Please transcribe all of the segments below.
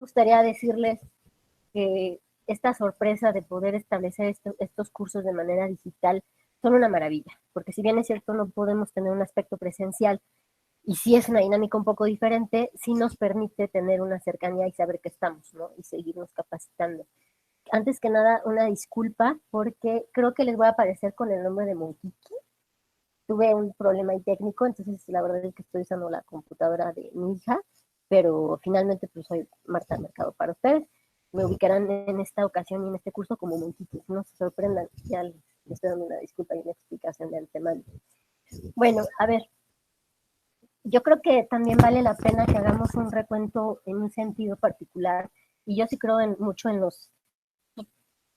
gustaría decirles que esta sorpresa de poder establecer estos cursos de manera digital son una maravilla, porque si bien es cierto no podemos tener un aspecto presencial, y si es una dinámica un poco diferente, sí nos permite tener una cercanía y saber que estamos, ¿no? Y seguirnos capacitando. Antes que nada, una disculpa, porque creo que les voy a aparecer con el nombre de Monkiki. Tuve un problema ahí técnico, entonces la verdad es que estoy usando la computadora de mi hija, pero finalmente pues soy Marta Mercado para ustedes. Me ubicarán en esta ocasión y en este curso como Monkiki. No se sorprendan, ya les estoy dando una disculpa y una explicación de antemano. Bueno, a ver, yo creo que también vale la pena que hagamos un recuento en un sentido particular, y yo sí creo mucho en los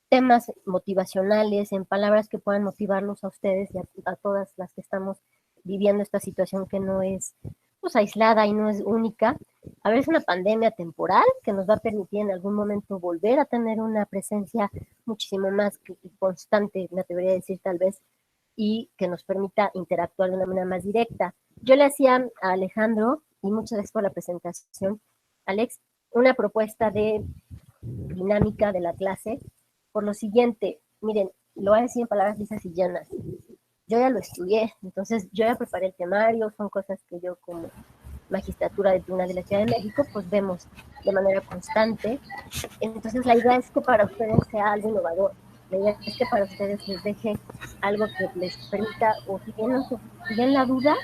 temas motivacionales, en palabras que puedan motivarlos a ustedes y a todas las que estamos viviendo esta situación que no es pues aislada y no es única. A ver, es una pandemia temporal que nos va a permitir en algún momento volver a tener una presencia muchísimo más constante, me atrevería a decir tal vez, y que nos permita interactuar de una manera más directa. Yo le hacía a Alejandro, y muchas gracias por la presentación, Alex, una propuesta de dinámica de la clase por lo siguiente. Miren, lo voy a decir en palabras lisas y llanas. Yo ya lo estudié, entonces yo ya preparé el temario, son cosas que yo como magistratura del Tribunal de la Ciudad de México, pues vemos de manera constante. Entonces la idea es que para ustedes sea algo innovador. La idea es que para ustedes les deje algo que les permita, o si bien, si bien la duda,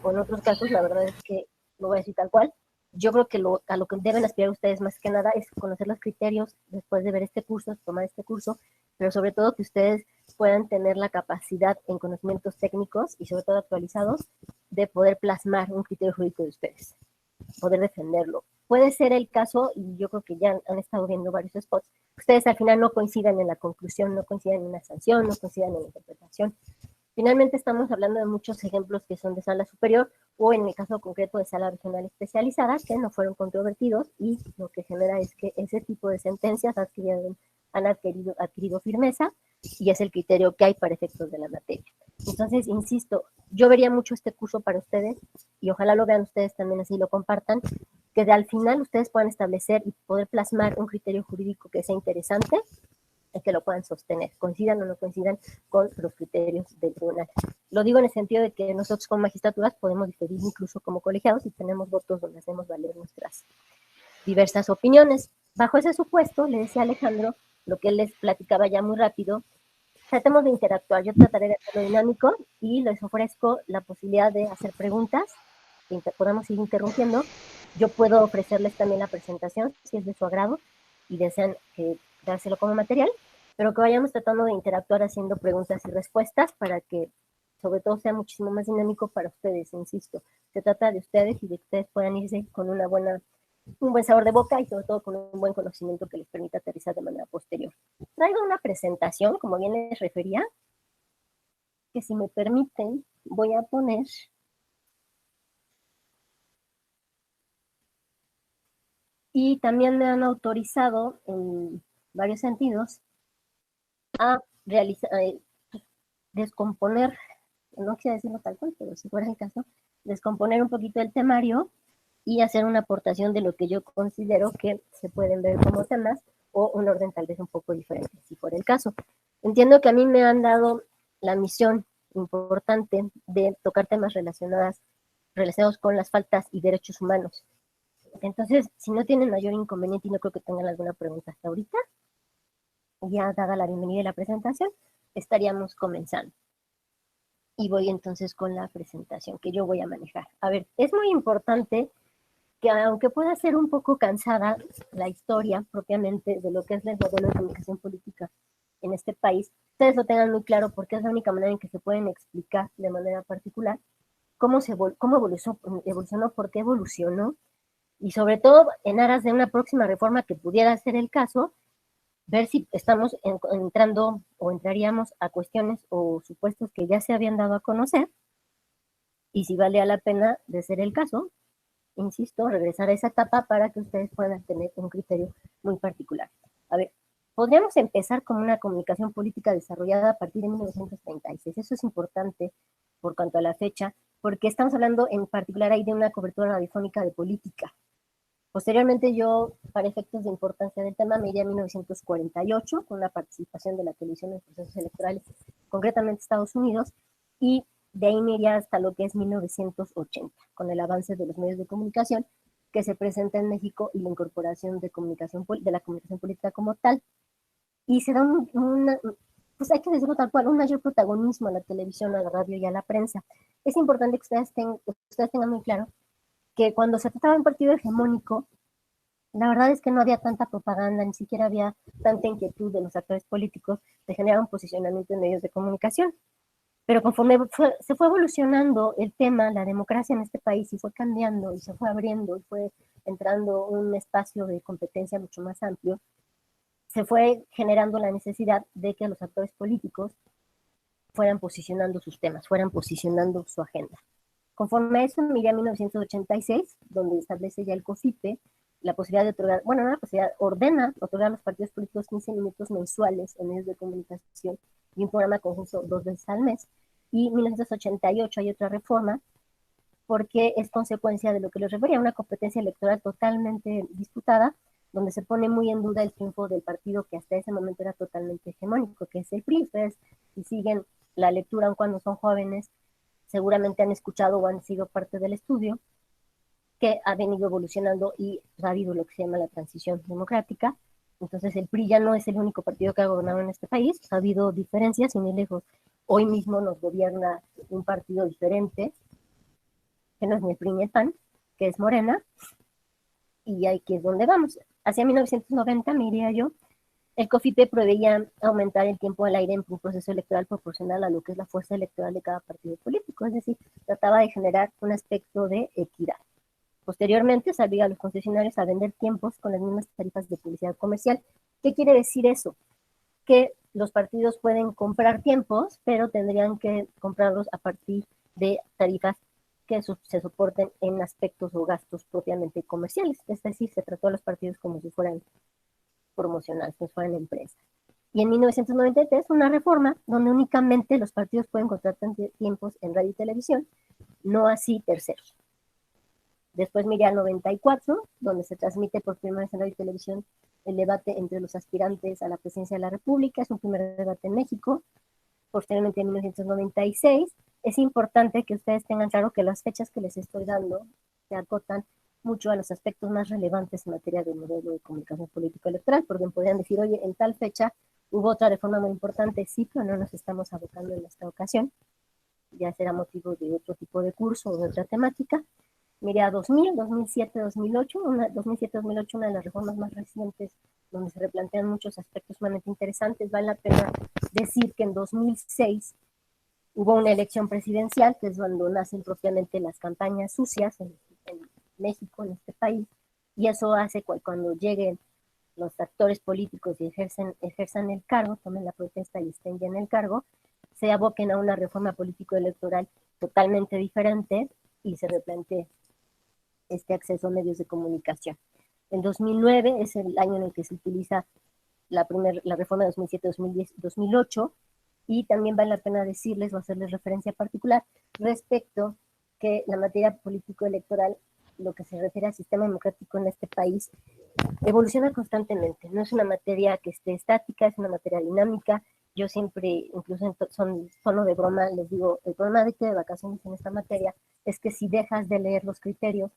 o en otros casos, la verdad es que lo voy a decir tal cual, yo creo que a lo que deben aspirar ustedes más que nada es conocer los criterios después de ver este curso, tomar este curso, pero sobre todo que ustedes puedan tener la capacidad en conocimientos técnicos y sobre todo actualizados de poder plasmar un criterio jurídico de ustedes, poder defenderlo. Puede ser el caso, y yo creo que ya han estado viendo varios spots, ustedes al final no coincidan en la conclusión, no coincidan en la sanción, no coincidan en la interpretación. Finalmente estamos hablando de muchos ejemplos que son de sala superior o en el caso concreto de sala regional especializada que no fueron controvertidos, y lo que genera es que ese tipo de sentencias han adquirido firmeza y es el criterio que hay para efectos de la materia. Entonces, insisto, yo vería mucho este curso para ustedes y ojalá lo vean ustedes también así lo compartan, que al final ustedes puedan establecer y poder plasmar un criterio jurídico que sea interesante, que lo puedan sostener, coincidan o no coincidan con los criterios del tribunal. Lo digo en el sentido de que nosotros como magistraturas podemos diferir incluso como colegiados y tenemos votos donde hacemos valer nuestras diversas opiniones. Bajo ese supuesto, le decía a Alejandro, lo que él les platicaba ya muy rápido, tratemos de interactuar, yo trataré de hacerlo dinámico y les ofrezco la posibilidad de hacer preguntas, que podamos ir interrumpiendo. Yo puedo ofrecerles también la presentación, si es de su agrado y desean dárselo como material, pero que vayamos tratando de interactuar haciendo preguntas y respuestas para que sobre todo sea muchísimo más dinámico para ustedes, insisto. Se trata de ustedes y de que ustedes puedan irse con un buen sabor de boca y sobre todo con un buen conocimiento que les permita aterrizar de manera posterior. Traigo una presentación, como bien les refería, que si me permiten voy a poner y también me han autorizado en varios sentidos a realizar, descomponer, no quiero decirlo tal cual, pero si fuera el caso, descomponer un poquito el temario y hacer una aportación de lo que yo considero que se pueden ver como temas o un orden tal vez un poco diferente, si fuera el caso. Entiendo que a mí me han dado la misión importante de tocar temas relacionados con las faltas y derechos humanos. Entonces, si no tienen mayor inconveniente y no creo que tengan alguna pregunta hasta ahorita, ya dada la bienvenida y la presentación, estaríamos comenzando. Y voy entonces con la presentación que yo voy a manejar. A ver, es muy importante que aunque pueda ser un poco cansada la historia propiamente de lo que es el modelo de comunicación política en este país, ustedes lo tengan muy claro porque es la única manera en que se pueden explicar de manera particular cómo evolucionó, por qué evolucionó, y sobre todo en aras de una próxima reforma que pudiera ser el caso, ver si estamos entrando o entraríamos a cuestiones o supuestos que ya se habían dado a conocer y si valía la pena, de ser el caso, insisto, regresar a esa etapa para que ustedes puedan tener un criterio muy particular. A ver, podríamos empezar con una comunicación política desarrollada a partir de 1936. Eso es importante por cuanto a la fecha, porque estamos hablando en particular ahí de una cobertura radiofónica de política. Posteriormente yo, para efectos de importancia del tema, me iría a 1948 con la participación de la televisión en procesos electorales, concretamente Estados Unidos, y de ahí me iría hasta lo que es 1980, con el avance de los medios de comunicación que se presenta en México y la incorporación de, de la comunicación política como tal. Y se da pues hay que decirlo tal cual, un mayor protagonismo a la televisión, a la radio y a la prensa. Es importante que ustedes tengan muy claro que cuando se trataba de un partido hegemónico, la verdad es que no había tanta propaganda, ni siquiera había tanta inquietud de los actores políticos de generar un posicionamiento en medios de comunicación. Pero conforme se fue evolucionando el tema, la democracia en este país, y fue cambiando, y se fue abriendo, y fue entrando un espacio de competencia mucho más amplio, se fue generando la necesidad de que los actores políticos fueran posicionando sus temas, fueran posicionando su agenda. Conforme a eso, me iría a 1986, donde establece ya el COFIPE la posibilidad de otorgar, bueno, no la posibilidad, ordena otorgar a los partidos políticos 15 minutos mensuales en medios de comunicación y un programa conjunto 2 veces al mes. Y en 1988 hay otra reforma porque es consecuencia de lo que les refería, una competencia electoral totalmente disputada, donde se pone muy en duda el triunfo del partido que hasta ese momento era totalmente hegemónico, que es el PRI. Ustedes, si siguen la lectura aun cuando son jóvenes, seguramente han escuchado o han sido parte del estudio, que ha venido evolucionando y ha habido lo que se llama la transición democrática. Entonces el PRI ya no es el único partido que ha gobernado en este país, ha habido diferencias y muy lejos. Hoy mismo nos gobierna un partido diferente, que no es ni el PRI ni el PAN, que es Morena, y aquí es donde vamos. Hacia 1990, me diría yo, el COFIPE preveía aumentar el tiempo al aire en un proceso electoral proporcional a lo que es la fuerza electoral de cada partido político, es decir, trataba de generar un aspecto de equidad. Posteriormente, se obliga a los concesionarios a vender tiempos con las mismas tarifas de publicidad comercial. ¿Qué quiere decir eso? Que los partidos pueden comprar tiempos, pero tendrían que comprarlos a partir de tarifas que se soporten en aspectos o gastos propiamente comerciales. Es decir, se trató a los partidos como si fueran promocionales, como si fueran empresas. Y en 1993, una reforma donde únicamente los partidos pueden contratar tiempos en radio y televisión, no así terceros. Después miré al 94, donde se transmite por primera vez en radio y televisión el debate entre los aspirantes a la presidencia de la República. Es un primer debate en México. Posteriormente, en 1996, es importante que ustedes tengan claro que las fechas que les estoy dando se acotan mucho a los aspectos más relevantes en materia de modelo de comunicación político-electoral, porque podrían decir, oye, en tal fecha hubo otra reforma muy importante, sí, pero no nos estamos abocando en esta ocasión, ya será motivo de otro tipo de curso o de otra temática. Miré a 2000, 2007, 2008, 2007-2008, una de las reformas más recientes, donde se replantean muchos aspectos sumamente interesantes. Vale la pena decir que en 2006 hubo una elección presidencial, que es cuando nacen propiamente las campañas sucias en México, en este país, y eso hace que cuando lleguen los actores políticos y ejerzan el cargo, tomen la protesta y estén ya en el cargo, se aboquen a una reforma político-electoral totalmente diferente y se replantee este acceso a medios de comunicación. En 2009 es el año en el que se utiliza la reforma de 2007, 2010, 2008, y también vale la pena decirles o hacerles referencia particular respecto que la materia político-electoral, lo que se refiere al sistema democrático en este país, evoluciona constantemente. No es una materia que esté estática, es una materia dinámica. Yo siempre, incluso en tono de broma, les digo, el problema de que de vacaciones en esta materia es que si dejas de leer los criterios,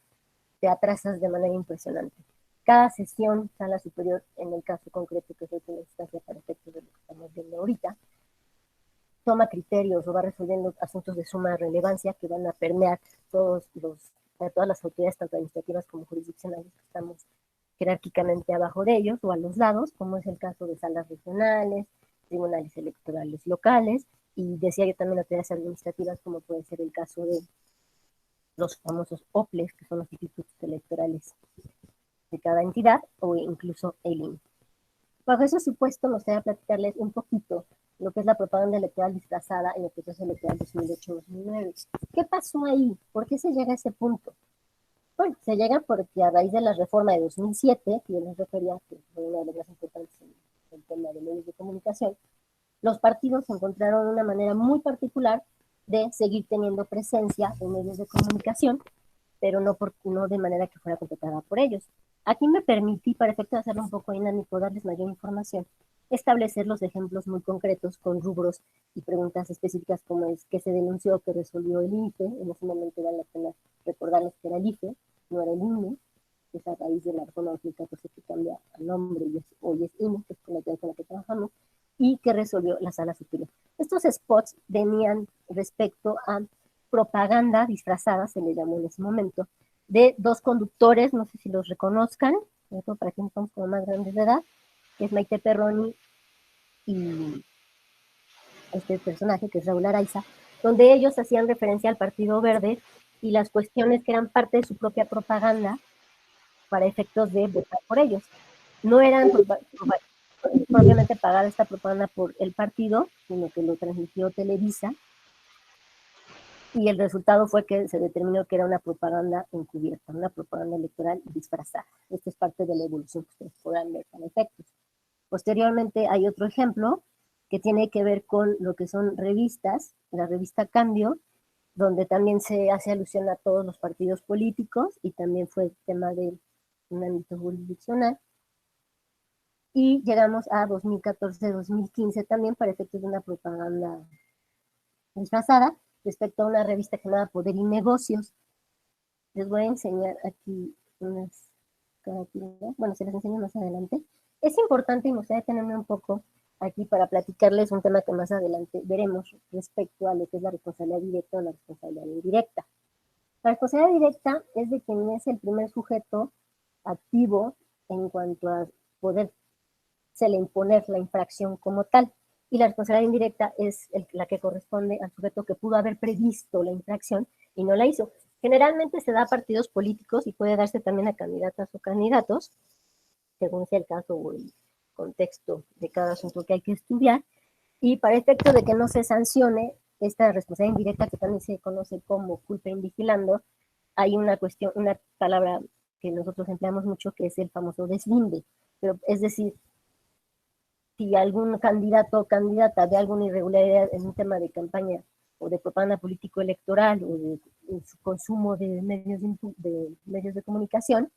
te atrasas de manera impresionante. Cada sesión, sala superior, en el caso concreto que es la instancia para efectos de lo que estamos viendo ahorita, toma criterios o va resolviendo asuntos de suma relevancia que van a permear todas las autoridades, tanto administrativas como jurisdiccionales, que estamos jerárquicamente abajo de ellos o a los lados, como es el caso de salas regionales, tribunales electorales locales, y decía yo también autoridades administrativas, como puede ser el caso de los famosos OPLES, que son los institutos electorales de cada entidad, o incluso el INE. Bajo ese supuesto, me gustaría platicarles un poquito lo que es la propaganda electoral disfrazada en el proceso electoral 2008-2009. ¿Qué pasó ahí? ¿Por qué se llega a ese punto? Bueno, se llega porque a raíz de la reforma de 2007, que yo les refería, que fue una de las más importantes en el tema de medios de comunicación, los partidos encontraron una manera muy particular de seguir teniendo presencia en medios de comunicación, pero no de manera que fuera completada por ellos. Aquí me permití, para efecto de hacerlo un poco dinámico, darles mayor información, establecer los ejemplos muy concretos con rubros y preguntas específicas como es que se denunció, que resolvió el INPE. En ese momento vale la pena recordarles que era el IFE, no era el INE, que es a raíz de la reforma 2014 que cambia el nombre y hoy es INE, que es con la que trabajamos, y que resolvió la sala superior. Estos spots venían respecto a propaganda disfrazada, se le llamó en ese momento, de dos conductores, no sé si los reconozcan, para quienes somos como más grandes de edad, que es Maite Perroni y este personaje que es Raúl Araiza, donde ellos hacían referencia al Partido Verde y las cuestiones que eran parte de su propia propaganda para efectos de votar por ellos. No eran propiamente pagada esta propaganda por el partido, sino que lo transmitió Televisa, y el resultado fue que se determinó que era una propaganda encubierta, una propaganda electoral disfrazada. Esto es parte de la evolución que ustedes podrán ver para efectos. Posteriormente hay otro ejemplo que tiene que ver con lo que son revistas, la revista Cambio, donde también se hace alusión a todos los partidos políticos y también fue tema de un ámbito jurisdiccional. Y llegamos a 2014-2015 también para efectos de una propaganda disfrazada respecto a una revista llamada Poder y Negocios. Les voy a enseñar aquí unas características, bueno, se las enseño más adelante. Es importante y me gustaría tenerme un poco aquí para platicarles un tema que más adelante veremos respecto a lo que es la responsabilidad directa o la responsabilidad indirecta. La responsabilidad directa es de quien es el primer sujeto activo en cuanto a poder se le imponer la infracción como tal. Y la responsabilidad indirecta es la que corresponde al sujeto que pudo haber previsto la infracción y no la hizo. Generalmente se da a partidos políticos y puede darse también a candidatas o candidatos, según sea el caso o el contexto de cada asunto que hay que estudiar. Y para efecto de que no se sancione esta responsabilidad indirecta, que también se conoce como culpa invigilando, hay una cuestión, una palabra que nosotros empleamos mucho, que es el famoso deslinde. Pero, es decir, si algún candidato o candidata ve alguna irregularidad en un tema de campaña o de propaganda político-electoral o de su consumo de medios de comunicación,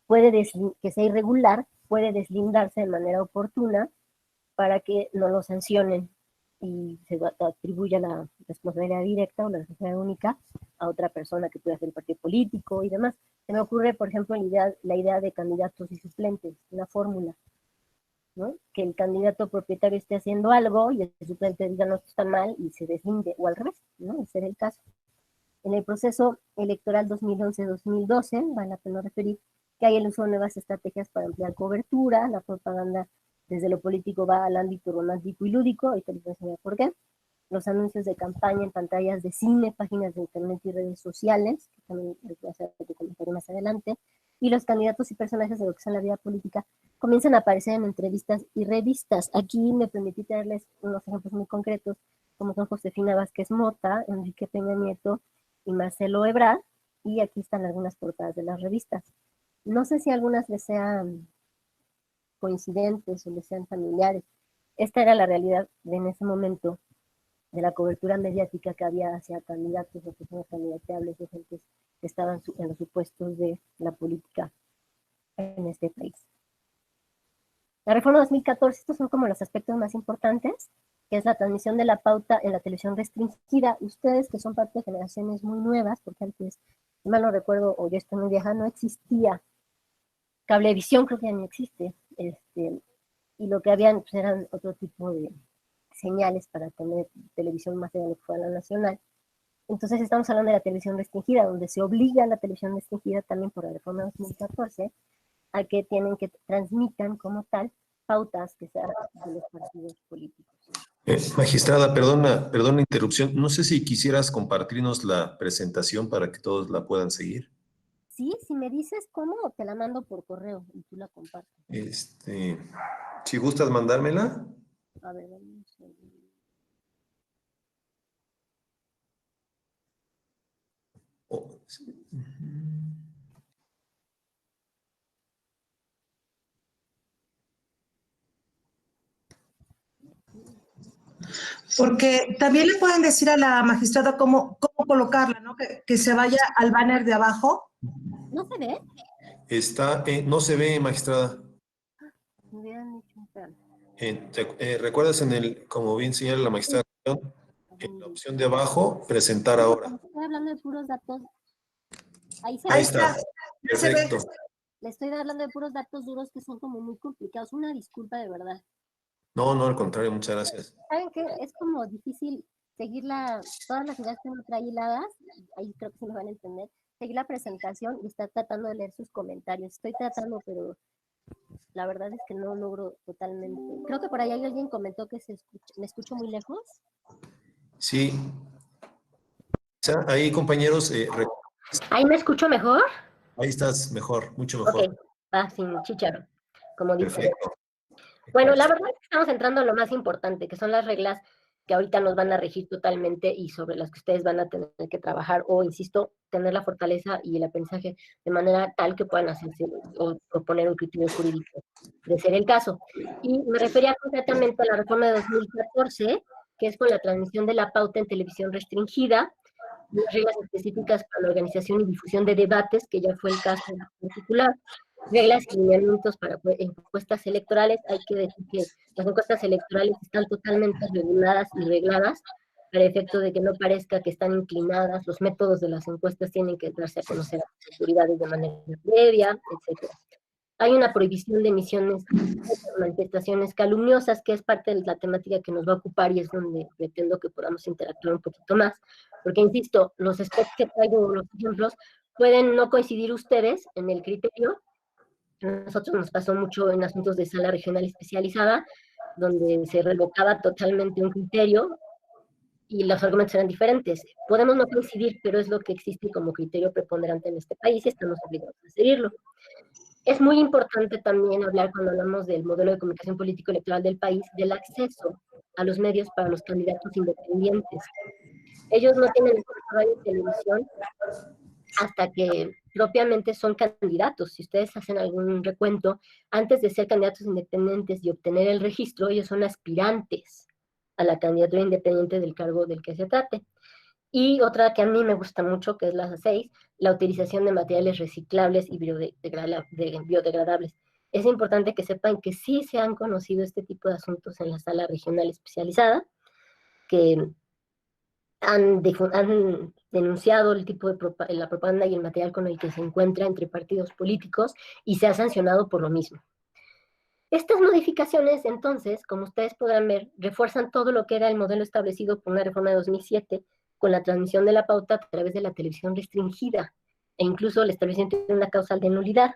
que sea irregular, puede deslindarse de manera oportuna para que no lo sancionen y se atribuya la responsabilidad directa o la responsabilidad única a otra persona que pueda ser el partido político y demás. Se me ocurre, por ejemplo, la idea de candidatos y suplentes, una fórmula, ¿no? Que el candidato propietario esté haciendo algo y el suplente diga no, esto está mal y se deslinde, o al revés, ¿no? Ese era el caso. En el proceso electoral 2011-2012, vale la pena referir que hay el uso de nuevas estrategias para ampliar cobertura, la propaganda desde lo político va al ámbito romántico y lúdico, ahorita les voy a enseñar por qué. Los anuncios de campaña en pantallas de cine, páginas de internet y redes sociales, que también les voy a hacer otro comentario más adelante, y los candidatos y personajes de lo que es en la vida política comienzan a aparecer en entrevistas y revistas. Aquí me permití traerles unos ejemplos muy concretos, como son Josefina Vázquez Mota, Enrique Peña Nieto y Marcelo Ebrard, y aquí están algunas portadas de las revistas. No sé si algunas les sean coincidentes o les sean familiares. Esta era la realidad de en ese momento de la cobertura mediática que había hacia candidatos o personas candidateables o gente que estaban en los supuestos de la política en este país. La reforma 2014, estos son como los aspectos más importantes, que es la transmisión de la pauta en la televisión restringida. Ustedes que son parte de generaciones muy nuevas, porque antes, si mal no recuerdo, o yo estoy muy vieja, no existía cablevisión, creo que ya no existe, y lo que habían pues, eran otro tipo de señales para tener televisión más allá de lo que fuera la nacional. Entonces estamos hablando de la televisión restringida, donde se obliga a la televisión restringida también por la reforma 2014 a que tienen que transmitan como tal pautas que sean de los partidos políticos. Magistrada, perdona la interrupción. No sé si quisieras compartirnos la presentación para que todos la puedan seguir. Sí, si me dices cómo, te la mando por correo y tú la compartes. Si gustas mandármela. A ver, vamos a ver. Oh, sí. Porque también le pueden decir a la magistrada cómo colocarla, ¿no? Que se vaya al banner de abajo. ¿No se ve? No se ve, magistrada. Me hubieran dicho un plan. ¿Recuerdas como bien señala la magistrada, en la opción de abajo, presentar ahora? Estoy hablando de puros datos. Ahí Ahí se ve. está. Perfecto. Le estoy hablando de puros datos duros que son como muy complicados. Una disculpa de verdad. No, al contrario, muchas gracias. ¿Saben qué? Es como difícil seguir todas las ideas que uno trae hiladas, ahí creo que se me van a entender, seguir la presentación y estar tratando de leer sus comentarios. Estoy tratando, pero la verdad es que no logro totalmente. Creo que por ahí alguien comentó que me escucho muy lejos. Sí. Ahí, compañeros, ¿Ahí me escucho mejor? ahí estás mejor, mucho mejor. Ok, va sin chícharo, como dice. Perfecto. Bueno, la verdad es que estamos entrando en lo más importante, que son las reglas que ahorita nos van a regir totalmente y sobre las que ustedes van a tener que trabajar o, insisto, tener la fortaleza y el aprendizaje de manera tal que puedan hacerse o proponer un criterio jurídico de ser el caso. Y me refería concretamente a la reforma de 2014, que es con la transmisión de la pauta en televisión restringida, unas reglas específicas para la organización y difusión de debates, que ya fue el caso en particular, reglas y lineamientos para encuestas electorales. Hay que decir que las encuestas electorales están totalmente reguladas y regladas para el efecto de que no parezca que están inclinadas. Los métodos de las encuestas tienen que darse a conocer a las autoridades de manera previa, etc. Hay una prohibición de emisiones de manifestaciones calumniosas, que es parte de la temática que nos va a ocupar y es donde pretendo que podamos interactuar un poquito más. Porque, insisto, los spots que traigo, los ejemplos, pueden no coincidir ustedes en el criterio. A nosotros nos pasó mucho en asuntos de sala regional especializada, donde se revocaba totalmente un criterio y los argumentos eran diferentes. Podemos no coincidir, pero es lo que existe como criterio preponderante en este país y estamos obligados a seguirlo. Es muy importante también hablar, cuando hablamos del modelo de comunicación político electoral del país, del acceso a los medios para los candidatos independientes. Ellos no tienen acceso a radio y televisión hasta que propiamente son candidatos. Si ustedes hacen algún recuento, antes de ser candidatos independientes y obtener el registro, ellos son aspirantes a la candidatura independiente del cargo del que se trate. Y otra que a mí me gusta mucho, que es la 6, la utilización de materiales reciclables y biodegradables. Es importante que sepan que sí se han conocido este tipo de asuntos en la sala regional especializada, que han denunciado el tipo de la propaganda y el material con el que se encuentra entre partidos políticos y se ha sancionado por lo mismo. Estas modificaciones, entonces, como ustedes podrán ver, refuerzan todo lo que era el modelo establecido por una reforma de 2007 con la transmisión de la pauta a través de la televisión restringida e incluso el establecimiento de una causal de nulidad.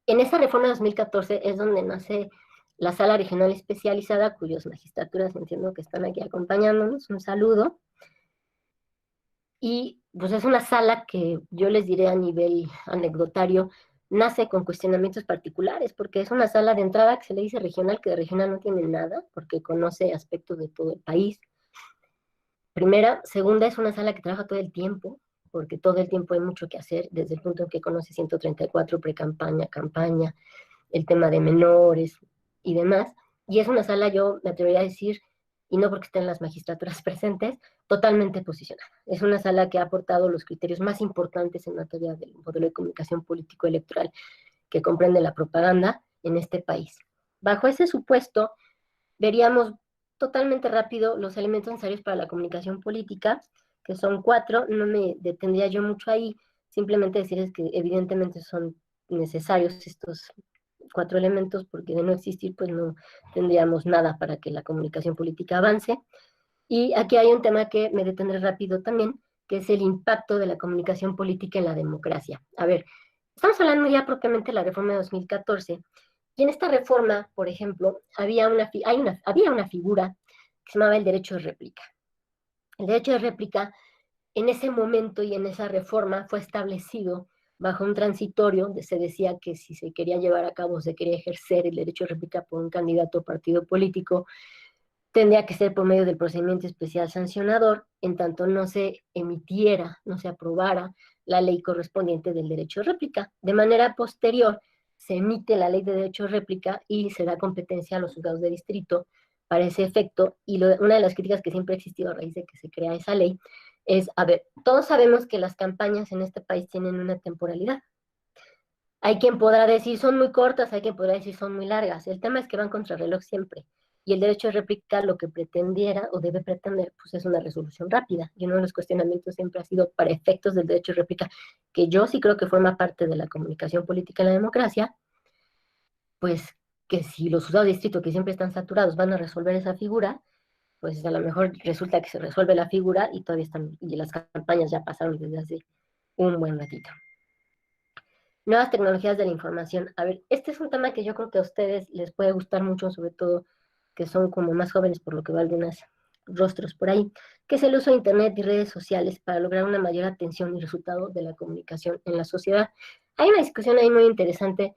En esa reforma de 2014 es donde nace la sala regional especializada, cuyas magistraturas entiendo que están aquí acompañándonos. Un saludo. Y pues es una sala que yo les diré a nivel anecdotario, nace con cuestionamientos particulares, porque es una sala de entrada que se le dice regional, que de regional no tiene nada, porque conoce aspectos de todo el país. Primera. Segunda, es una sala que trabaja todo el tiempo, porque todo el tiempo hay mucho que hacer, desde el punto en que conoce 134, pre-campaña, campaña, el tema de menores y demás. Y es una sala, yo me atrevería a decir, y no porque estén las magistraturas presentes, totalmente posicionada. Es una sala que ha aportado los criterios más importantes en materia del modelo de comunicación político-electoral que comprende la propaganda en este país. Bajo ese supuesto, veríamos totalmente rápido los elementos necesarios para la comunicación política, que son 4. No me detendría yo mucho ahí, simplemente decirles que evidentemente son necesarios estos 4 elementos, porque de no existir, pues no tendríamos nada para que la comunicación política avance. Y aquí hay un tema que me detendré rápido también, que es el impacto de la comunicación política en la democracia. A ver, estamos hablando ya propiamente de la reforma de 2014, y en esta reforma, por ejemplo, había una figura que se llamaba el derecho de réplica. El derecho de réplica, en ese momento y en esa reforma, fue establecido bajo un transitorio donde se decía que si se quería llevar a cabo, se quería ejercer el derecho de réplica por un candidato o partido político, tendría que ser por medio del procedimiento especial sancionador, en tanto no se emitiera, no se aprobara la ley correspondiente del derecho de réplica. De manera posterior, se emite la ley de derecho de réplica y se da competencia a los juzgados de distrito para ese efecto, y una de las críticas que siempre ha existido a raíz de que se crea esa ley es, a ver, todos sabemos que las campañas en este país tienen una temporalidad. Hay quien podrá decir son muy cortas, hay quien podrá decir son muy largas. El tema es que van contra reloj siempre. Y el derecho de réplica lo que pretendiera o debe pretender, pues es una resolución rápida. Y uno de los cuestionamientos siempre ha sido para efectos del derecho de réplica, que yo sí creo que forma parte de la comunicación política en la democracia, pues que si los juzgados de distrito que siempre están saturados van a resolver esa figura, pues a lo mejor resulta que se resuelve la figura y todavía están, y las campañas ya pasaron desde hace un buen ratito. Nuevas tecnologías de la información. A ver, este es un tema que yo creo que a ustedes les puede gustar mucho, sobre todo que son como más jóvenes, por lo que veo algunos rostros por ahí, que es el uso de Internet y redes sociales para lograr una mayor atención y resultado de la comunicación en la sociedad. Hay una discusión ahí muy interesante,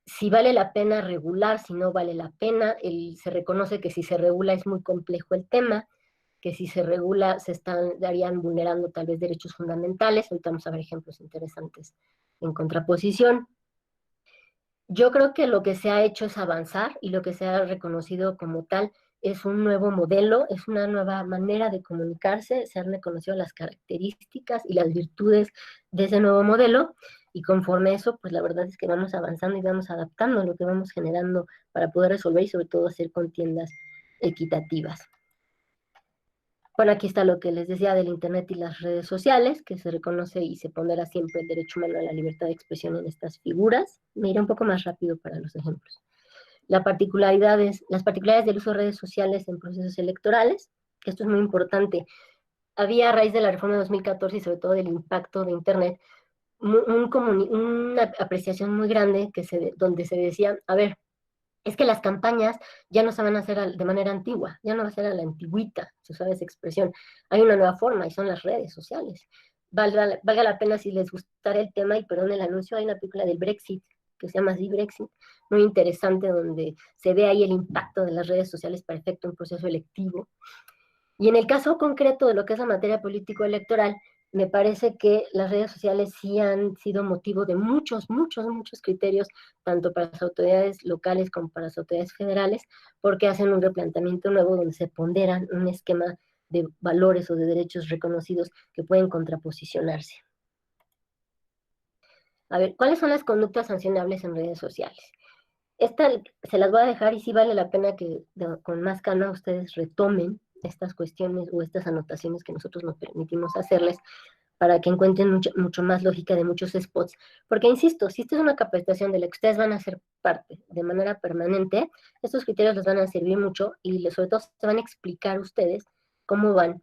si vale la pena regular, si no vale la pena. Se reconoce que si se regula es muy complejo el tema, que si se regula se estarían vulnerando tal vez derechos fundamentales. Ahorita vamos a ver ejemplos interesantes en contraposición. Yo creo que lo que se ha hecho es avanzar y lo que se ha reconocido como tal es un nuevo modelo, es una nueva manera de comunicarse, se han reconocido las características y las virtudes de ese nuevo modelo y conforme a eso, pues la verdad es que vamos avanzando y vamos adaptando lo que vamos generando para poder resolver y sobre todo hacer contiendas equitativas. Bueno, aquí está lo que les decía del Internet y las redes sociales, que se reconoce y se pondera siempre el derecho humano a la libertad de expresión en estas figuras. Me iré un poco más rápido para los ejemplos. Las particularidades del uso de redes sociales en procesos electorales, que esto es muy importante. Había a raíz de la reforma de 2014 y sobre todo del impacto de Internet, una apreciación muy grande donde se decía, a ver, es que las campañas ya no se van a hacer de manera antigua, ya no va a ser a la antigüita, si usaba esa expresión. Hay una nueva forma y son las redes sociales. Valga la pena si les gustara el tema, y perdón el anuncio, hay una película del Brexit, que se llama así Brexit, muy interesante, donde se ve ahí el impacto de las redes sociales para efecto un proceso electivo. Y en el caso concreto de lo que es la materia político-electoral, me parece que las redes sociales sí han sido motivo de muchos criterios, tanto para las autoridades locales como para las autoridades federales, porque hacen un replanteamiento nuevo donde se ponderan un esquema de valores o de derechos reconocidos que pueden contraposicionarse. A ver, ¿cuáles son las conductas sancionables en redes sociales? Esta se las voy a dejar y sí vale la pena que con más calma ustedes retomen estas cuestiones o estas anotaciones que nosotros nos permitimos hacerles para que encuentren mucho más lógica de muchos spots. Porque, insisto, si esta es una capacitación de la que ustedes van a ser parte de manera permanente, estos criterios les van a servir mucho y sobre todo se van a explicar ustedes cómo van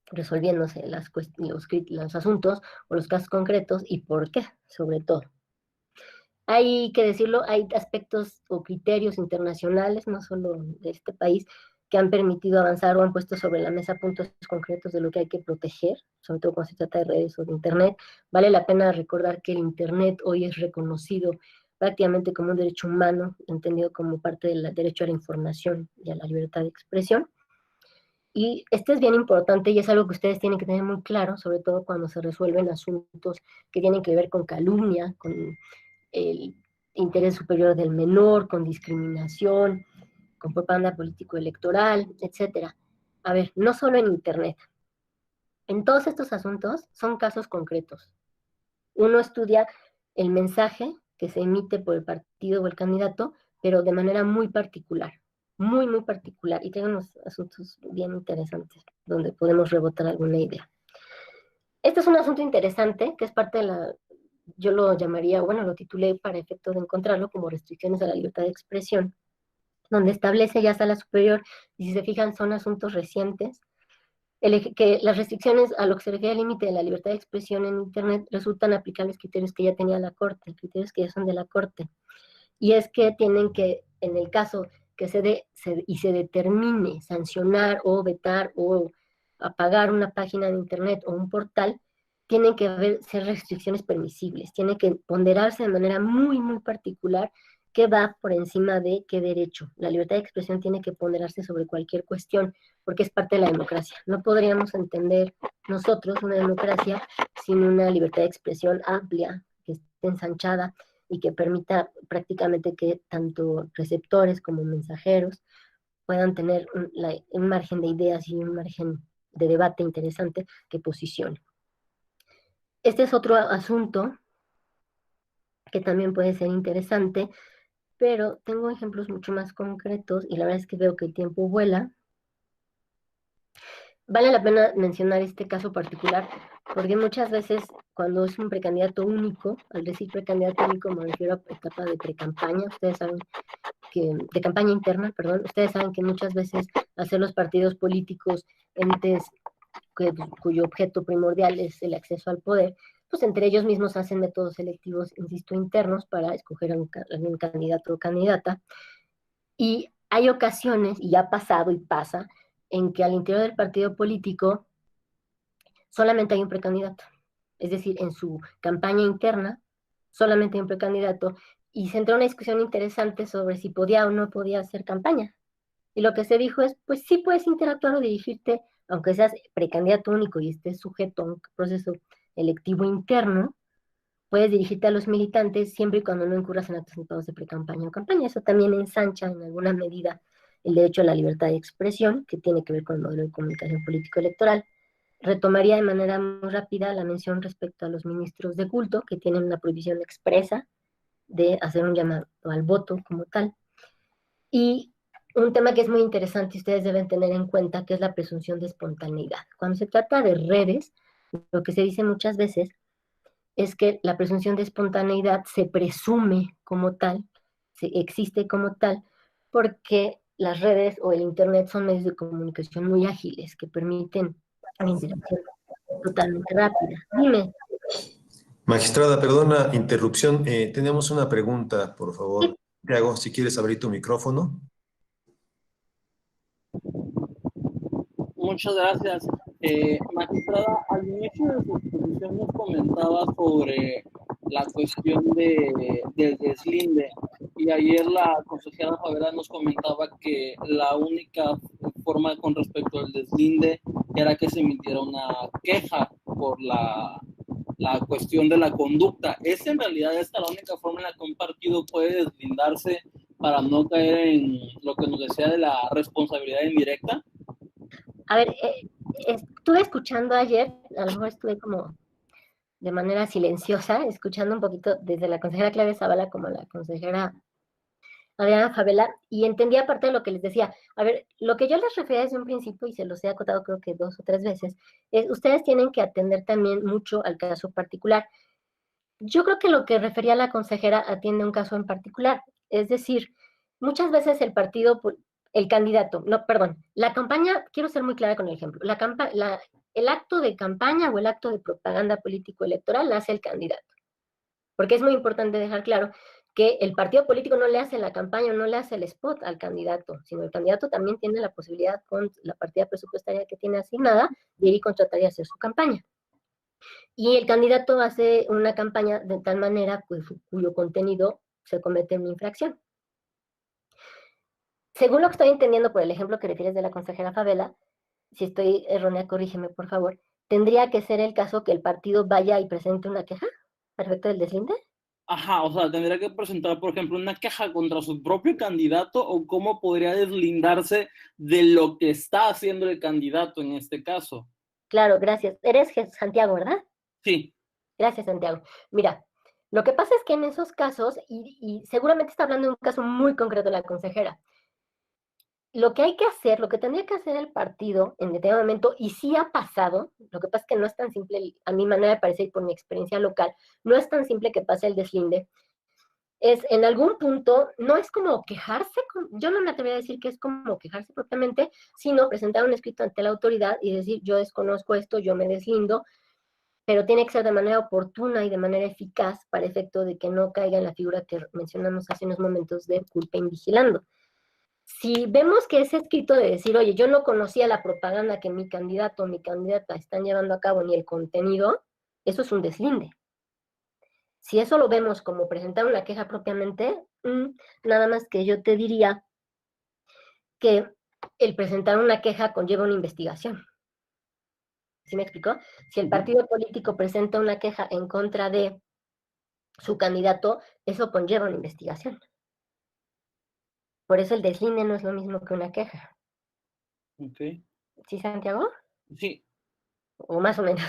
resolviéndose los asuntos o los casos concretos y por qué, sobre todo. Hay que decirlo, hay aspectos o criterios internacionales, no solo de este país, que han permitido avanzar o han puesto sobre la mesa puntos concretos de lo que hay que proteger, sobre todo cuando se trata de redes o de Internet. Vale la pena recordar que el Internet hoy es reconocido prácticamente como un derecho humano, entendido como parte del derecho a la información y a la libertad de expresión. Y este es bien importante y es algo que ustedes tienen que tener muy claro, sobre todo cuando se resuelven asuntos que tienen que ver con calumnia, con el interés superior del menor, con discriminación, con propaganda político-electoral, etcétera. A ver, no solo en Internet. En todos estos asuntos son casos concretos. Uno estudia el mensaje que se emite por el partido o el candidato, pero de manera muy particular, muy particular. Y tiene unos asuntos bien interesantes donde podemos rebotar alguna idea. Este es un asunto interesante que es parte de yo lo llamaría, bueno, lo titulé para efecto de encontrarlo como restricciones a la libertad de expresión, donde establece ya sala superior, y si se fijan son asuntos recientes, que las restricciones a lo que se refiere al límite de la libertad de expresión en Internet resultan aplicables criterios que ya tenía la Corte, criterios que ya son de la Corte, y es que tienen que, en el caso que se determine sancionar o vetar o apagar una página de Internet o un portal, tienen que ser restricciones permisibles, tiene que ponderarse de manera muy particular qué va por encima de qué derecho. La libertad de expresión tiene que ponderarse sobre cualquier cuestión, porque es parte de la democracia. No podríamos entender nosotros una democracia sin una libertad de expresión amplia, que esté ensanchada y que permita prácticamente que tanto receptores como mensajeros puedan tener un margen de ideas y un margen de debate interesante que posicione. Este es otro asunto que también puede ser interesante, pero tengo ejemplos mucho más concretos y la verdad es que veo que el tiempo vuela. Vale la pena mencionar este caso particular porque muchas veces cuando es un precandidato único, al decir precandidato único me refiero a etapa de precampaña, ustedes saben que, de campaña interna, perdón, ustedes saben que muchas veces hacer los partidos políticos entes cuyo objeto primordial es el acceso al poder, pues entre ellos mismos hacen métodos selectivos, insisto, internos para escoger a un candidato o candidata. Y hay ocasiones, y ha pasado y pasa, en que al interior del partido político solamente hay un precandidato. Es decir, en su campaña interna solamente hay un precandidato y se entró una discusión interesante sobre si podía o no podía hacer campaña. Y lo que se dijo es, pues sí puedes interactuar o dirigirte, aunque seas precandidato único y estés sujeto a un proceso electivo interno, puedes dirigirte a los militantes siempre y cuando no incurras en actos de precampaña o campaña. Eso también ensancha en alguna medida el derecho a la libertad de expresión, que tiene que ver con el modelo de comunicación político-electoral. Retomaría de manera muy rápida la mención respecto a los ministros de culto, que tienen una prohibición expresa de hacer un llamado al voto como tal. Y un tema que es muy interesante y ustedes deben tener en cuenta, que es la presunción de espontaneidad. Cuando se trata de redes, lo que se dice muchas veces es que la presunción de espontaneidad se presume como tal, existe como tal, porque las redes o el Internet son medios de comunicación muy ágiles que permiten una interacción totalmente rápida. Dime. Magistrada, perdona interrupción. Tenemos una pregunta, por favor. Te hago, si quieres abrir tu micrófono. Muchas gracias. Magistrada, al inicio de su exposición nos comentaba sobre la cuestión del deslinde y ayer la consejera Favela nos comentaba que la única forma con respecto al deslinde era que se emitiera una queja por la cuestión de la conducta. ¿Es en realidad esta la única forma en la que un partido puede deslindarse para no caer en lo que nos decía de la responsabilidad indirecta? A ver, estuve escuchando ayer, a lo mejor estuve como de manera silenciosa, escuchando un poquito desde la consejera Claudia Zavala como la consejera Adriana Favela, y entendía parte de lo que les decía. A ver, lo que yo les refería desde un principio, y se los he acotado creo que 2 o 3 veces, es ustedes tienen que atender también mucho al caso particular. Yo creo que lo que refería la consejera atiende a un caso en particular, es decir, muchas veces el partido, el candidato, no, perdón, la campaña, quiero ser muy clara con el ejemplo, el acto de campaña o el acto de propaganda político-electoral la hace el candidato, porque es muy importante dejar claro que el partido político no le hace la campaña, no le hace el spot al candidato, sino el candidato también tiene la posibilidad con la partida presupuestaria que tiene asignada de ir y contratar y hacer su campaña. Y el candidato hace una campaña de tal manera cuyo contenido se comete en una infracción. Según lo que estoy entendiendo por el ejemplo que refieres de la consejera Favela, si estoy errónea, corrígeme por favor, tendría que ser el caso que el partido vaya y presente una queja respecto del deslinde. Ajá, o sea, tendría que presentar, por ejemplo, una queja contra su propio candidato o cómo podría deslindarse de lo que está haciendo el candidato en este caso. Claro, gracias. Eres Santiago, ¿verdad? Sí. Gracias, Santiago. Mira, lo que pasa es que en esos casos, y seguramente está hablando de un caso muy concreto de la consejera, lo que hay que hacer, lo que tendría que hacer el partido en determinado momento, y sí ha pasado, lo que pasa es que no es tan simple, a mi manera de parecer y por mi experiencia local, no es tan simple que pase el deslinde, es en algún punto, no es como quejarse, yo no me atrevería a decir que es como quejarse propiamente, sino presentar un escrito ante la autoridad y decir, yo desconozco esto, yo me deslindo, pero tiene que ser de manera oportuna y de manera eficaz para efecto de que no caiga en la figura que mencionamos hace unos momentos de culpa invigilando. Si vemos que ese escrito de decir, oye, yo no conocía la propaganda que mi candidato o mi candidata están llevando a cabo ni el contenido, eso es un deslinde. Si eso lo vemos como presentar una queja propiamente, nada más que yo te diría que el presentar una queja conlleva una investigación. ¿Sí me explicó? Si el partido político presenta una queja en contra de su candidato, eso conlleva una investigación. Por eso el deslinde no es lo mismo que una queja. Ok. ¿Sí, Santiago? Sí, O más o menos.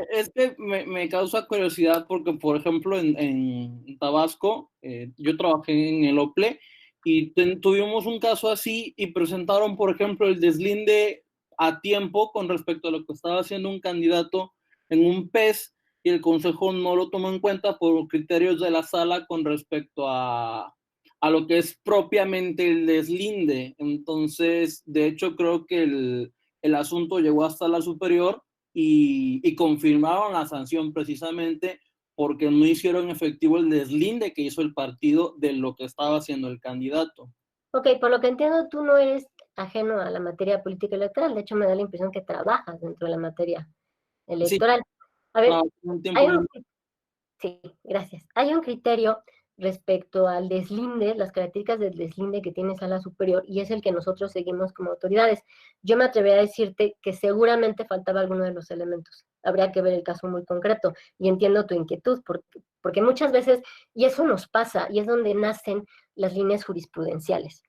es que me causa curiosidad porque, por ejemplo, en Tabasco, yo trabajé en el OPLE y tuvimos un caso así y presentaron, por ejemplo, el deslinde a tiempo con respecto a lo que estaba haciendo un candidato en un PES y el consejo no lo tomó en cuenta por criterios de la sala con respecto a lo que es propiamente el deslinde. Entonces, de hecho, creo que el asunto llegó hasta la superior y confirmaron la sanción precisamente porque no hicieron efectivo el deslinde que hizo el partido de lo que estaba haciendo el candidato. Ok, por lo que entiendo, tú no eres ajeno a la materia política electoral. De hecho, me da la impresión que trabajas dentro de la materia Sí, electoral. A ver, un tiempo hay un, sí, gracias. Hay un criterio respecto al deslinde, las características del deslinde que tiene sala superior, y es el que nosotros seguimos como autoridades. Yo me atrevería a decirte que seguramente faltaba alguno de los elementos. Habría que ver el caso muy concreto, y entiendo tu inquietud, porque muchas veces, y eso nos pasa, y es donde nacen las líneas jurisprudenciales.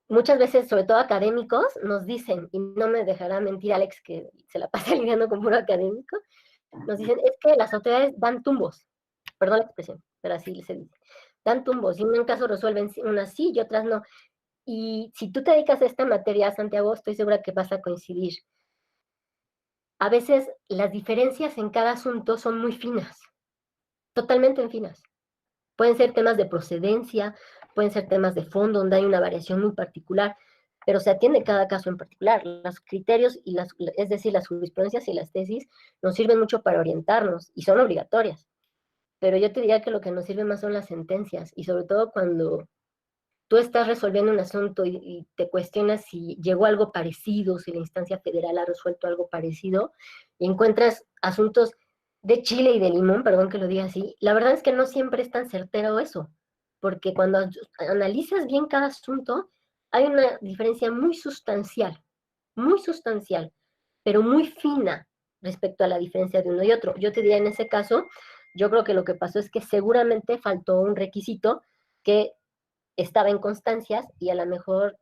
Muchas veces, sobre todo académicos, nos dicen, y no me dejará mentir Alex, que se la pasa lidiando con puro académico, nos dicen, es que las autoridades dan tumbos, perdón la expresión, pero así se dice, dan tumbos, y en un caso resuelven unas sí y otras no. Y si tú te dedicas a esta materia, Santiago, estoy segura que vas a coincidir. A veces las diferencias en cada asunto son muy finas, totalmente finas. Pueden ser temas de procedencia, pueden ser temas de fondo, donde hay una variación muy particular, pero se atiende cada caso en particular. Los criterios, es decir, las jurisprudencias y las tesis, nos sirven mucho para orientarnos y son obligatorias. Pero yo te diría que lo que nos sirve más son las sentencias, y sobre todo cuando tú estás resolviendo un asunto y te cuestionas si llegó algo parecido, si la instancia federal ha resuelto algo parecido, y encuentras asuntos de chile y de limón, perdón que lo diga así, la verdad es que no siempre es tan certero eso, porque cuando analizas bien cada asunto, hay una diferencia muy sustancial, pero muy fina respecto a la diferencia de uno y otro. Yo te diría en ese caso, yo creo que lo que pasó es que seguramente faltó un requisito que estaba en constancias y a lo mejor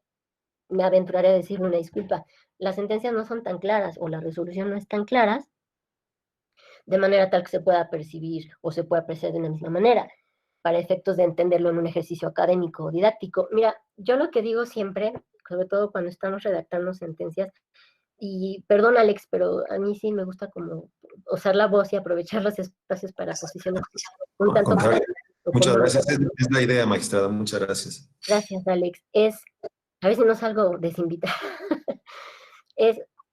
me aventuraré a decirle una disculpa. Las sentencias no son tan claras o la resolución no es tan clara de manera tal que se pueda percibir o se pueda apreciar de la misma manera para efectos de entenderlo en un ejercicio académico o didáctico. Mira, yo lo que digo siempre, sobre todo cuando estamos redactando sentencias, y perdón Alex, pero a mí sí me gusta como usar la voz y aprovechar los espacios para posiciones un Al tanto... contrario, muchas gracias. Es la idea, magistrada. Muchas gracias. Gracias, Alex. A ver si no salgo desinvitada.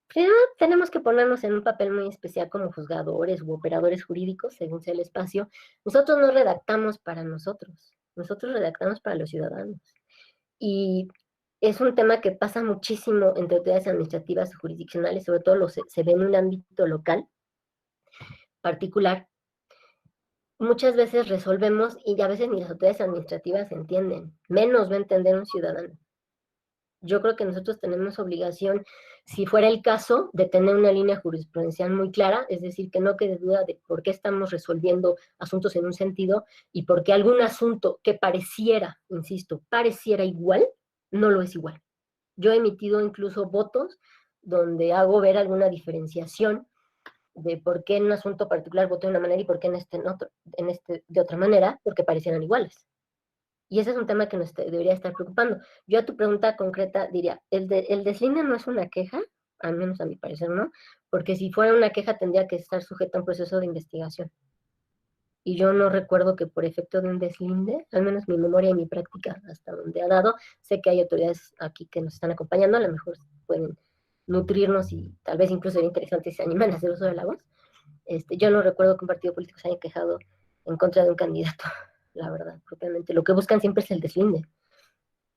Primero tenemos que ponernos en un papel muy especial como juzgadores u operadores jurídicos, según sea el espacio. Nosotros no redactamos para nosotros redactamos para los ciudadanos. Y es un tema que pasa muchísimo entre autoridades administrativas y jurisdiccionales, sobre todo se ve en un ámbito local particular. Muchas veces resolvemos y a veces ni las autoridades administrativas entienden, menos va a entender un ciudadano. Yo creo que nosotros tenemos obligación, si fuera el caso, de tener una línea jurisprudencial muy clara, es decir, que no quede duda de por qué estamos resolviendo asuntos en un sentido y por qué algún asunto que pareciera, insisto, pareciera igual, no lo es igual. Yo he emitido incluso votos donde hago ver alguna diferenciación de por qué en un asunto particular voté de una manera y por qué en este de otra manera, porque parecieran iguales. Y ese es un tema que nos debería estar preocupando. Yo a tu pregunta concreta diría, el deslinde no es una queja, al menos a mi parecer, ¿no? Porque si fuera una queja tendría que estar sujeta a un proceso de investigación. Y yo no recuerdo que por efecto de un deslinde, al menos mi memoria y mi práctica hasta donde ha dado, sé que hay autoridades aquí que nos están acompañando, a lo mejor pueden nutrirnos y tal vez incluso sería interesante si se animan a hacer uso de la voz. Yo no recuerdo que un partido político se haya quejado en contra de un candidato, la verdad, propiamente. Lo que buscan siempre es el deslinde.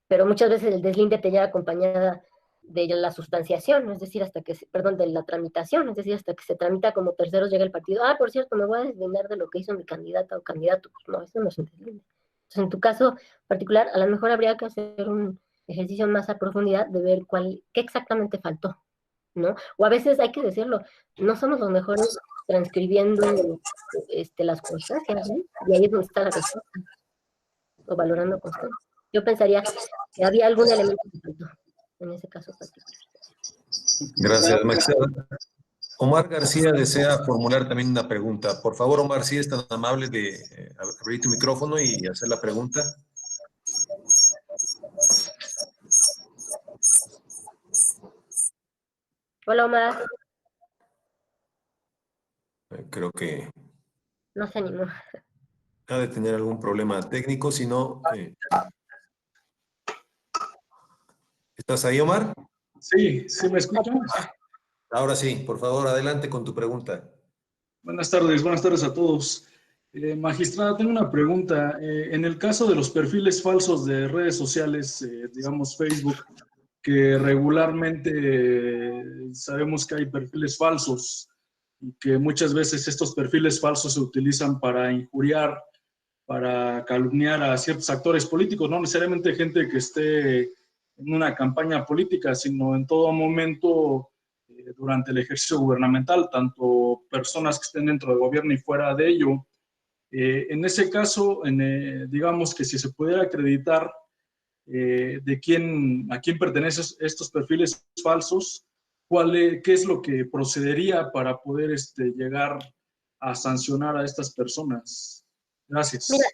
Pero muchas veces el deslinde te lleva acompañada de la sustanciación, es decir, de la tramitación, es decir, hasta que se tramita como terceros llega el partido. Ah, por cierto, me voy a deslindar de lo que hizo mi candidata o candidato. Pues no, eso no es un deslinde. Entonces, en tu caso particular, a lo mejor habría que hacer un ejercicio más a profundidad de ver qué exactamente faltó, ¿no? O a veces hay que decirlo, no somos los mejores transcribiendo las constancias, ¿no? Y ahí es donde está la respuesta, o valorando constancias. Yo pensaría que había algún elemento que faltó en ese caso particular. Gracias, magistrada. Omar García desea formular también una pregunta. Por favor, Omar, si es tan amable de abrir tu micrófono y hacer la pregunta. Hola, Omar. Creo que No se animó. ha de tener algún problema técnico, si no... ¿Estás ahí, Omar? Sí, ¿sí me escuchan? Ahora sí, por favor, adelante con tu pregunta. Buenas tardes a todos. Magistrada, tengo una pregunta. En el caso de los perfiles falsos de redes sociales, digamos Facebook, que regularmente sabemos que hay perfiles falsos y que muchas veces estos perfiles falsos se utilizan para injuriar, para calumniar a ciertos actores políticos, no necesariamente gente que esté en una campaña política, sino en todo momento durante el ejercicio gubernamental, tanto personas que estén dentro del gobierno y fuera de ello. En ese caso, digamos que si se pudiera acreditar a quién pertenecen estos perfiles falsos, qué es lo que procedería para poder llegar a sancionar a estas personas. Gracias. Mira,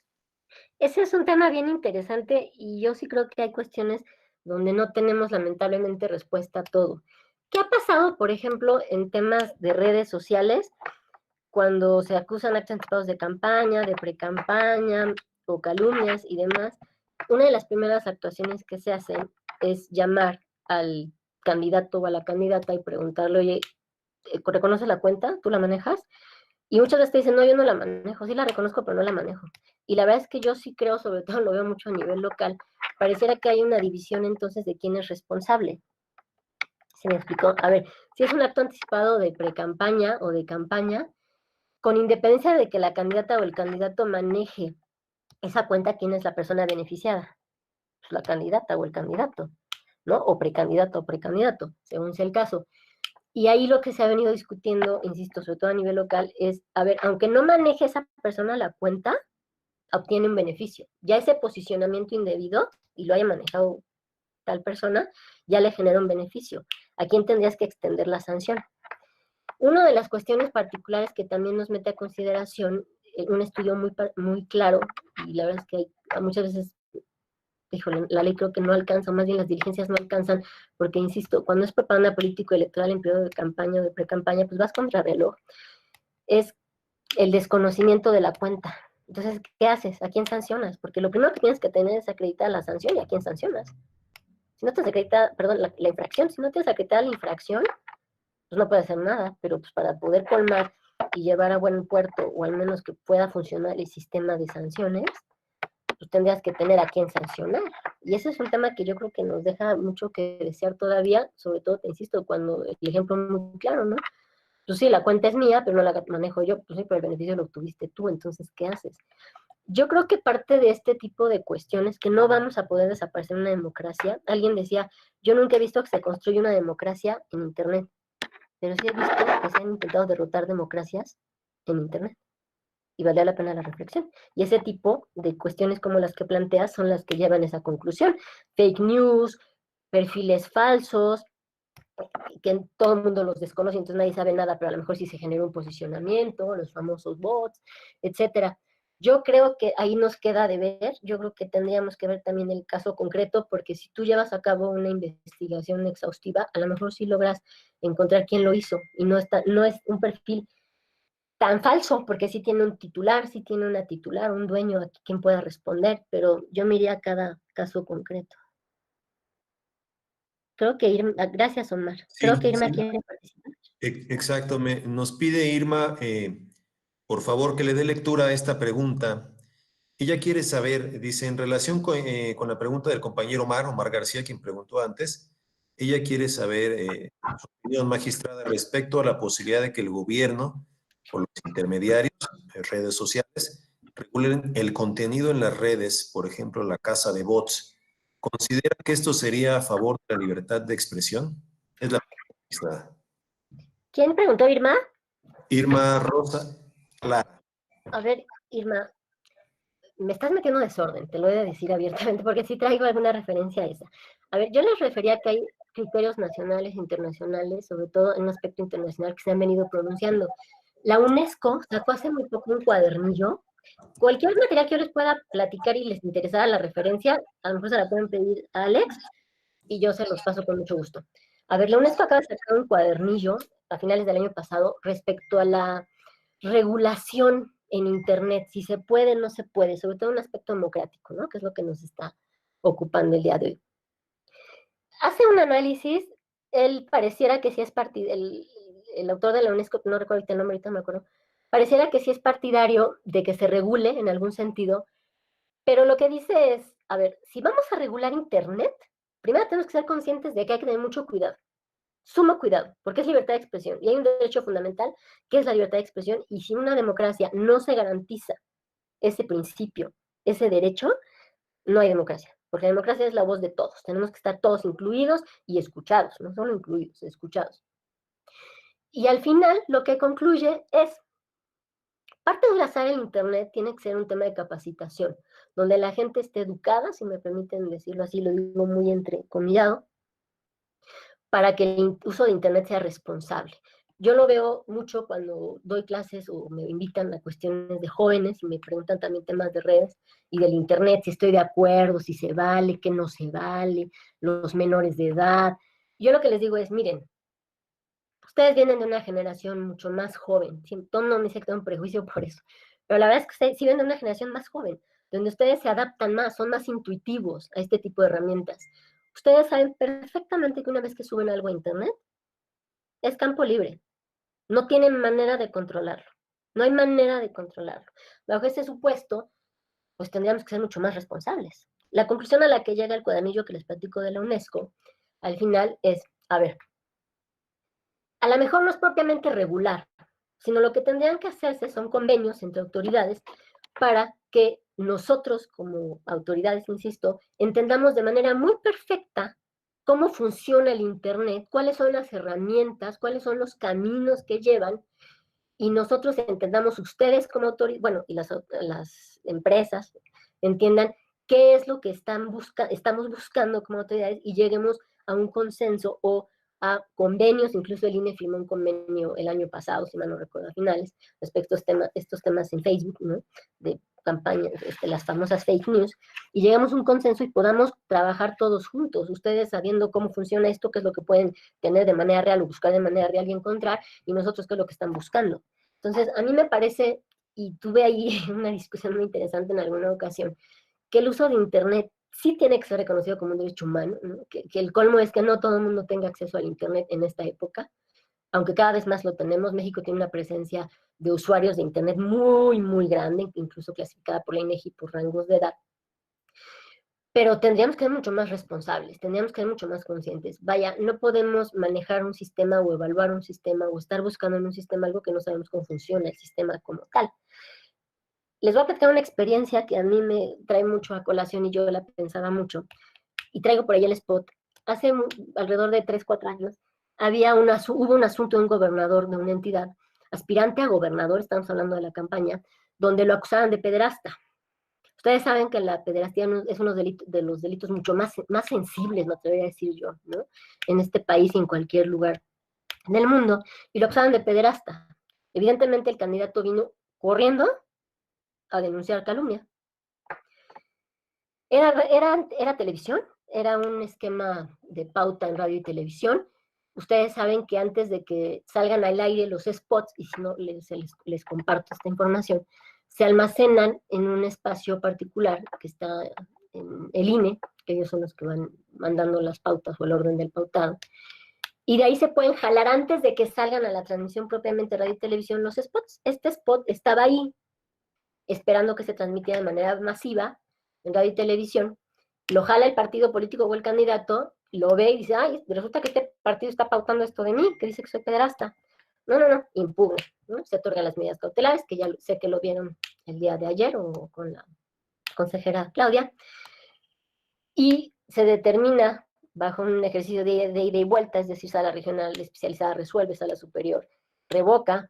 ese es un tema bien interesante y yo sí creo que hay cuestiones donde no tenemos lamentablemente respuesta a todo. ¿Qué ha pasado, por ejemplo, en temas de redes sociales cuando se acusan actos anticipados de campaña, de precampaña o calumnias y demás? Una de las primeras actuaciones que se hacen es llamar al candidato o a la candidata y preguntarle, oye, ¿reconoces la cuenta? ¿Tú la manejas? Y muchas veces te dicen, no, yo no la manejo, sí la reconozco, pero no la manejo. Y la verdad es que yo sí creo, sobre todo lo veo mucho a nivel local, pareciera que hay una división entonces de quién es responsable. ¿Se me explicó? A ver, si es un acto anticipado de precampaña o de campaña, con independencia de que la candidata o el candidato maneje esa cuenta, ¿quién es la persona beneficiada? Pues la candidata o el candidato, ¿no? O precandidato o precandidato, según sea el caso. Y ahí lo que se ha venido discutiendo, insisto, sobre todo a nivel local, es, a ver, aunque no maneje esa persona la cuenta, obtiene un beneficio. Ya ese posicionamiento indebido, y lo haya manejado tal persona, ya le genera un beneficio. ¿A quién tendrías que extender la sanción? Una de las cuestiones particulares que también nos mete a consideración, un estudio muy claro, y la verdad es que hay muchas veces, híjole, la ley creo que no alcanza, más bien las diligencias no alcanzan, porque insisto, cuando es propaganda político-electoral en periodo de campaña o de pre-campaña, pues vas contra reloj. Es el desconocimiento de la cuenta. Entonces, ¿qué haces? ¿A quién sancionas? Porque lo primero que tienes que tener es acreditar la sanción y a quién sancionas. Si no te acredita, perdón, la infracción, si no tienes acreditada la infracción, pues no puedes hacer nada, pero pues para poder colmar y llevar a buen puerto, o al menos que pueda funcionar el sistema de sanciones, pues tendrías que tener a quién sancionar. Y ese es un tema que yo creo que nos deja mucho que desear todavía, sobre todo, te insisto, cuando el ejemplo es muy claro, ¿no? Pues sí, la cuenta es mía, pero no la manejo yo, pues sí, pero el beneficio lo obtuviste tú, entonces, ¿qué haces? Yo creo que parte de este tipo de cuestiones que no vamos a poder desaparecer en una democracia, alguien decía, yo nunca he visto que se construya una democracia en Internet, pero sí he visto que se han intentado derrotar democracias en Internet. Y vale la pena la reflexión. Y ese tipo de cuestiones como las que planteas son las que llevan a esa conclusión. Fake news, perfiles falsos, que todo el mundo los desconoce, entonces nadie sabe nada, pero a lo mejor sí se genera un posicionamiento, los famosos bots, etcétera. Yo creo que ahí nos queda de ver, yo creo que tendríamos que ver también el caso concreto, porque si tú llevas a cabo una investigación exhaustiva, a lo mejor sí logras encontrar quién lo hizo, y no es un perfil tan falso, porque sí tiene un titular, sí tiene una titular, un dueño a quien pueda responder, pero yo me iría a cada caso concreto. Creo que Irma, gracias Omar, creo que Irma quiere participar. Exacto, nos pide Irma, por favor, que le dé lectura a esta pregunta. Ella quiere saber, dice, en relación con la pregunta del compañero Omar García, quien preguntó antes, ella quiere saber su opinión, magistrada, respecto a la posibilidad de que el gobierno o los intermediarios, redes sociales, regulen el contenido en las redes, por ejemplo, la caza de bots. ¿Considera que esto sería a favor de la libertad de expresión? Es la pregunta, magistrada. ¿Quién preguntó, Irma? Irma Rosa Clara. A ver, Irma, me estás metiendo desorden, te lo he de decir abiertamente, porque sí traigo alguna referencia a esa. A ver, yo les refería que hay criterios nacionales e internacionales, sobre todo en un aspecto internacional, que se han venido pronunciando. La UNESCO sacó hace muy poco un cuadernillo. Cualquier material que yo les pueda platicar y les interesara la referencia, a lo mejor se la pueden pedir a Alex y yo se los paso con mucho gusto. A ver, la UNESCO acaba de sacar un cuadernillo a finales del año pasado respecto a la regulación en Internet, si se puede, no se puede, sobre todo un aspecto democrático, ¿no? Que es lo que nos está ocupando el día de hoy. Hace un análisis, él pareciera que sí es el autor de la UNESCO, no recuerdo el nombre, ahorita me acuerdo, pareciera que sí es partidario de que se regule en algún sentido, pero lo que dice es, a ver, si vamos a regular Internet, primero tenemos que ser conscientes de que hay que tener mucho cuidado, sumo cuidado, porque es libertad de expresión, y hay un derecho fundamental que es la libertad de expresión, y si una democracia no se garantiza ese principio, ese derecho, no hay democracia, porque la democracia es la voz de todos, tenemos que estar todos incluidos y escuchados, no solo incluidos, escuchados. Y al final lo que concluye es, parte de la saga en Internet tiene que ser un tema de capacitación, donde la gente esté educada, si me permiten decirlo así, lo digo muy entrecomillado, para que el uso de Internet sea responsable. Yo lo veo mucho cuando doy clases o me invitan a cuestiones de jóvenes y me preguntan también temas de redes y del Internet, si estoy de acuerdo, si se vale, qué no se vale, los menores de edad. Yo lo que les digo es, miren, ustedes vienen de una generación mucho más joven, no me dice que tengo un prejuicio por eso, pero la verdad es que ustedes sí vienen de una generación más joven, donde ustedes se adaptan más, son más intuitivos a este tipo de herramientas. Ustedes saben perfectamente que una vez que suben algo a Internet, es campo libre. No tienen manera de controlarlo. No hay manera de controlarlo. Bajo ese supuesto, pues tendríamos que ser mucho más responsables. La conclusión a la que llega el cuadernillo que les platico de la UNESCO, al final es, a ver, a lo mejor no es propiamente regular, sino lo que tendrían que hacerse son convenios entre autoridades para que nosotros como autoridades, insisto, entendamos de manera muy perfecta cómo funciona el Internet, cuáles son las herramientas, cuáles son los caminos que llevan, y nosotros entendamos ustedes como autoridades, bueno, y las empresas entiendan qué es lo que estamos buscando como autoridades y lleguemos a un consenso o a convenios. Incluso el INE firmó un convenio el año pasado, si mal no recuerdo, a finales, respecto a estos temas en Facebook, ¿no? De campañas, las famosas fake news, y llegamos a un consenso y podamos trabajar todos juntos, ustedes sabiendo cómo funciona esto, qué es lo que pueden tener de manera real o buscar de manera real y encontrar, y nosotros qué es lo que están buscando. Entonces, a mí me parece, y tuve ahí una discusión muy interesante en alguna ocasión, que el uso de Internet sí tiene que ser reconocido como un derecho humano, ¿no? Que el colmo es que no todo el mundo tenga acceso al Internet en esta época, aunque cada vez más lo tenemos. México tiene una presencia de usuarios de Internet muy, muy grande, incluso clasificada por la INEGI por rangos de edad. Pero tendríamos que ser mucho más responsables, tendríamos que ser mucho más conscientes. Vaya, no podemos manejar un sistema o evaluar un sistema o estar buscando en un sistema algo que no sabemos cómo funciona el sistema como tal. Les voy a platicar una experiencia que a mí me trae mucho a colación y yo la pensaba mucho. Y traigo por ahí el spot. Hace alrededor de 3, 4 años hubo un asunto de un gobernador de una entidad, aspirante a gobernador, estamos hablando de la campaña, donde lo acusaban de pederasta. Ustedes saben que la pederastía es uno de los delitos mucho más sensibles, me atrevería a decir yo, ¿no? En este país y en cualquier lugar del mundo, y lo acusaban de pederasta. Evidentemente el candidato vino corriendo a denunciar calumnia. Era televisión, era un esquema de pauta en radio y televisión. Ustedes saben que antes de que salgan al aire los spots, y si no les comparto esta información, se almacenan en un espacio particular que está en el INE, que ellos son los que van mandando las pautas o el orden del pautado, y de ahí se pueden jalar antes de que salgan a la transmisión propiamente de radio y televisión los spots. Este spot estaba ahí, esperando que se transmitiera de manera masiva en radio y televisión, lo jala el partido político o el candidato, lo ve y dice, ay, resulta que este partido está pautando esto de mí, que dice que soy pederasta. No, impugna, ¿no? Se otorgan las medidas cautelares, que ya sé que lo vieron el día de ayer o con la consejera Claudia, y se determina bajo un ejercicio de ida y vuelta, es decir, sala regional especializada resuelve, sala superior revoca,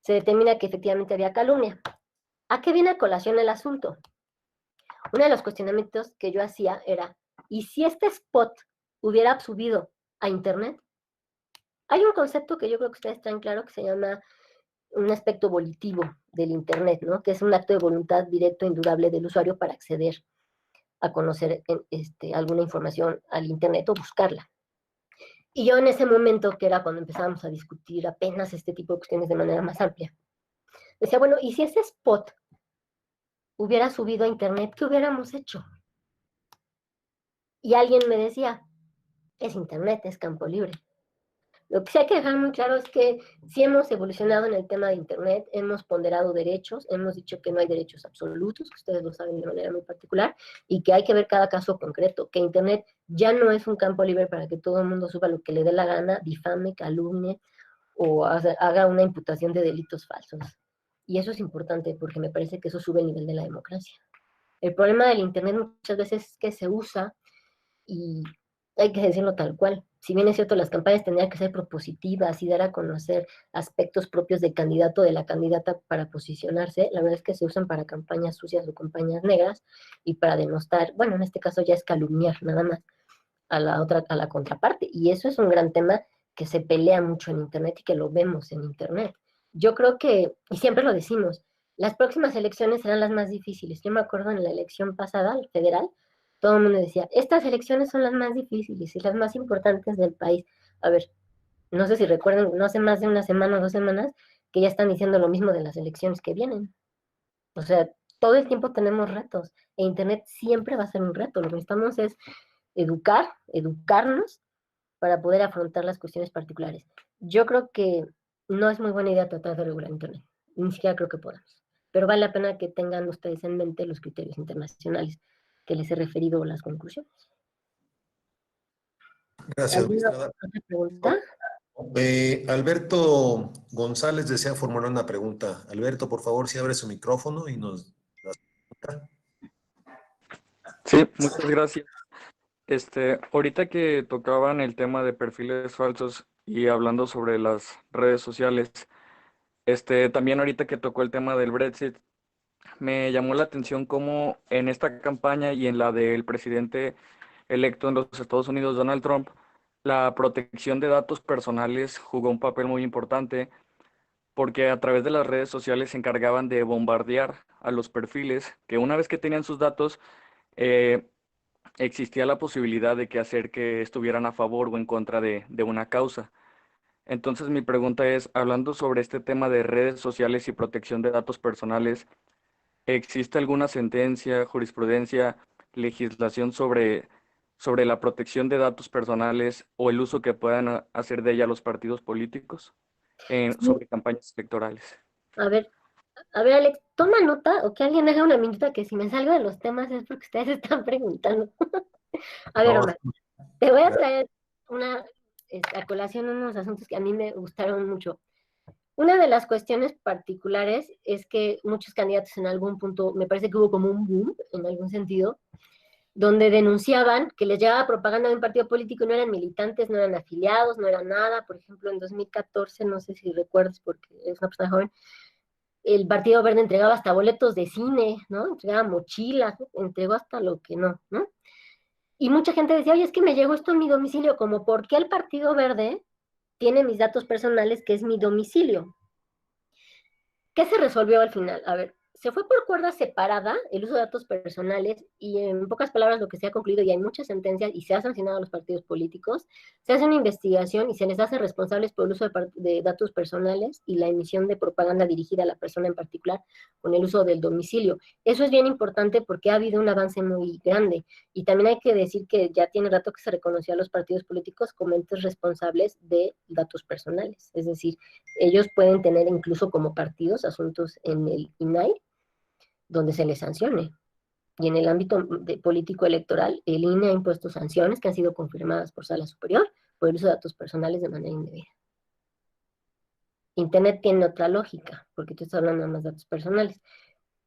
se determina que efectivamente había calumnia. ¿A qué viene a colación el asunto? Uno de los cuestionamientos que yo hacía era, ¿y si este spot hubiera subido a Internet? Hay un concepto que yo creo que ustedes traen claro que se llama un aspecto volitivo del Internet, ¿no? Que es un acto de voluntad directo e indudable del usuario para acceder a conocer alguna información al Internet o buscarla. Y yo en ese momento, que era cuando empezábamos a discutir apenas este tipo de cuestiones de manera más amplia, decía, bueno, ¿y si ese spot hubiera subido a Internet, qué hubiéramos hecho? Y alguien me decía, es Internet, es campo libre. Lo que sí hay que dejar muy claro es que sí hemos evolucionado en el tema de Internet, hemos ponderado derechos, hemos dicho que no hay derechos absolutos, que ustedes lo saben de manera muy particular, y que hay que ver cada caso concreto, que Internet ya no es un campo libre para que todo el mundo suba lo que le dé la gana, difame, calumnie o haga una imputación de delitos falsos. Y eso es importante porque me parece que eso sube el nivel de la democracia. El problema del Internet muchas veces es que se usa y hay que decirlo tal cual. Si bien es cierto, las campañas tendrían que ser propositivas y dar a conocer aspectos propios del candidato o de la candidata para posicionarse, la verdad es que se usan para campañas sucias o campañas negras y para denostar, bueno, en este caso ya es calumniar nada más a la contraparte. Y eso es un gran tema que se pelea mucho en Internet y que lo vemos en Internet. Yo creo que, y siempre lo decimos, las próximas elecciones serán las más difíciles. Yo me acuerdo en la elección pasada, el federal, todo el mundo decía, estas elecciones son las más difíciles y las más importantes del país. A ver, no sé si recuerdan, no hace más de una semana o 2 semanas, que ya están diciendo lo mismo de las elecciones que vienen. O sea, todo el tiempo tenemos retos, e Internet siempre va a ser un reto. Lo que necesitamos es educarnos para poder afrontar las cuestiones particulares. Yo creo que no es muy buena idea tratar de regular Internet, ni siquiera creo que podamos, pero vale la pena que tengan ustedes en mente los criterios internacionales que les he referido las conclusiones. Gracias, ¿Alguna magistrada. otra pregunta? Alberto González desea formular una pregunta. Alberto, por favor, si abre su micrófono y nos la pregunta. Sí, muchas gracias. Ahorita que tocaban el tema de perfiles falsos y hablando sobre las redes sociales, también ahorita que tocó el tema del Brexit, me llamó la atención cómo en esta campaña y en la del presidente electo en los Estados Unidos, Donald Trump, la protección de datos personales jugó un papel muy importante porque a través de las redes sociales se encargaban de bombardear a los perfiles que una vez que tenían sus datos, eh, existía la posibilidad de que hacer que estuvieran a favor o en contra de una causa. Entonces mi pregunta es, hablando sobre este tema de redes sociales y protección de datos personales, ¿existe alguna sentencia, jurisprudencia, legislación sobre la protección de datos personales o el uso que puedan hacer de ella los partidos políticos sobre campañas electorales? A ver, Alex, toma nota o que alguien haga una minuta que si me salgo de los temas es porque ustedes están preguntando. A ver, No, Omar, te voy a traer a colación unos asuntos que a mí me gustaron mucho. Una de las cuestiones particulares es que muchos candidatos en algún punto, me parece que hubo como un boom en algún sentido, donde denunciaban que les llegaba propaganda de un partido político y no eran militantes, no eran afiliados, no eran nada. Por ejemplo, en 2014, no sé si recuerdas porque es una persona joven, el Partido Verde entregaba hasta boletos de cine, ¿no? Entregaba mochilas, ¿no? Entregó hasta lo que no, ¿no? Y mucha gente decía, oye, es que me llegó esto en mi domicilio, como ¿por qué el Partido Verde tiene mis datos personales, que es mi domicilio? ¿Qué se resolvió al final? A ver, se fue por cuerda separada el uso de datos personales y en pocas palabras lo que se ha concluido, y hay muchas sentencias y se ha sancionado a los partidos políticos, se hace una investigación y se les hace responsables por el uso de datos personales y la emisión de propaganda dirigida a la persona en particular con el uso del domicilio. Eso es bien importante porque ha habido un avance muy grande y también hay que decir que ya tiene rato que se reconoció a los partidos políticos como entes responsables de datos personales, es decir, ellos pueden tener incluso como partidos asuntos en el INAI donde se les sancione. Y en el ámbito político electoral, el INE ha impuesto sanciones que han sido confirmadas por Sala Superior por el uso de datos personales de manera indebida. Internet tiene otra lógica, porque tú estás hablando de más datos personales.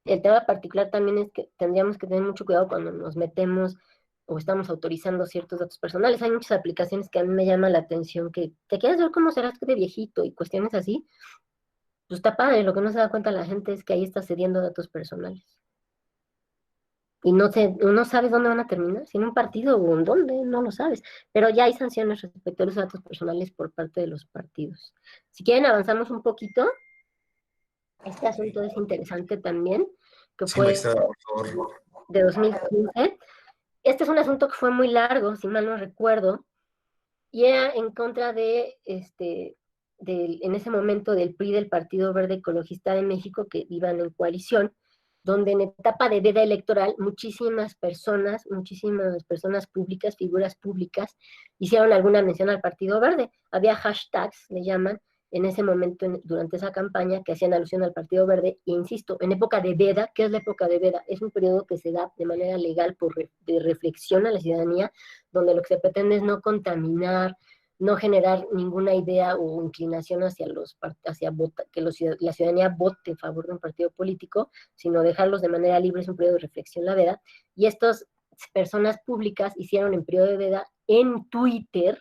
El tema particular también es que tendríamos que tener mucho cuidado cuando nos metemos o estamos autorizando ciertos datos personales. Hay muchas aplicaciones que a mí me llaman la atención, que te quieres ver cómo serás de viejito y cuestiones así, Pues está padre, lo que no se da cuenta la gente es que ahí está cediendo datos personales. Y no sabes dónde van a terminar, si en un partido o en dónde, no lo sabes. Pero ya hay sanciones respecto a los datos personales por parte de los partidos. Si quieren, avanzamos un poquito. Este asunto es interesante también, que Sí, fue magistrada, por favor. de 2015. Este es un asunto que fue muy largo, si mal no recuerdo, y era en contra en ese momento del PRI, del Partido Verde Ecologista de México, que iban en coalición, donde en etapa de veda electoral muchísimas personas públicas, figuras públicas, hicieron alguna mención al Partido Verde. Había hashtags, le llaman, en ese momento, durante esa campaña, que hacían alusión al Partido Verde, e insisto, en época de veda. ¿Qué es la época de veda? Es un periodo que se da de manera legal de reflexión a la ciudadanía, donde lo que se pretende es no contaminar, no generar ninguna idea o inclinación hacia que la ciudadanía vote en favor de un partido político, sino dejarlos de manera libre. Es un periodo de reflexión la veda, y estas personas públicas hicieron en periodo de veda en Twitter,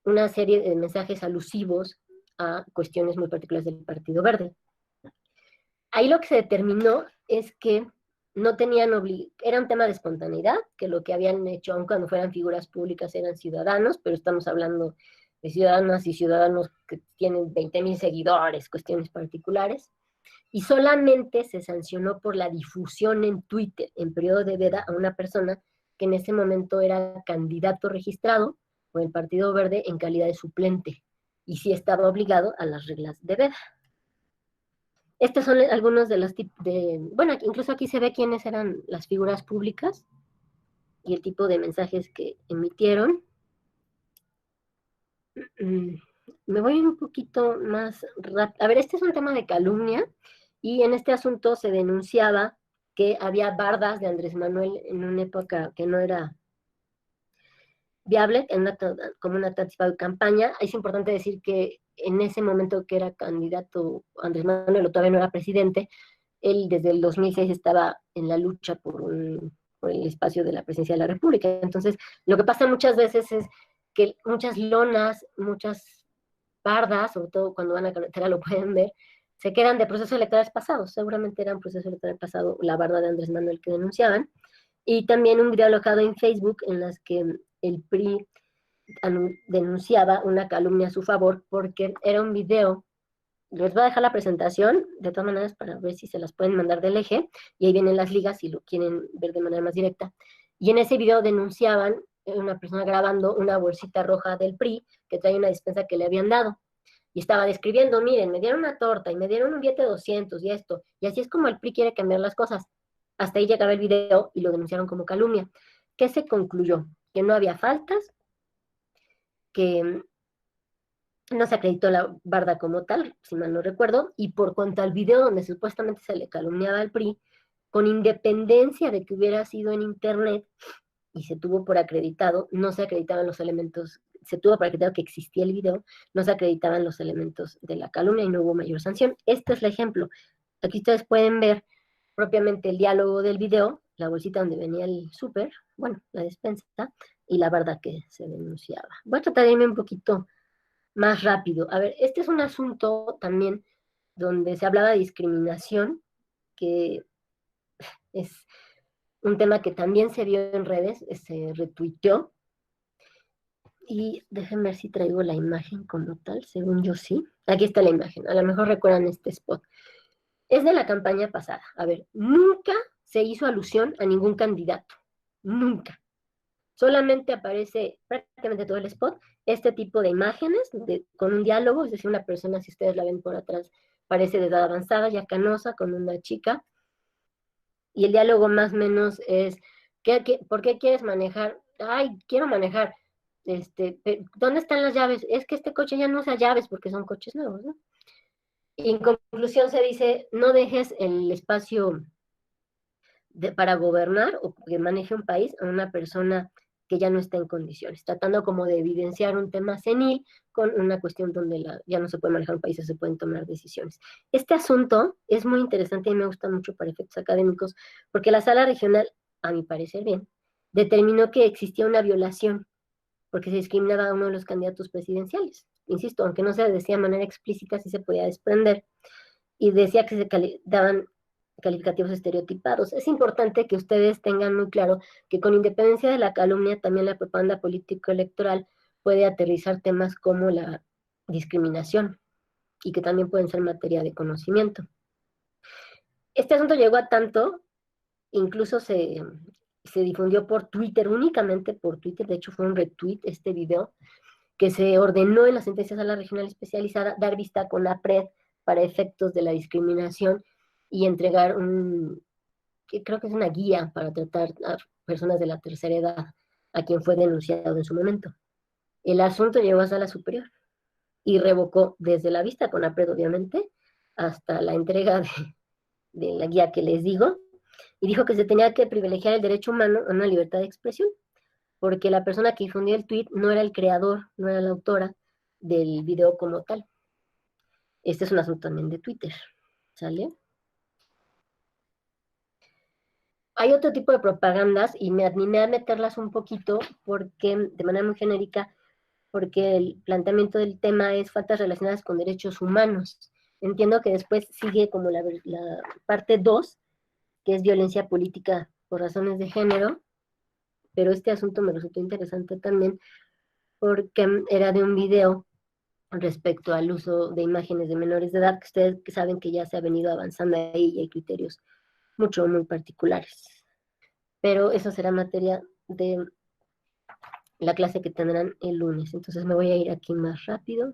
una serie de mensajes alusivos a cuestiones muy particulares del Partido Verde. Ahí lo que se determinó es que no tenían era un tema de espontaneidad, que lo que habían hecho, aun cuando fueran figuras públicas, eran ciudadanos, pero estamos hablando de ciudadanas y ciudadanos que tienen 20,000 seguidores, cuestiones particulares, y solamente se sancionó por la difusión en Twitter, en periodo de veda, a una persona que en ese momento era candidato registrado por el Partido Verde en calidad de suplente, y sí estaba obligado a las reglas de veda. Estos son algunos de los tipos bueno, incluso aquí se ve quiénes eran las figuras públicas y el tipo de mensajes que emitieron. Me voy un poquito más rápido. A ver, este es un tema de calumnia, y en este asunto se denunciaba que había bardas de Andrés Manuel en una época que no era viable, como una táctica de campaña. Es importante decir que en ese momento que era candidato Andrés Manuel, o todavía no era presidente, él desde el 2006 estaba en la lucha por el espacio de la presidencia de la República. Entonces, lo que pasa muchas veces es que muchas lonas, muchas bardas, sobre todo cuando van a carretera lo pueden ver, se quedan de procesos electorales pasados. Seguramente era un proceso electoral pasado la barda de Andrés Manuel que denunciaban. Y también un video alojado en Facebook en las que el PRI denunciaba una calumnia a su favor, porque era un video. Les voy a dejar la presentación, de todas maneras, para ver si se las pueden mandar del eje, y ahí vienen las ligas si lo quieren ver de manera más directa. Y en ese video denunciaban una persona grabando una bolsita roja del PRI que trae una despensa que le habían dado. Y estaba describiendo: miren, me dieron una torta y me dieron un billete de 200 y esto. Y así es como el PRI quiere cambiar las cosas. Hasta ahí llegaba el video y lo denunciaron como calumnia. ¿Qué se concluyó? Que no había faltas, que no se acreditó la barda como tal, si mal no recuerdo, y por cuanto al video donde supuestamente se le calumniaba al PRI, con independencia de que hubiera sido en internet y se tuvo por acreditado, no se acreditaban los elementos, se tuvo por acreditado que existía el video, no se acreditaban los elementos de la calumnia y no hubo mayor sanción. Este es el ejemplo. Aquí ustedes pueden ver propiamente el diálogo del video, la bolsita donde venía el súper, bueno, la despensa, y la barda que se denunciaba. Voy a tratar de irme un poquito más rápido. A ver, este es un asunto también donde se hablaba de discriminación, que es un tema que también se vio en redes, se retuiteó. Y déjenme ver si traigo la imagen como tal, según yo sí. Aquí está la imagen, a lo mejor recuerdan este spot. Es de la campaña pasada. A ver, nunca se hizo alusión a ningún candidato, nunca. Solamente aparece prácticamente todo el spot este tipo de imágenes con un diálogo, es decir, una persona, si ustedes la ven por atrás, parece de edad avanzada, ya canosa, con una chica, y el diálogo más o menos es: ¿por qué quieres manejar? Ay, quiero manejar. ¿Dónde están las llaves? Es que este coche ya no usa llaves porque son coches nuevos, ¿no? Y en conclusión se dice: no dejes el espacio para gobernar o que maneje un país a una persona que ya no está en condiciones, tratando como de evidenciar un tema senil con una cuestión donde ya no se puede manejar un país o se pueden tomar decisiones. Este asunto es muy interesante y me gusta mucho para efectos académicos, porque la sala regional, a mi parecer bien, determinó que existía una violación porque se discriminaba a uno de los candidatos presidenciales. insisto, aunque no se decía de manera explícita, sí se podía desprender, y decía que daban calificativos estereotipados. Es importante que ustedes tengan muy claro que con independencia de la calumnia, también la propaganda político-electoral puede aterrizar temas como la discriminación, y que también pueden ser materia de conocimiento. Este asunto llegó a tanto, incluso se difundió por Twitter, únicamente por Twitter, de hecho fue un retweet este video, que se ordenó en la sentencia de la regional especializada dar vista con la PRED para efectos de la discriminación y entregar que creo que es una guía para tratar a personas de la tercera edad, a quien fue denunciado en su momento. El asunto llegó a sala superior y revocó desde la vista con la PRED, obviamente, hasta la entrega de la guía que les digo, y dijo que se tenía que privilegiar el derecho humano a una libertad de expresión, porque la persona que difundió el tweet no era el creador, no era la autora del video como tal. Este es un asunto también de Twitter, ¿sale? Hay otro tipo de propagandas, y me animé a meterlas un poquito, porque, de manera muy genérica, porque el planteamiento del tema es faltas relacionadas con derechos humanos. Entiendo que después sigue como la parte 2, que es violencia política por razones de género, pero este asunto me resultó interesante también porque era de un video respecto al uso de imágenes de menores de edad, que ustedes saben que ya se ha venido avanzando ahí y hay criterios muy particulares. Pero eso será materia de la clase que tendrán el lunes. Entonces me voy a ir aquí más rápido.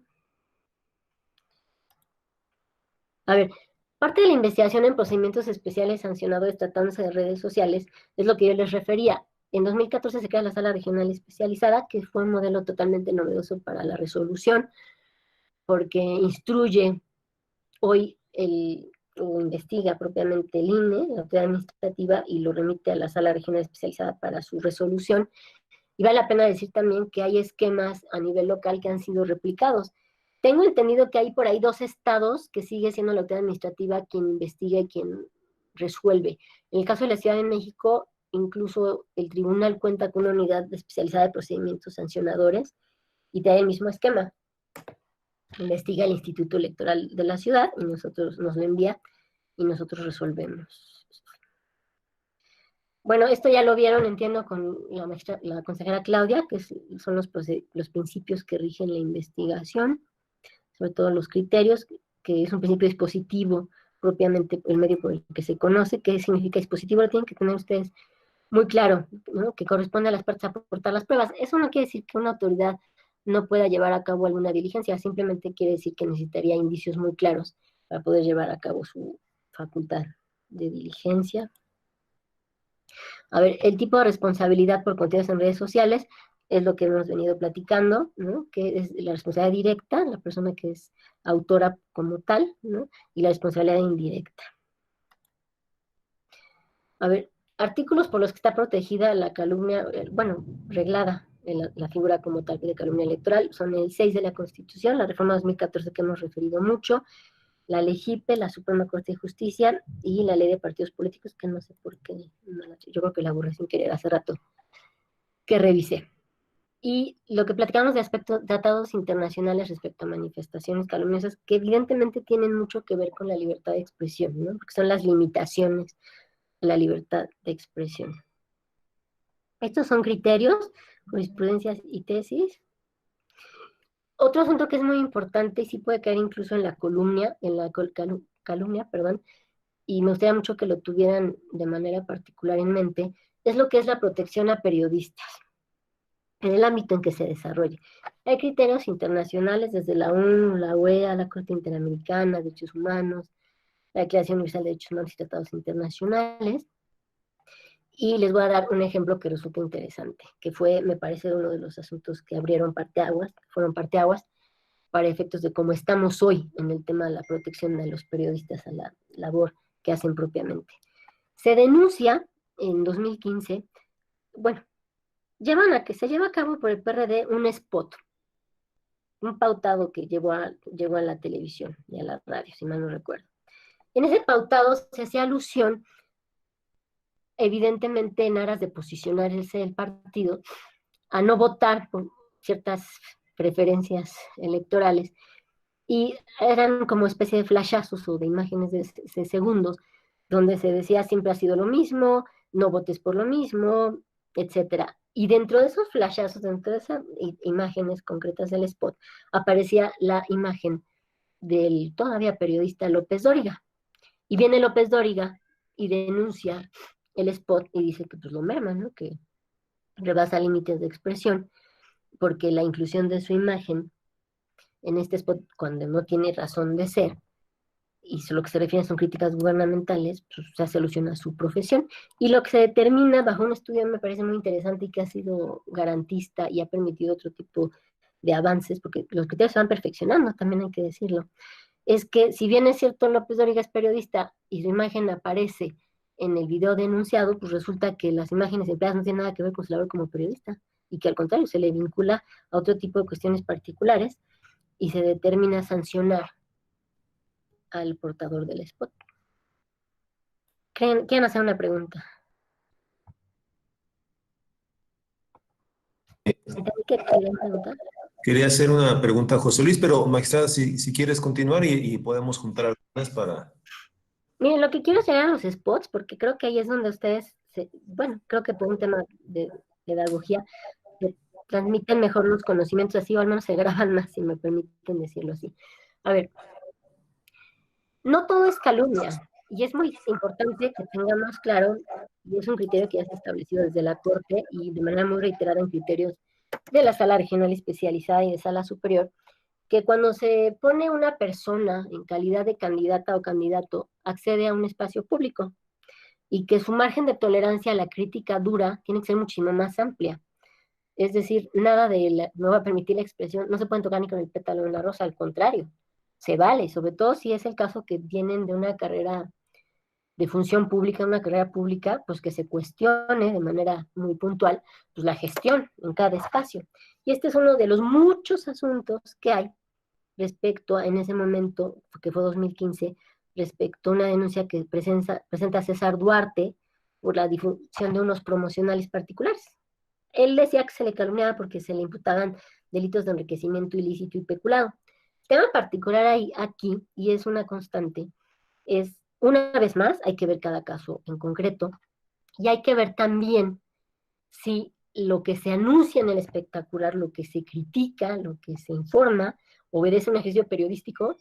A ver, parte de la investigación en procedimientos especiales sancionadores tratándose de redes sociales es lo que yo les refería. En 2014 se crea la Sala Regional Especializada, que fue un modelo totalmente novedoso para la resolución, porque instruye hoy o investiga propiamente el INE, la autoridad administrativa, y lo remite a la Sala Regional Especializada para su resolución. Y vale la pena decir también que hay esquemas a nivel local que han sido replicados. Tengo entendido que hay por ahí 2 estados que sigue siendo la autoridad administrativa quien investiga y quien resuelve. En el caso de la Ciudad de México, incluso el tribunal cuenta con una unidad especializada de procedimientos sancionadores y trae el mismo esquema. Investiga el Instituto Electoral de la ciudad y nos lo envía y nosotros resolvemos. Bueno, esto ya lo vieron, entiendo, con la consejera Claudia, que son los principios que rigen la investigación, sobre todo los criterios, que es un principio dispositivo, propiamente el medio por el que se conoce. ¿Qué significa dispositivo? Lo tienen que tener ustedes muy claro, ¿no? Que corresponde a las partes aportar las pruebas. Eso no quiere decir que una autoridad no pueda llevar a cabo alguna diligencia, simplemente quiere decir que necesitaría indicios muy claros para poder llevar a cabo su facultad de diligencia. A ver, el tipo de responsabilidad por contenidos en redes sociales es lo que hemos venido platicando, ¿no? Que es la responsabilidad directa, la persona que es autora como tal, ¿no? Y la responsabilidad indirecta. A ver, artículos por los que está protegida la calumnia, bueno, reglada la figura como tal de calumnia electoral, son el 6 de la Constitución, la reforma 2014 que hemos referido mucho, la ley JIPE, la Suprema Corte de Justicia y la ley de partidos políticos, que no sé por qué, yo creo que la borré sin querer hace rato, que revisé. Y lo que platicamos de aspectos tratados internacionales respecto a manifestaciones calumniosas, que evidentemente tienen mucho que ver con la libertad de expresión, ¿no? Porque son las limitaciones a la libertad de expresión. Estos son criterios, jurisprudencias y tesis. Otro asunto que es muy importante y sí puede caer incluso en la calumnia, y me gustaría mucho que lo tuvieran de manera particular en mente, es lo que es la protección a periodistas en el ámbito en que se desarrolle. Hay criterios internacionales desde la ONU, la UEA, la Corte Interamericana de Derechos Humanos, la Declaración Universal de Derechos Humanos y tratados internacionales. Y les voy a dar un ejemplo que resulta interesante, que fue, me parece, uno de los asuntos que fueron parteaguas para efectos de cómo estamos hoy en el tema de la protección de los periodistas a la labor que hacen propiamente. Se denuncia en 2015, bueno, se lleva a cabo por el PRD un spot, un pautado que llegó a la televisión y a la radio, si mal no recuerdo. En ese pautado se hacía alusión, evidentemente en aras de posicionarse el partido, a no votar por ciertas preferencias electorales, y eran como especie de flashazos o de imágenes de segundos, donde se decía siempre ha sido lo mismo, no votes por lo mismo, etcétera. Y dentro de esos flashazos, dentro de esas imágenes concretas del spot, aparecía la imagen del todavía periodista López Dóriga. Y viene López Dóriga y denuncia el spot y dice que pues lo merma, ¿no? Que rebasa límites de expresión, porque la inclusión de su imagen en este spot, cuando no tiene razón de ser, y lo que se refiere son críticas gubernamentales, pues se hace alusión a su profesión. Y lo que se determina bajo un estudio me parece muy interesante y que ha sido garantista y ha permitido otro tipo de avances, porque los criterios se van perfeccionando, también hay que decirlo, es que si bien es cierto López Dóriga es periodista y su imagen aparece en el video denunciado, pues resulta que las imágenes empleadas no tienen nada que ver con su labor como periodista, y que al contrario se le vincula a otro tipo de cuestiones particulares y se determina sancionar al portador del spot. ¿Quieren hacer una pregunta? ¿Qué quieren preguntar? Quería hacer una pregunta a José Luis, pero magistrada, si quieres continuar y podemos juntar algunas para... Miren, lo que quiero hacer a los spots, porque creo que ahí es donde ustedes, bueno, creo que por un tema de pedagogía, transmiten mejor los conocimientos así, o al menos se graban más, si me permiten decirlo así. A ver, no todo es calumnia, y es muy importante que tengamos claro, y es un criterio que ya se ha establecido desde la Corte y de manera muy reiterada en criterios de la Sala Regional Especializada y de Sala Superior, que cuando se pone una persona en calidad de candidata o candidato, accede a un espacio público, y que su margen de tolerancia a la crítica dura tiene que ser muchísimo más amplia. Es decir, nada de no va a permitir la expresión, no se pueden tocar ni con el pétalo de una rosa, al contrario, se vale, sobre todo si es el caso que vienen de una carrera de función pública, una carrera pública, pues que se cuestione de manera muy puntual pues la gestión en cada espacio. Y este es uno de los muchos asuntos que hay respecto a, en ese momento, que fue 2015, respecto a una denuncia que presenta César Duarte por la difusión de unos promocionales particulares. Él decía que se le calumniaba porque se le imputaban delitos de enriquecimiento ilícito y peculado. El tema particular ahí, aquí, y es una constante, es, una vez más, hay que ver cada caso en concreto, y hay que ver también si lo que se anuncia en el espectacular, lo que se critica, lo que se informa, obedece a un ejercicio periodístico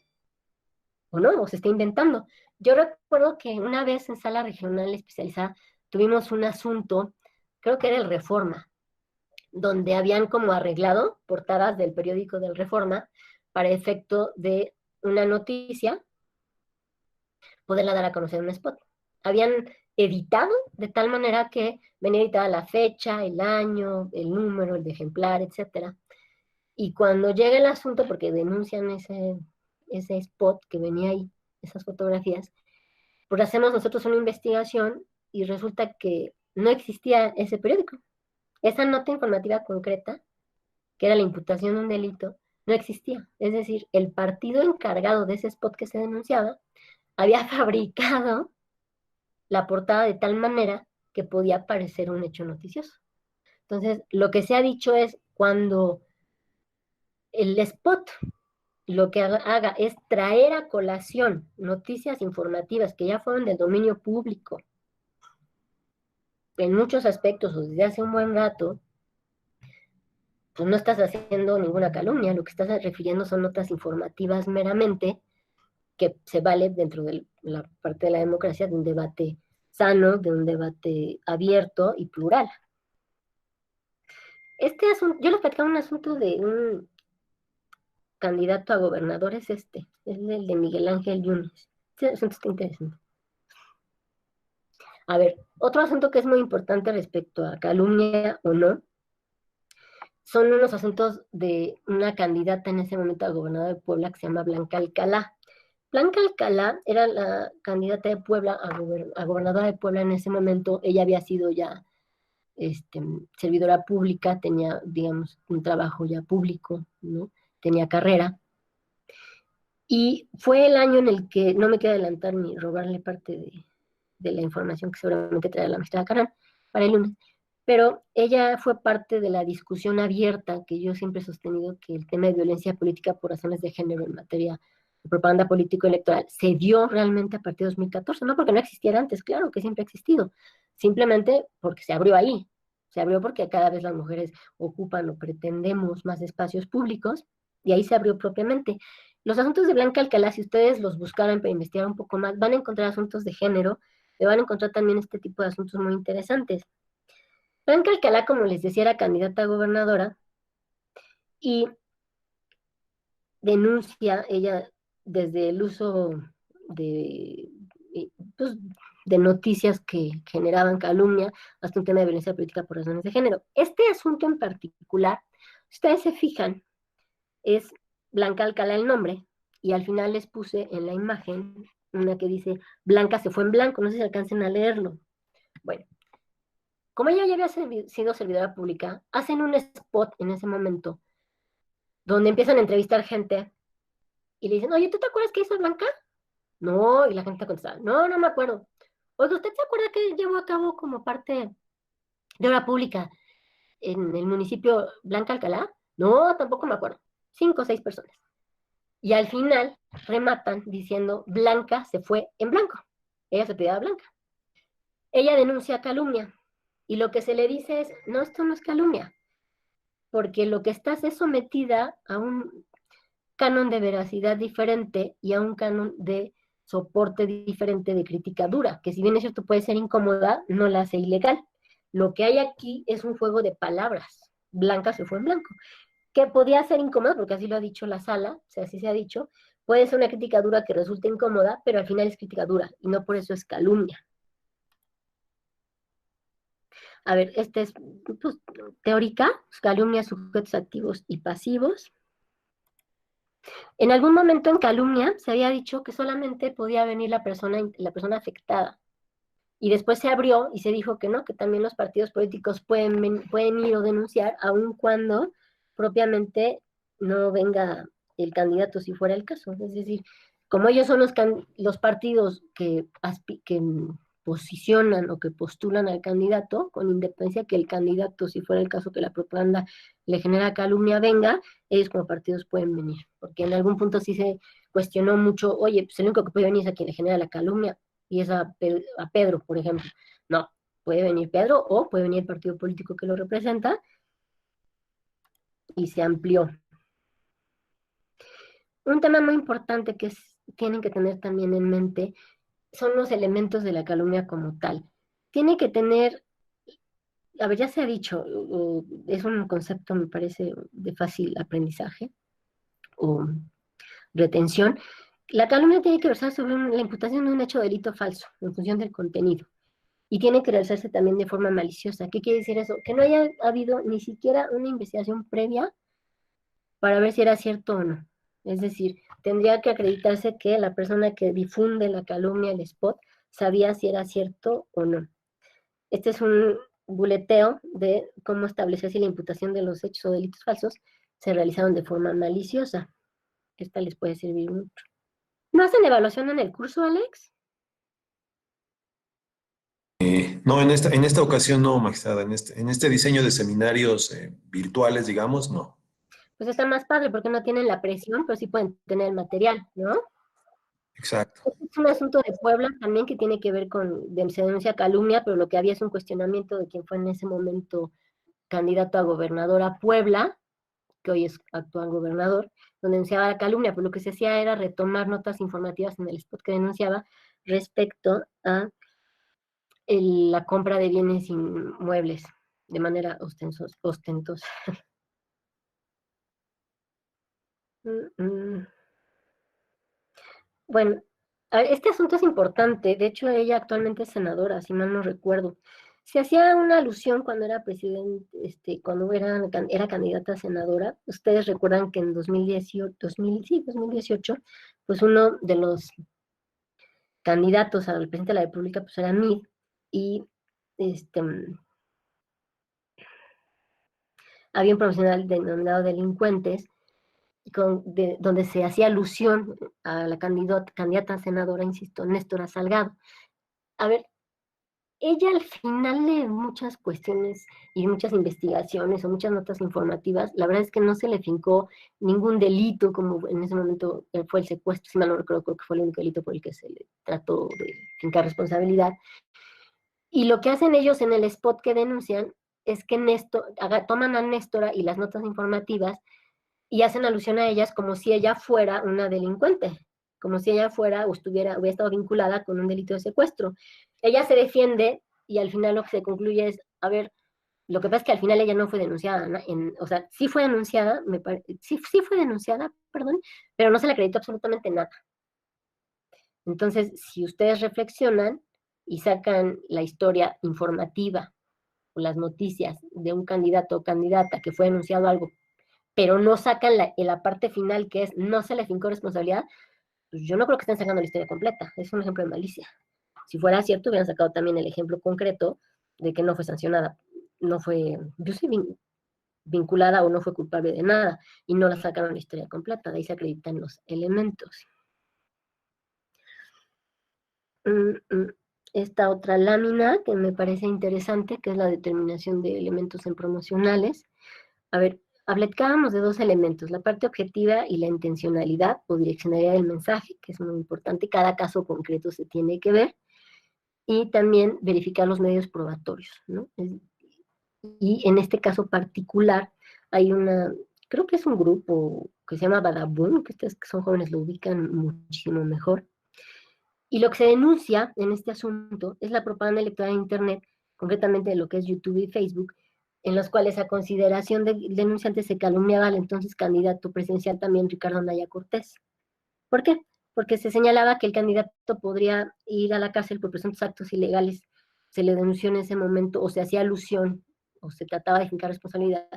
o no, o se está inventando. Yo recuerdo que una vez en Sala Regional Especializada tuvimos un asunto, creo que era el Reforma, donde habían como arreglado portadas del periódico del Reforma para efecto de una noticia, poderla dar a conocer en un spot. Habían editado de tal manera que venía editada la fecha, el año, el número, el de ejemplar, etcétera. Y cuando llega el asunto, porque denuncian ese spot que venía ahí, esas fotografías, pues hacemos nosotros una investigación y resulta que no existía ese periódico. Esa nota informativa concreta, que era la imputación de un delito, no existía. Es decir, el partido encargado de ese spot que se denunciaba había fabricado la portada de tal manera que podía parecer un hecho noticioso. Entonces, lo que se ha dicho es cuando el spot lo que haga es traer a colación noticias informativas que ya fueron del dominio público en muchos aspectos o desde hace un buen rato, pues no estás haciendo ninguna calumnia, lo que estás refiriendo son notas informativas meramente que se vale dentro de la parte de la democracia de un debate sano, de un debate abierto y plural. Este asunto, yo les platicaba un asunto de un candidato a gobernador, es el de Miguel Ángel Yunes. Este asunto está interesante. A ver, otro asunto que es muy importante respecto a calumnia o no, son unos asuntos de una candidata en ese momento a gobernadora de Puebla que se llama Blanca Alcalá. Blanca Alcalá era la candidata de Puebla a gobernadora de Puebla en ese momento. Ella había sido ya servidora pública, tenía, digamos, un trabajo ya público, ¿no? Tenía carrera. Y fue el año en el que, no me quiero adelantar ni robarle parte de la información que seguramente traerá la magistrada Carán para el lunes, pero ella fue parte de la discusión abierta que yo siempre he sostenido que el tema de violencia política por razones de género en materia de propaganda político-electoral se dio realmente a partir de 2014, no porque no existiera antes, claro que siempre ha existido, simplemente porque se abrió ahí, se abrió porque cada vez las mujeres ocupan o pretendemos más espacios públicos, y ahí se abrió propiamente. Los asuntos de Blanca Alcalá, si ustedes los buscaran para investigar un poco más, van a encontrar asuntos de género, pero van a encontrar también este tipo de asuntos muy interesantes. Blanca Alcalá, como les decía, era candidata a gobernadora y denuncia ella desde el uso de, pues, de noticias que generaban calumnia hasta un tema de violencia política por razones de género. Este asunto en particular, si ustedes se fijan, es Blanca Alcalá el nombre, y al final les puse en la imagen una que dice Blanca se fue en blanco, no sé si alcancen a leerlo. Bueno, como ella ya había sido servidora pública, hacen un spot en ese momento donde empiezan a entrevistar gente y le dicen, oye, ¿tú te acuerdas qué hizo Blanca? No, y la gente contesta, no, no me acuerdo. Oiga, ¿usted se acuerda que llevó a cabo como parte de obra pública en el municipio Blanca Alcalá? No, tampoco me acuerdo. 5 o 6 personas. Y al final rematan diciendo, Blanca se fue en blanco. Ella se pedía Blanca. Ella denuncia calumnia. Y lo que se le dice es, no, esto no es calumnia, porque lo que estás es sometida a un canon de veracidad diferente y a un canon de soporte diferente de crítica dura, que si bien es cierto puede ser incómoda, no la hace ilegal. Lo que hay aquí es un juego de palabras. Blanca se fue en blanco, que podía ser incómoda, porque así lo ha dicho la sala, o sea, así se ha dicho, puede ser una crítica dura que resulte incómoda, pero al final es crítica dura, y no por eso es calumnia. A ver, este es pues, teórica, calumnia, sujetos activos y pasivos. En algún momento en calumnia se había dicho que solamente podía venir la persona afectada. Y después se abrió y se dijo que no, que también los partidos políticos pueden ir o denunciar, aun cuando propiamente no venga el candidato, si fuera el caso. Es decir, como ellos son los partidos que posicionan o que postulan al candidato, con independencia que el candidato, si fuera el caso que la propaganda le genera calumnia, venga, ellos como partidos pueden venir. Porque en algún punto sí se cuestionó mucho, oye, pues el único que puede venir es a quien le genera la calumnia, y es a Pedro, por ejemplo. No, puede venir Pedro o puede venir el partido político que lo representa, y se amplió. Un tema muy importante que tienen que tener también en mente son los elementos de la calumnia como tal. Tiene que tener, a ver, ya se ha dicho, es un concepto, me parece, de fácil aprendizaje o retención. La calumnia tiene que versar sobre la imputación de un hecho de delito falso, en función del contenido. Y tiene que realizarse también de forma maliciosa. ¿Qué quiere decir eso? Que no haya habido ni siquiera una investigación previa para ver si era cierto o no. Es decir, tendría que acreditarse que la persona que difunde la calumnia, el spot, sabía si era cierto o no. Este es un buleteo de cómo establecer si la imputación de los hechos o delitos falsos se realizaron de forma maliciosa. Esta les puede servir mucho. ¿No hacen evaluación en el curso, Alex? No, en esta ocasión no, magistrada. En este diseño de seminarios virtuales, digamos, no. Pues está más padre porque no tienen la presión, pero sí pueden tener el material, ¿no? Exacto. Este es un asunto de Puebla también que tiene que ver con, se denuncia calumnia, pero lo que había es un cuestionamiento de quien fue en ese momento candidato a gobernador a Puebla, que hoy es actual gobernador, donde denunciaba la calumnia, pero lo que se hacía era retomar notas informativas en el spot que denunciaba respecto a la compra de bienes inmuebles de manera ostentosa. Bueno, este asunto es importante. De hecho, ella actualmente es senadora, si mal no recuerdo. Se hacía una alusión cuando era presidente, cuando era candidata a senadora. Ustedes recuerdan que en 2018, pues uno de los candidatos al presidente de la República pues era Mid, y había un profesional denominado delincuentes, donde se hacía alusión a la candidata senadora, insisto, Néstora Salgado. A ver, ella al final de muchas cuestiones y muchas investigaciones o muchas notas informativas, la verdad es que no se le fincó ningún delito, como en ese momento fue el secuestro, si mal no recuerdo, creo que fue el único delito por el que se le trató de fincar responsabilidad. Y lo que hacen ellos en el spot que denuncian es que toman a Néstora y las notas informativas y hacen alusión a ellas como si ella fuera una delincuente, como si ella fuera o hubiera estado vinculada con un delito de secuestro. Ella se defiende y al final lo que se concluye es, a ver, lo que pasa es que al final ella no fue denunciada, ¿no? O sea, sí fue denunciada, sí fue denunciada, perdón, pero no se le acreditó absolutamente nada. Entonces, si ustedes reflexionan y sacan la historia informativa o las noticias de un candidato o candidata que fue denunciado algo, pero no sacan la parte final que es no se le fincó responsabilidad, pues yo no creo que estén sacando la historia completa. Es un ejemplo de malicia. Si fuera cierto, hubieran sacado también el ejemplo concreto de que no fue sancionada, no fue, yo soy vinculada o no fue culpable de nada, y no la sacaron la historia completa, de ahí se acreditan los elementos. Esta otra lámina que me parece interesante, que es la determinación de elementos en promocionales. A ver, hablábamos de dos elementos, la parte objetiva y la intencionalidad o direccionalidad del mensaje, que es muy importante, cada caso concreto se tiene que ver, y también verificar los medios probatorios, ¿no? Y en este caso particular hay creo que es un grupo que se llama Badabun, que ustedes que son jóvenes lo ubican muchísimo mejor, y lo que se denuncia en este asunto es la propaganda electoral en Internet, concretamente de lo que es YouTube y Facebook, en los cuales a consideración del denunciante se calumniaba al entonces candidato presidencial también Ricardo Anaya Cortés. ¿Por qué? Porque se señalaba que el candidato podría ir a la cárcel por presuntos actos ilegales. Se le denunció en ese momento, o se hacía alusión, o se trataba de fincar responsabilidad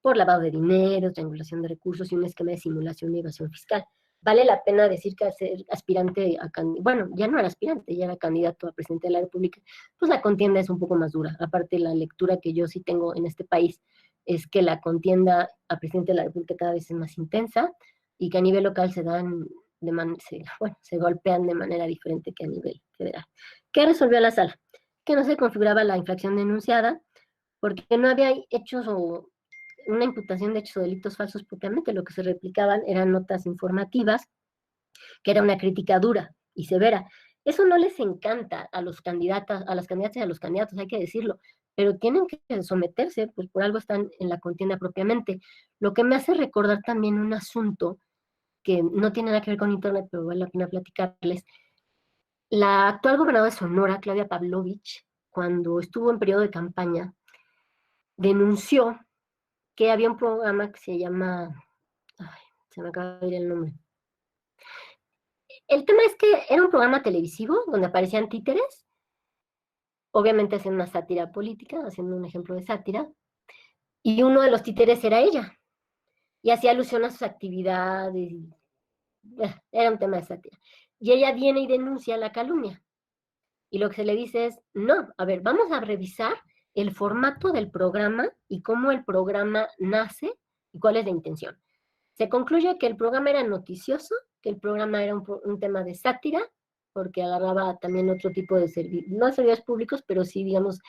por lavado de dinero, triangulación de recursos y un esquema de simulación de evasión fiscal. Vale la pena decir que al ser aspirante bueno, ya no era aspirante, ya era candidato a presidente de la República, pues la contienda es un poco más dura. Aparte, la lectura que yo sí tengo en este país es que la contienda a presidente de la República cada vez es más intensa y que a nivel local se golpean de manera diferente que a nivel federal. ¿Qué resolvió la sala? Que no se configuraba la infracción denunciada porque no había hechos o una imputación de hechos o delitos falsos propiamente, lo que se replicaban eran notas informativas, que era una crítica dura y severa. Eso no les encanta a los candidatos, a las candidatas y a los candidatos, hay que decirlo, pero tienen que someterse, pues por algo están en la contienda propiamente. Lo que me hace recordar también un asunto que no tiene nada que ver con Internet, pero vale la pena platicarles. La actual gobernadora de Sonora, Claudia Pavlovich, cuando estuvo en periodo de campaña, denunció que había un programa que se llama, se me acaba de ir el nombre. El tema es que era un programa televisivo donde aparecían títeres, obviamente haciendo una sátira política, haciendo un ejemplo de sátira, y uno de los títeres era ella, y hacía alusión a sus actividades, era un tema de sátira. Y ella viene y denuncia la calumnia. Y lo que se le dice es, no, a ver, vamos a revisar el formato del programa y cómo el programa nace y cuál es la intención. Se concluye que el programa era noticioso, que el programa era un tema de sátira, porque agarraba también otro tipo de servicios, no servidores públicos, pero sí, digamos,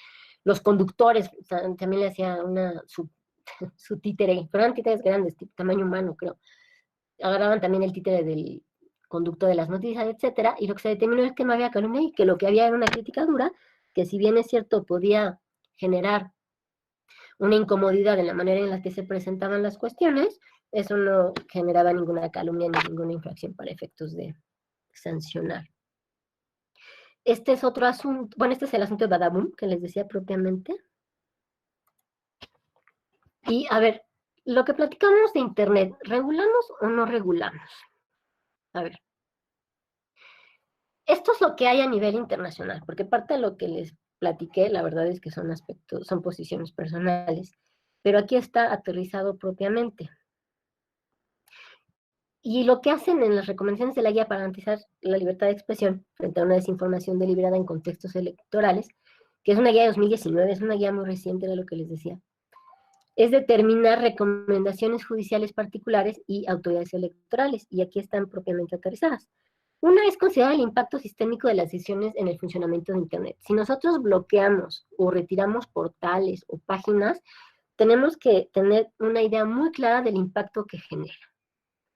los conductores, también le hacía su títere, pero eran títeres grandes, tamaño humano, creo. Agarraban también el títere del conducto de las noticias, etcétera, y lo que se determinó es que no había calumnia y que lo que había era una crítica dura, que si bien es cierto podía generar una incomodidad en la manera en la que se presentaban las cuestiones, eso no generaba ninguna calumnia ni ninguna infracción para efectos de sancionar. Este es otro asunto, bueno, este es el asunto de Badabun, que les decía propiamente. Y a ver, lo que platicamos de Internet, ¿regulamos o no regulamos? A ver, esto es lo que hay a nivel internacional, porque parte de lo que les platiqué, la verdad es que son aspectos, son posiciones personales, pero aquí está aterrizado propiamente. Y lo que hacen en las recomendaciones de la guía para garantizar la libertad de expresión frente a una desinformación deliberada en contextos electorales, que es una guía de 2019, es una guía muy reciente de lo que les decía, es determinar recomendaciones judiciales particulares y autoridades electorales, y aquí están propiamente aterrizadas. Una es considerar el impacto sistémico de las decisiones en el funcionamiento de Internet. Si nosotros bloqueamos o retiramos portales o páginas, tenemos que tener una idea muy clara del impacto que genera.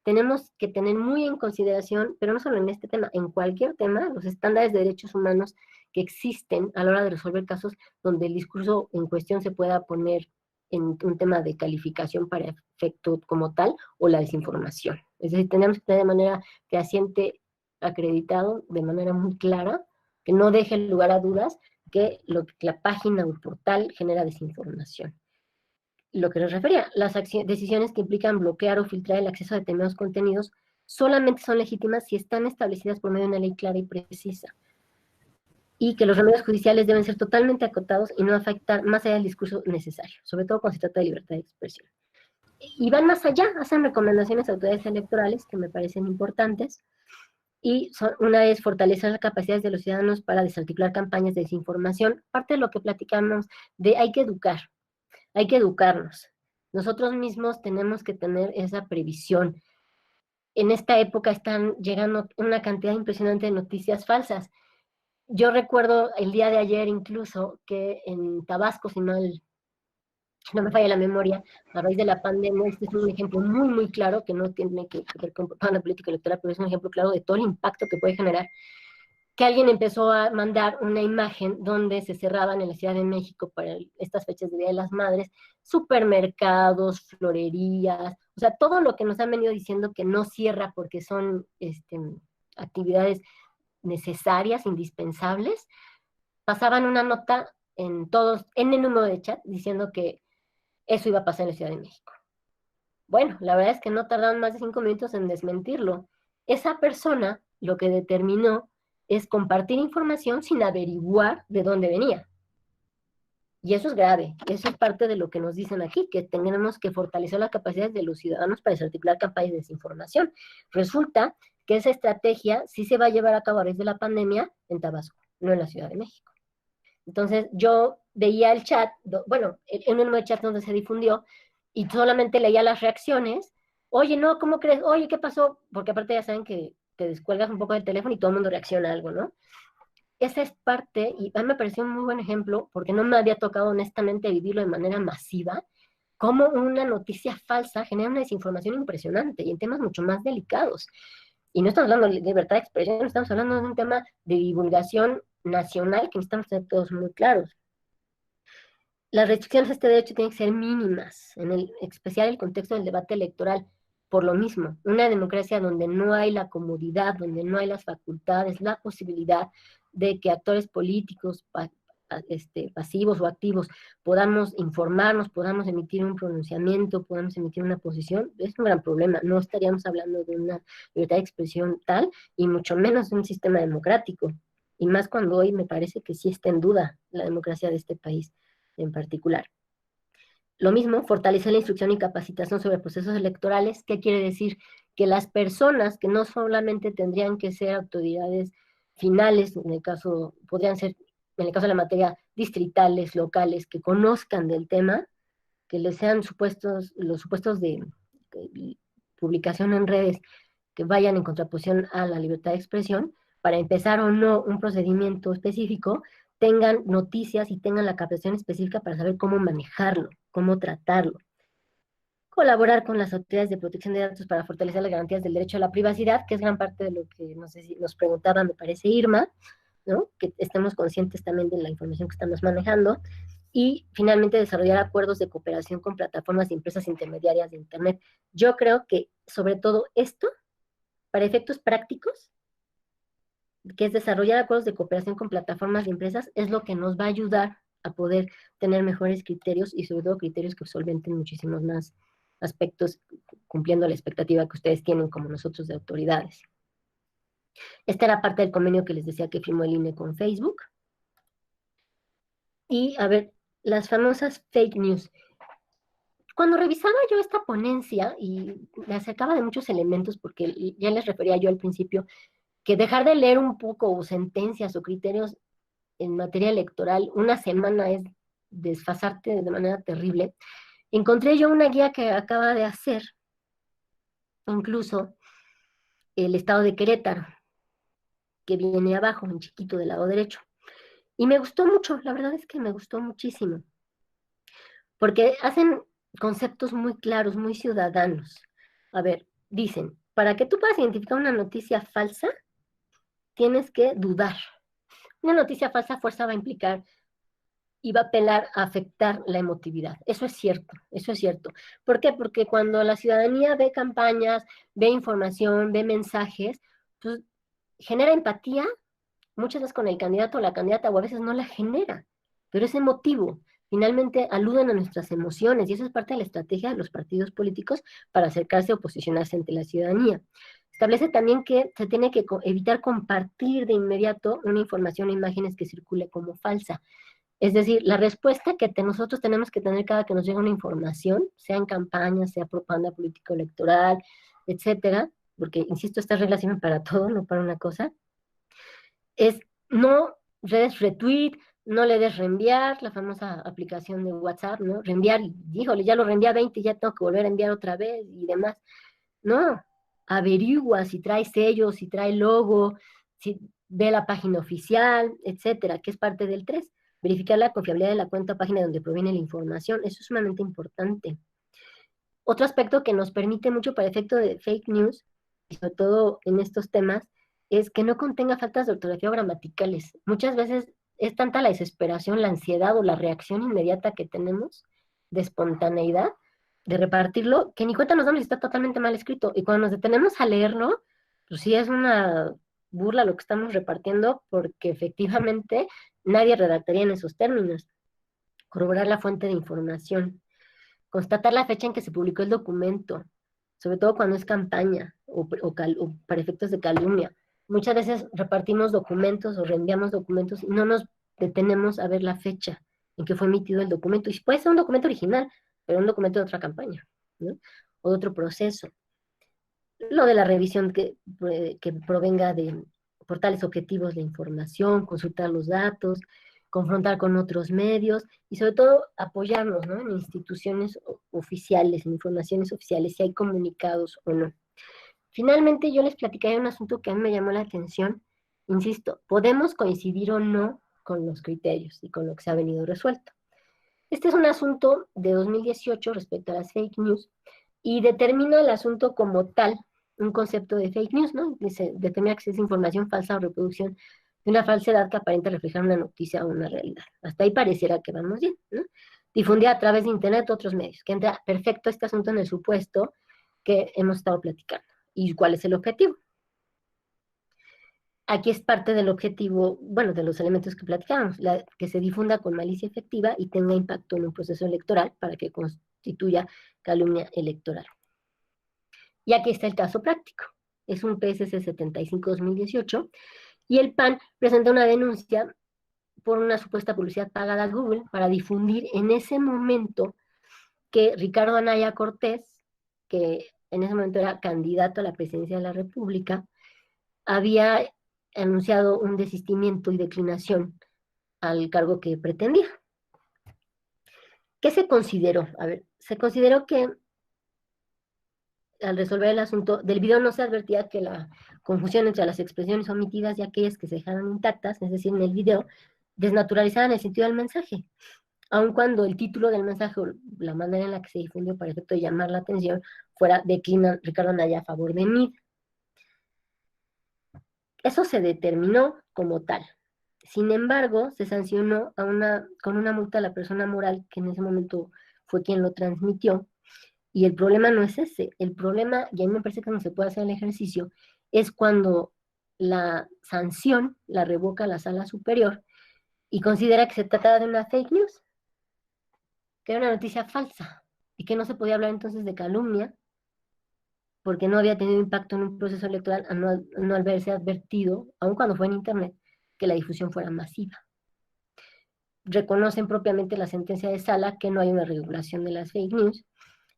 Tenemos que tener muy en consideración, pero no solo en este tema, en cualquier tema, los estándares de derechos humanos que existen a la hora de resolver casos donde el discurso en cuestión se pueda poner en un tema de calificación para efecto como tal, o la desinformación. Es decir, tenemos que tener de manera fehaciente, acreditado, de manera muy clara, que no deje lugar a dudas, que la página o el portal genera desinformación. Lo que nos refería, las decisiones que implican bloquear o filtrar el acceso a determinados contenidos solamente son legítimas si están establecidas por medio de una ley clara y precisa, y que los remedios judiciales deben ser totalmente acotados y no afectar más allá del discurso necesario, sobre todo cuando se trata de libertad de expresión. Y van más allá, hacen recomendaciones a autoridades electorales que me parecen importantes, y una es fortalecer las capacidades de los ciudadanos para desarticular campañas de desinformación, parte de lo que platicamos de hay que educarnos. Nosotros mismos tenemos que tener esa previsión. En esta época están llegando una cantidad impresionante de noticias falsas. Yo recuerdo el día de ayer incluso que en Tabasco, si no me falla la memoria, a raíz de la pandemia, este es un ejemplo muy, muy claro, que no tiene que ver con propaganda política electoral, pero es un ejemplo claro de todo el impacto que puede generar, que alguien empezó a mandar una imagen donde se cerraban en la Ciudad de México para estas fechas de Día de las Madres, supermercados, florerías, o sea, todo lo que nos han venido diciendo que no cierra porque son actividades necesarias, indispensables, pasaban una nota en el número de chat diciendo que eso iba a pasar en la Ciudad de México. Bueno, la verdad es que no tardaron más de 5 minutos en desmentirlo. Esa persona lo que determinó es compartir información sin averiguar de dónde venía. Y eso es grave, eso es parte de lo que nos dicen aquí, que tenemos que fortalecer las capacidades de los ciudadanos para desarticular campañas de desinformación. Resulta que esa estrategia sí se va a llevar a cabo a raíz de la pandemia en Tabasco, no en la Ciudad de México. Entonces yo veía el chat, en un número de chat donde se difundió, y solamente leía las reacciones. Oye, no, ¿cómo crees? Oye, ¿qué pasó? Porque aparte ya saben que te descuelgas un poco del teléfono y todo el mundo reacciona a algo, ¿no? Esa es parte, y a mí me pareció un muy buen ejemplo, porque no me había tocado honestamente vivirlo de manera masiva, cómo una noticia falsa genera una desinformación impresionante y en temas mucho más delicados. Y no estamos hablando de libertad de expresión, estamos hablando de un tema de divulgación nacional que necesitamos tener todos muy claros. Las restricciones a este derecho tienen que ser mínimas, especial el contexto del debate electoral. Por lo mismo, una democracia donde no hay la comodidad, donde no hay las facultades, la posibilidad de que actores políticos pasivos o activos podamos informarnos, podamos emitir un pronunciamiento, podamos emitir una posición, es un gran problema. No estaríamos hablando de una libertad de expresión tal, y mucho menos de un sistema democrático. Y más cuando hoy me parece que sí está en duda la democracia de este país en particular. Lo mismo, fortalecer la instrucción y capacitación sobre procesos electorales. ¿Qué quiere decir? Que las personas que no solamente tendrían que ser autoridades finales, podrían ser, en el caso de la materia, distritales, locales, que conozcan del tema, que les sean los supuestos de publicación en redes que vayan en contraposición a la libertad de expresión, para empezar o no un procedimiento específico, tengan noticias y tengan la capacitación específica para saber cómo manejarlo, cómo tratarlo. Colaborar con las autoridades de protección de datos para fortalecer las garantías del derecho a la privacidad, que es gran parte de lo que no sé si nos preguntaba, me parece, Irma, ¿no? Que estemos conscientes también de la información que estamos manejando. Y finalmente desarrollar acuerdos de cooperación con plataformas y empresas intermediarias de Internet. Yo creo que sobre todo esto, para efectos prácticos, que es desarrollar acuerdos de cooperación con plataformas y empresas, es lo que nos va a ayudar a poder tener mejores criterios, y sobre todo criterios que solventen muchísimos más aspectos, cumpliendo la expectativa que ustedes tienen como nosotros de autoridades. Esta era parte del convenio que les decía que firmó el INE con Facebook. Y, a ver, las famosas fake news. Cuando revisaba yo esta ponencia, y me acercaba de muchos elementos, porque ya les refería yo al principio, que dejar de leer un poco sentencias o criterios en materia electoral una semana es desfasarte de manera terrible. Encontré yo una guía que acaba de hacer incluso el estado de Querétaro, que viene abajo, en chiquito del lado derecho. Y me gustó mucho, la verdad es que me gustó muchísimo, porque hacen conceptos muy claros, muy ciudadanos. A ver, dicen, para que tú puedas identificar una noticia falsa, tienes que dudar. Una noticia falsa a fuerza va a implicar y va a apelar a afectar la emotividad. Eso es cierto, eso es cierto. ¿Por qué? Porque cuando la ciudadanía ve campañas, ve información, ve mensajes, pues genera empatía, muchas veces con el candidato o la candidata, o a veces no la genera, pero es emotivo. Finalmente aluden a nuestras emociones y eso es parte de la estrategia de los partidos políticos para acercarse o posicionarse ante la ciudadanía. Establece también que se tiene que evitar compartir de inmediato una información o imágenes que circule como falsa. Es decir, la respuesta que nosotros tenemos que tener cada que nos llega una información, sea en campaña, sea propaganda político-electoral, etcétera, porque, insisto, estas reglas sirven para todo, no para una cosa, es no des retweet, no le des reenviar, la famosa aplicación de WhatsApp, ¿no? Reenviar, híjole, ya lo reenvié a 20 y ya tengo que volver a enviar otra vez y demás. No, averigua si trae sello, si trae logo, si ve la página oficial, etcétera, que es parte del 3. Verificar la confiabilidad de la cuenta o página donde proviene la información, eso es sumamente importante. Otro aspecto que nos permite mucho para efecto de fake news, y sobre todo en estos temas, es que no contenga faltas de ortografía o gramaticales. Muchas veces es tanta la desesperación, la ansiedad o la reacción inmediata que tenemos de espontaneidad, de repartirlo, que ni cuenta nos damos si está totalmente mal escrito. Y cuando nos detenemos a leerlo, pues sí es una burla lo que estamos repartiendo, porque efectivamente nadie redactaría en esos términos. Corroborar la fuente de información. Constatar la fecha en que se publicó el documento, sobre todo cuando es campaña o para efectos de calumnia. Muchas veces repartimos documentos o reenviamos documentos y no nos detenemos a ver la fecha en que fue emitido el documento. Y puede ser un documento original, pero un documento de otra campaña, ¿no? O de otro proceso. Lo de la revisión que provenga de portales objetivos de información, consultar los datos, confrontar con otros medios y sobre todo apoyarnos, ¿no? En instituciones oficiales, en informaciones oficiales, si hay comunicados o no. Finalmente yo les platicaré un asunto que a mí me llamó la atención. Insisto, podemos coincidir o no con los criterios y con lo que se ha venido resuelto. Este es un asunto de 2018 respecto a las fake news y determina el asunto como tal, un concepto de fake news, ¿no? Dice, determina que es información falsa o reproducción de una falsedad que aparenta reflejar una noticia o una realidad. Hasta ahí pareciera que vamos bien, ¿no? Difundida a través de Internet o otros medios, que entra perfecto este asunto en el supuesto que hemos estado platicando. ¿Y cuál es el objetivo? Aquí es parte del objetivo, bueno, de los elementos que platicamos, que se difunda con malicia efectiva y tenga impacto en un proceso electoral para que constituya calumnia electoral. Y aquí está el caso práctico. Es un PSC 75-2018 y el PAN presenta una denuncia por una supuesta publicidad pagada a Google para difundir en ese momento que Ricardo Anaya Cortés, que en ese momento era candidato a la presidencia de la República, había anunciado un desistimiento y declinación al cargo que pretendía. ¿Qué se consideró? A ver, se consideró que al resolver el asunto del video no se advertía que la confusión entre las expresiones omitidas y aquellas que se dejaron intactas, es decir, en el video, desnaturalizaban el sentido del mensaje, aun cuando el título del mensaje o la manera en la que se difundió para efecto de llamar la atención fuera declina Ricardo Anaya a favor de Mid. Eso se determinó como tal. Sin embargo, se sancionó con una multa a la persona moral que en ese momento fue quien lo transmitió. Y el problema no es ese. El problema, y a mí me parece que no se puede hacer el ejercicio, es cuando la sanción la revoca la sala superior y considera que se trataba de una fake news, que era una noticia falsa y que no se podía hablar entonces de calumnia porque no había tenido impacto en un proceso electoral al no haberse advertido, aun cuando fue en Internet, que la difusión fuera masiva. Reconocen propiamente la sentencia de sala que no hay una regulación de las fake news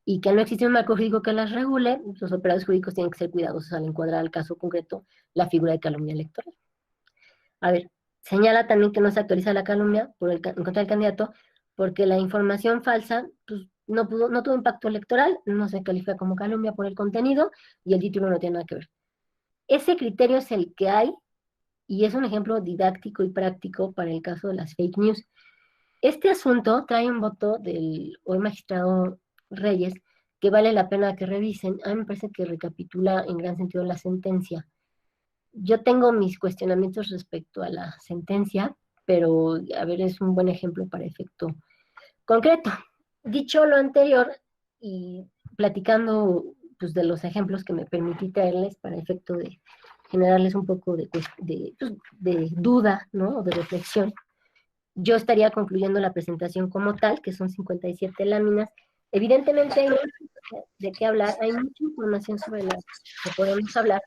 y que al no existe un marco jurídico que las regule, los operadores jurídicos tienen que ser cuidadosos al encuadrar al caso concreto la figura de calumnia electoral. A ver, señala también que no se actualiza la calumnia en contra del candidato porque la información falsa pues, no tuvo impacto electoral, no se califica como calumnia por el contenido y el título no tiene nada que ver. Ese criterio es el que hay y es un ejemplo didáctico y práctico para el caso de las fake news. Este asunto trae un voto del hoy magistrado Reyes que vale la pena que revisen. A mí me parece que recapitula en gran sentido la sentencia. Yo tengo mis cuestionamientos respecto a la sentencia, pero a ver, es un buen ejemplo para efecto concreto. Dicho lo anterior y platicando pues, de los ejemplos que me permití traerles para efecto de generarles un poco de duda, ¿no? O de reflexión, yo estaría concluyendo la presentación como tal, que son 57 láminas. Evidentemente hay mucho de qué hablar, hay mucha información sobre la que podemos hablar,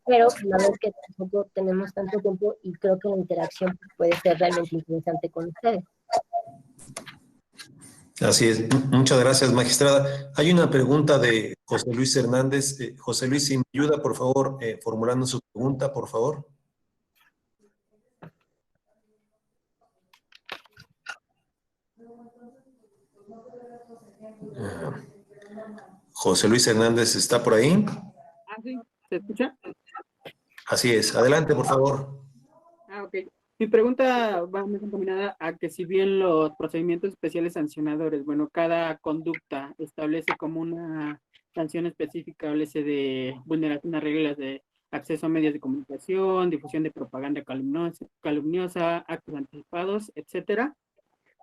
pero la verdad es que tampoco tenemos tanto tiempo y creo que la interacción puede ser realmente interesante con ustedes. Así es. Muchas gracias, magistrada. Hay una pregunta de José Luis Hernández. José Luis, si me ayuda, por favor, formulando su pregunta, por favor. José Luis Hernández, ¿está por ahí? Sí, ¿se escucha? Así es. Adelante, por favor. Ok. Mi pregunta va muy encaminada a que si bien los procedimientos especiales sancionadores, bueno, cada conducta establece como una sanción específica, establece de vulneración a reglas de acceso a medios de comunicación, difusión de propaganda calumniosa, actos anticipados, etcétera.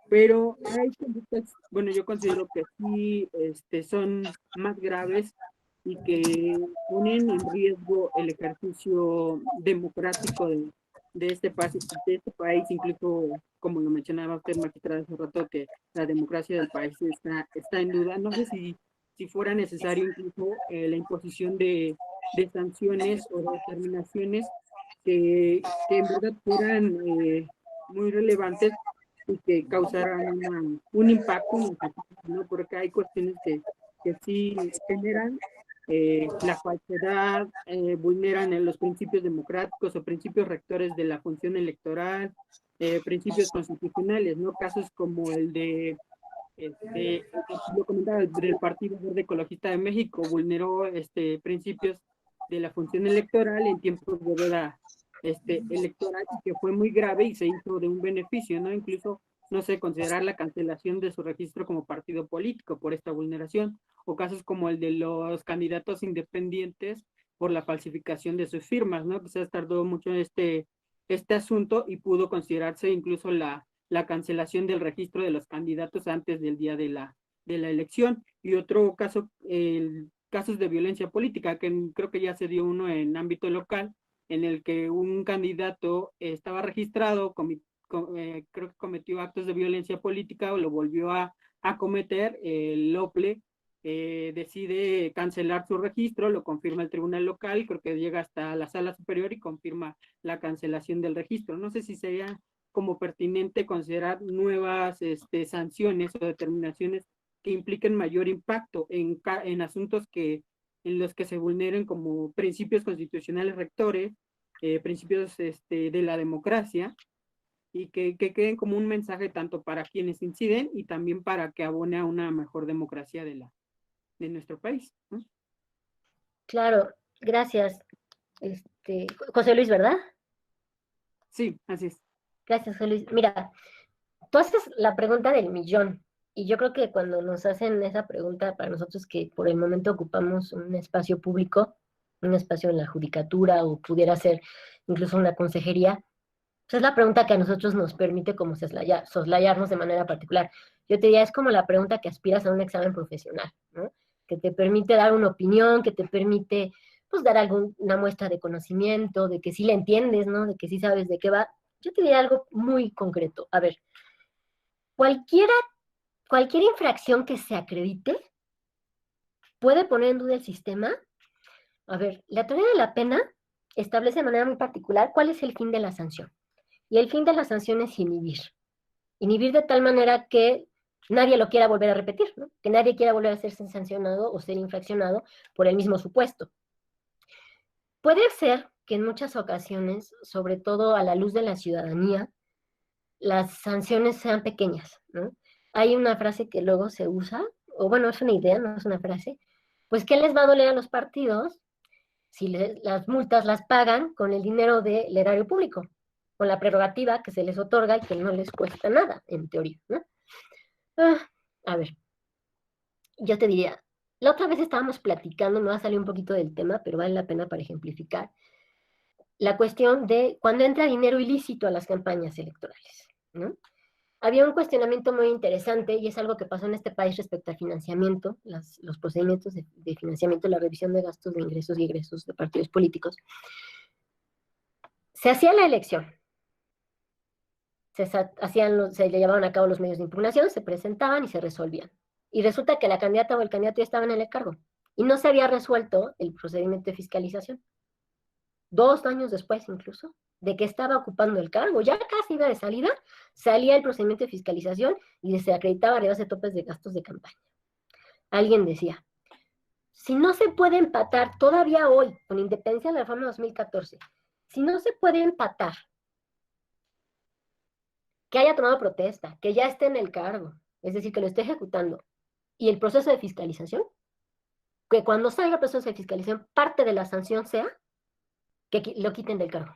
Pero hay conductas, bueno, yo considero que sí son más graves y que ponen en riesgo el ejercicio democrático de este país, incluso como lo mencionaba usted, magistrada, hace rato, que la democracia del país está en duda. No sé si fuera necesario incluso la imposición de sanciones o de determinaciones que en verdad fueran muy relevantes y que causaran un impacto, ¿no? Porque hay cuestiones que sí generan la falsedad, vulneran los principios democráticos o principios rectores de la función electoral, principios constitucionales, ¿no? Casos como el de, lo comentaba, del Partido Verde Ecologista de México, vulneró principios de la función electoral en tiempos de veda electoral, que fue muy grave y se hizo de un beneficio, ¿no? Incluso, no sé, considerar la cancelación de su registro como partido político por esta vulneración, o casos como el de los candidatos independientes por la falsificación de sus firmas, ¿no? Quizás tardó mucho este asunto y pudo considerarse incluso la cancelación del registro de los candidatos antes del día de la elección. Y otro caso, casos de violencia política, que creo que ya se dio uno en ámbito local, en el que un candidato estaba registrado, creo que cometió actos de violencia política o lo volvió a cometer, el OPLE decide cancelar su registro, lo confirma el tribunal local, creo que llega hasta la sala superior y confirma la cancelación del registro. No sé si sería como pertinente considerar nuevas sanciones o determinaciones que impliquen mayor impacto en asuntos en los que se vulneren como principios constitucionales rectores, principios de la democracia, y que queden como un mensaje tanto para quienes inciden y también para que abone a una mejor democracia de nuestro país, ¿no? Claro, gracias. José Luis, ¿verdad? Sí, así es. Gracias, José Luis. Mira, tú haces la pregunta del millón. Y yo creo que cuando nos hacen esa pregunta, para nosotros que por el momento ocupamos un espacio público, un espacio en la judicatura o pudiera ser incluso una consejería, pues es la pregunta que a nosotros nos permite como soslayarnos de manera particular. Yo te diría, es como la pregunta que aspiras a un examen profesional, ¿no? Que te permite dar una opinión, que te permite pues dar una muestra de conocimiento, de que sí le entiendes, ¿no? De que sí sabes de qué va. Yo te diría algo muy concreto. A ver, cualquier infracción que se acredite puede poner en duda el sistema. A ver, la teoría de la pena establece de manera muy particular cuál es el fin de la sanción. Y el fin de la sanción es inhibir. Inhibir de tal manera que nadie lo quiera volver a repetir, ¿no? Que nadie quiera volver a ser sancionado o ser infraccionado por el mismo supuesto. Puede ser que en muchas ocasiones, sobre todo a la luz de la ciudadanía, las sanciones sean pequeñas, ¿no? Hay una frase que luego se usa, o bueno, es una idea, no es una frase, pues ¿qué les va a doler a los partidos si las multas las pagan con el dinero del erario público, con la prerrogativa que se les otorga y que no les cuesta nada, en teoría, ¿no? A ver, yo te diría, la otra vez estábamos platicando, me va a salir un poquito del tema, pero vale la pena para ejemplificar, la cuestión de cuando entra dinero ilícito a las campañas electorales, ¿no? Había un cuestionamiento muy interesante y es algo que pasó en este país respecto al financiamiento, los procedimientos de financiamiento, la revisión de gastos de ingresos y egresos de partidos políticos. Se hacía la elección, se le llevaban a cabo los medios de impugnación, se presentaban y se resolvían. Y resulta que la candidata o el candidato ya estaban en el cargo y no se había resuelto el procedimiento de fiscalización. 2 años después incluso, de que estaba ocupando el cargo, ya casi iba de salida, salía el procedimiento de fiscalización y se acreditaba arriba de topes de gastos de campaña. Alguien decía, si no se puede empatar todavía hoy, con independencia de la reforma 2014, si no se puede empatar, que haya tomado protesta, que ya esté en el cargo, es decir, que lo esté ejecutando, y el proceso de fiscalización, que cuando salga el proceso de fiscalización, parte de la sanción sea que lo quiten del cargo.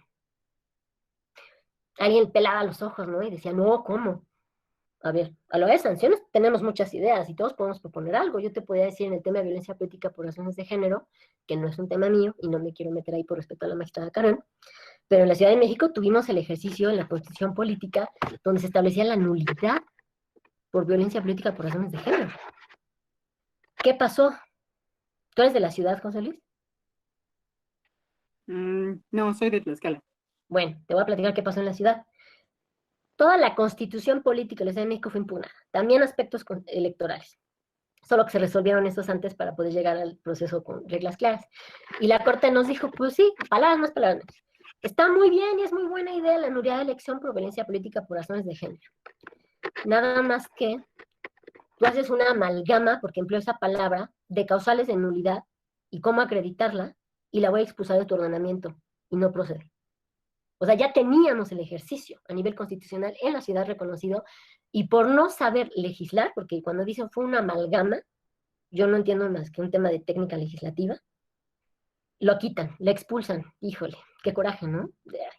Alguien pelaba los ojos, ¿no? Y decía, no, ¿cómo? A ver, a lo de sanciones tenemos muchas ideas y todos podemos proponer algo. Yo te podría decir en el tema de violencia política por razones de género, que no es un tema mío y no me quiero meter ahí por respeto a la magistrada Karen, pero en la Ciudad de México tuvimos el ejercicio en la Constitución Política donde se establecía la nulidad por violencia política por razones de género. ¿Qué pasó? ¿Tú eres de la ciudad, José Luis? No, soy de Tlaxcala. Bueno, te voy a platicar qué pasó en la ciudad. Toda la constitución política de la Ciudad de México fue impugnada, también aspectos electorales, solo que se resolvieron estos antes para poder llegar al proceso con reglas claras. Y la Corte nos dijo, pues sí, palabras más, palabras menos. Está muy bien y es muy buena idea la nulidad de elección por violencia política por razones de género. Nada más que tú haces una amalgama, porque empleo esa palabra, de causales de nulidad y cómo acreditarla, y la voy a expulsar de tu ordenamiento, y no procede. O sea, ya teníamos el ejercicio a nivel constitucional en la ciudad reconocido, y por no saber legislar, porque cuando dicen fue una amalgama, yo no entiendo más que un tema de técnica legislativa, lo quitan, lo expulsan. Híjole, qué coraje, ¿no?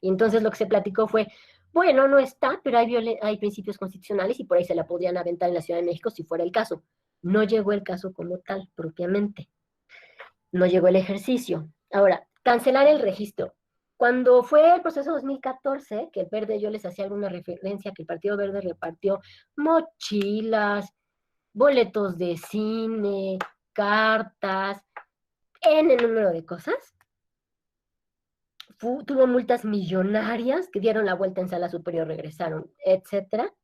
Y entonces lo que se platicó fue, bueno, no está, pero hay principios constitucionales y por ahí se la podrían aventar en la Ciudad de México si fuera el caso. No llegó el caso como tal, propiamente. No llegó el ejercicio. Ahora, cancelar el registro. Cuando fue el proceso 2014, que el Verde, yo les hacía alguna referencia, que el Partido Verde repartió mochilas, boletos de cine, cartas, N número de cosas. Tuvo multas millonarias que dieron la vuelta en sala superior, regresaron, etcétera.